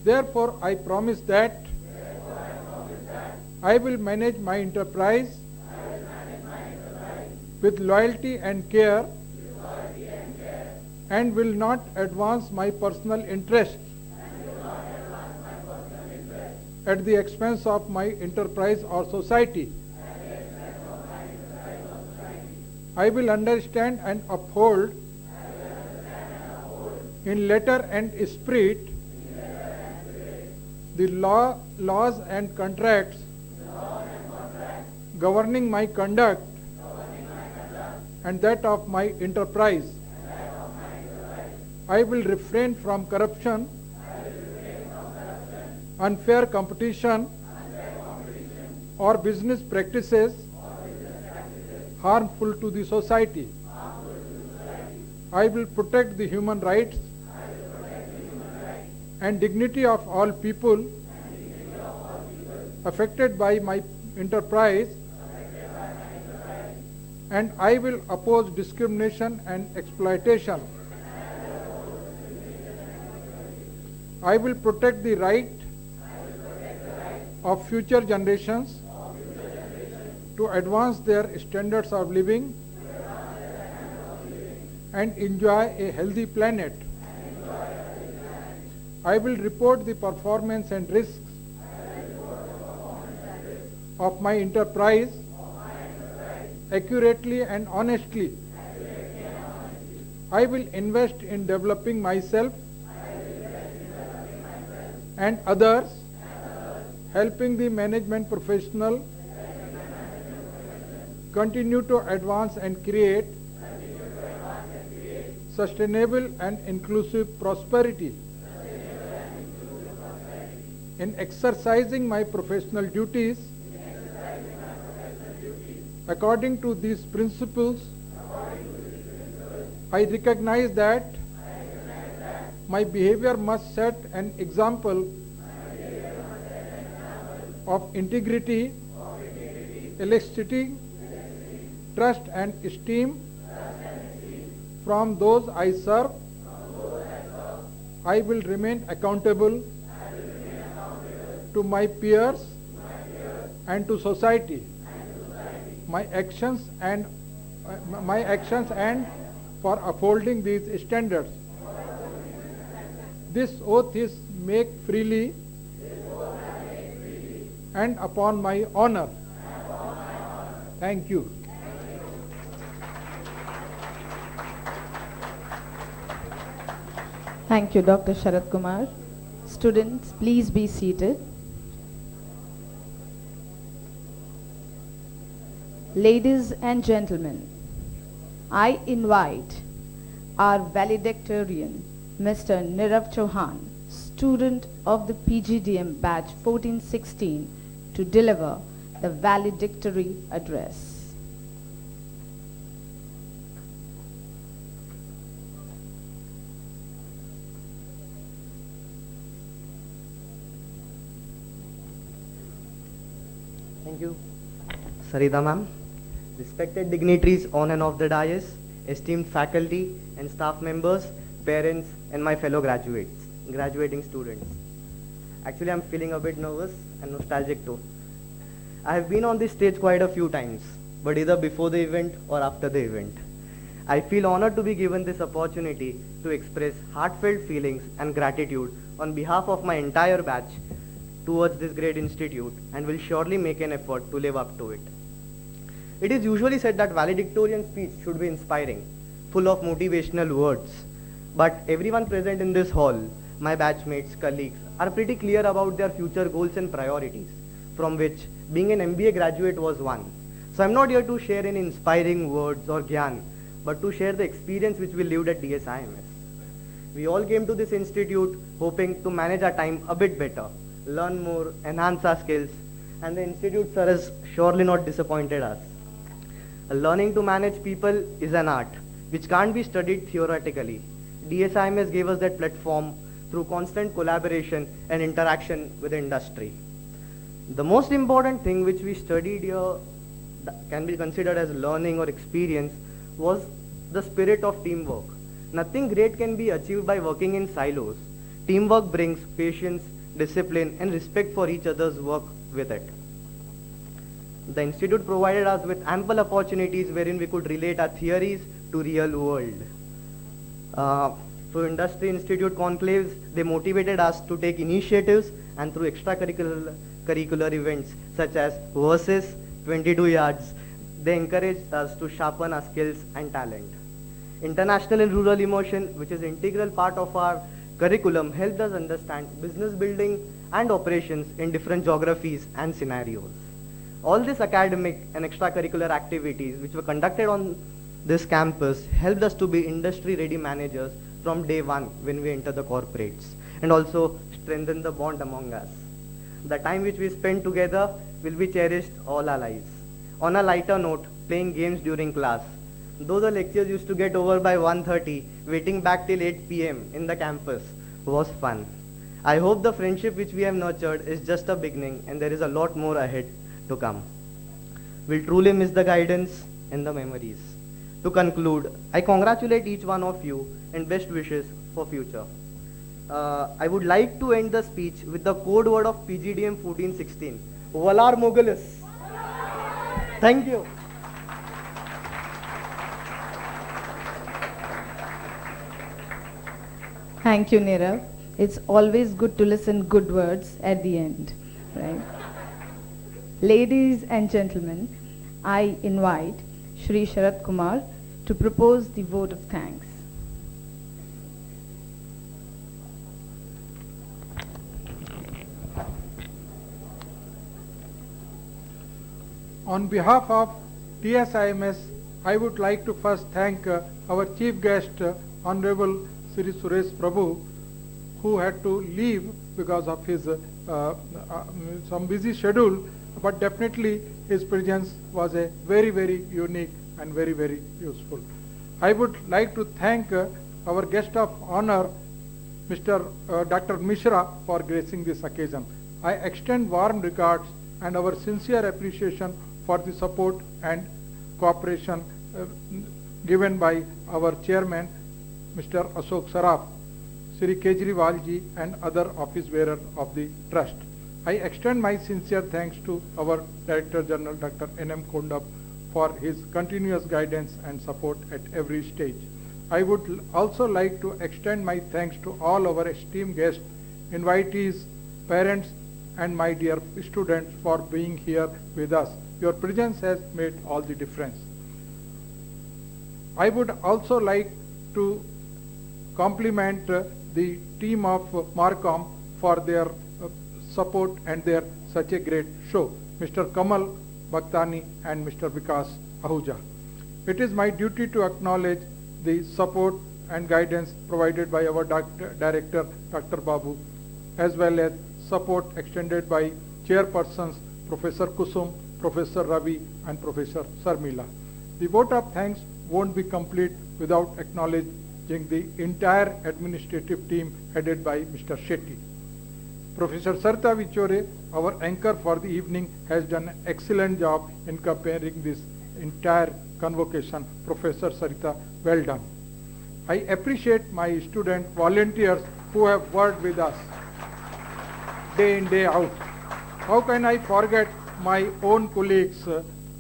Therefore, I promise that I will manage my enterprise with loyalty and care and will not advance my personal interests at the expense of my enterprise or society. I will understand and uphold in letter and spirit the laws and contracts governing my conduct and that of my enterprise. I will refrain from corruption, unfair competition, or business practices harmful to the society. I will protect the human rights and dignity of all people affected by my enterprise, and I will oppose discrimination and exploitation. I will protect the right of future generations to advance their standards of living and enjoy a healthy planet. I will report the performance and risks of my enterprise accurately and honestly. I will invest in developing myself and others, helping the management professional continue to advance and create sustainable and inclusive prosperity. In exercising my professional duties according to these principles, I recognize that my behavior must set an example of integrity, eliciting trust and esteem from those I serve. I will remain accountable to my peers and to society. My actions and for upholding these standards. This oath is made freely and upon my honor. Thank you. Thank you, Dr. Sharat Kumar. Students, please be seated. Ladies and gentlemen, I invite our valedictorian, Mr. Nirav Chauhan, student of the PGDM batch 1416, to deliver the valedictory address. Thank you, Sarita ma'am. Respected dignitaries on and off the dais, esteemed faculty and staff members, parents and my fellow graduating students. Actually, I'm feeling a bit nervous and nostalgic too. I have been on this stage quite a few times, but either before the event or after the event. I feel honored to be given this opportunity to express heartfelt feelings and gratitude on behalf of my entire batch towards this great institute, and will surely make an effort to live up to it. It is usually said that valedictorian speech should be inspiring, full of motivational words. But everyone present in this hall, my batchmates, colleagues, are pretty clear about their future goals and priorities, from which being an MBA graduate was one. So I'm not here to share any inspiring words or gyan, but to share the experience which we lived at DSIMS. We all came to this institute hoping to manage our time a bit better, learn more, enhance our skills, and the institute sir has surely not disappointed us. Learning to manage people is an art which can't be studied theoretically. DSIMS gave us that platform through constant collaboration and interaction with the industry. The most important thing which we studied here that can be considered as learning or experience was the spirit of teamwork. Nothing great can be achieved by working in silos. Teamwork brings patience, discipline and respect for each other's work with it. The institute provided us with ample opportunities wherein we could relate our theories to real world. Through industry institute conclaves, they motivated us to take initiatives, and through extracurricular events such as Versus 22 Yards, they encouraged us to sharpen our skills and talent. International and rural immersion, which is an integral part of our curriculum, helped us understand business building and operations in different geographies and scenarios. All these academic and extracurricular activities which were conducted on this campus helped us to be industry-ready managers from day one when we enter the corporates, and also strengthen the bond among us. The time which we spent together will be cherished all our lives. On a lighter note, playing games during class. Though the lectures used to get over by 1:30, waiting back till 8 p.m. in the campus was fun. I hope the friendship which we have nurtured is just a beginning and there is a lot more ahead to come. We'll truly miss the guidance and the memories. To conclude, I congratulate each one of you and best wishes for future. I would like to end the speech with the code word of PGDM 1416, Valar Mogulis. Thank you. Thank you, Nirav. It's always good to listen good words at the end, right? Ladies and gentlemen, I invite Shri Sharat Kumar to propose the vote of thanks. On behalf of DSIMS, I would like to first thank our chief guest, Honorable Shri Suresh Prabhu, who had to leave because of his some busy schedule, but definitely his presence was a very, very unique and very, very useful. I would like to thank our guest of honor, Mr. Dr. Misra, for gracing this occasion. I extend warm regards and our sincere appreciation for the support and cooperation given by our chairman, Mr. Ashok Saraf, Shri Kejriwal ji and other office bearers of the trust. I extend my sincere thanks to our Director General Dr. N.M. Kondap for his continuous guidance and support at every stage. I would also like to extend my thanks to all our esteemed guests, invitees, parents and my dear students for being here with us. Your presence has made all the difference. I would also like to compliment the team of Marcom for their support and their such a great show, Mr. Kamal Bhaktani and Mr. Vikas Ahuja. It is my duty to acknowledge the support and guidance provided by our director, Dr. Babu, as well as support extended by chairpersons, Professor Kusum, Professor Ravi and Professor Sarmila. The vote of thanks won't be complete without acknowledging the entire administrative team headed by Mr. Shetty. Professor Sarita Vichore, our anchor for the evening, has done an excellent job in comparing this entire convocation. Professor Sarita, well done. I appreciate my student volunteers who have worked with us day in, day out. How can I forget my own colleagues,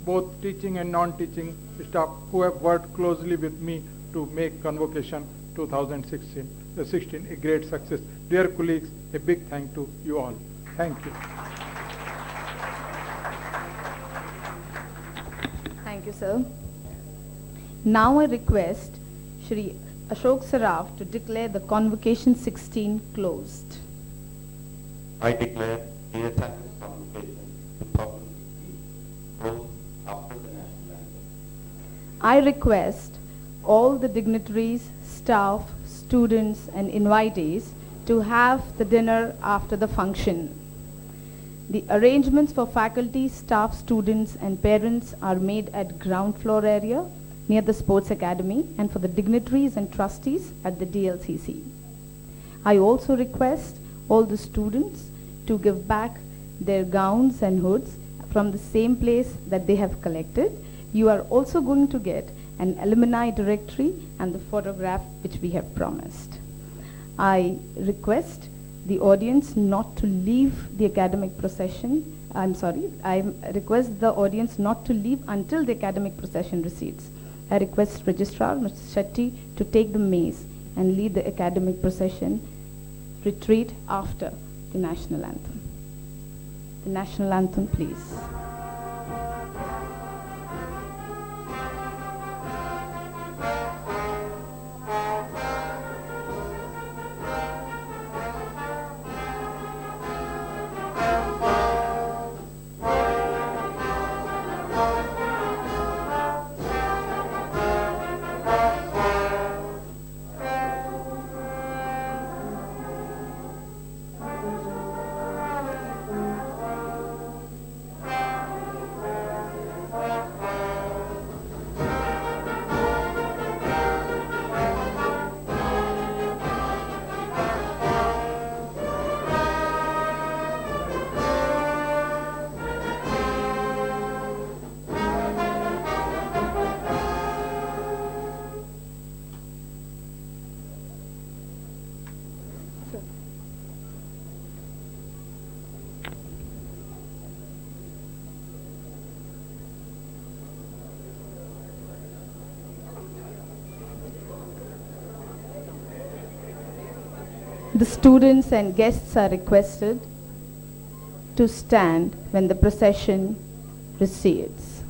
both teaching and non-teaching staff, who have worked closely with me to make Convocation 2016 a great success. Dear colleagues, a big thank to you all. Thank you. Thank you, sir. Now I request Shri Ashok Saraf to declare the Convocation 16 closed. I declare DSIMS Convocation 2016 closed after the national anthem. I request all the dignitaries, staff, students and invitees to have the dinner after the function. The arrangements for faculty, staff, students and parents are made at ground floor area near the Sports Academy, and for the dignitaries and trustees at the DLCC. I also request all the students to give back their gowns and hoods from the same place that they have collected. You are also going to get an alumni directory and the photograph which we have promised. I request the audience not to leave the academic procession. I request the audience not to leave until the academic procession recedes. I request Registrar Mr. Shetty to take the mace and lead the academic procession retreat after the national anthem. The national anthem, please. The students and guests are requested to stand when the procession proceeds.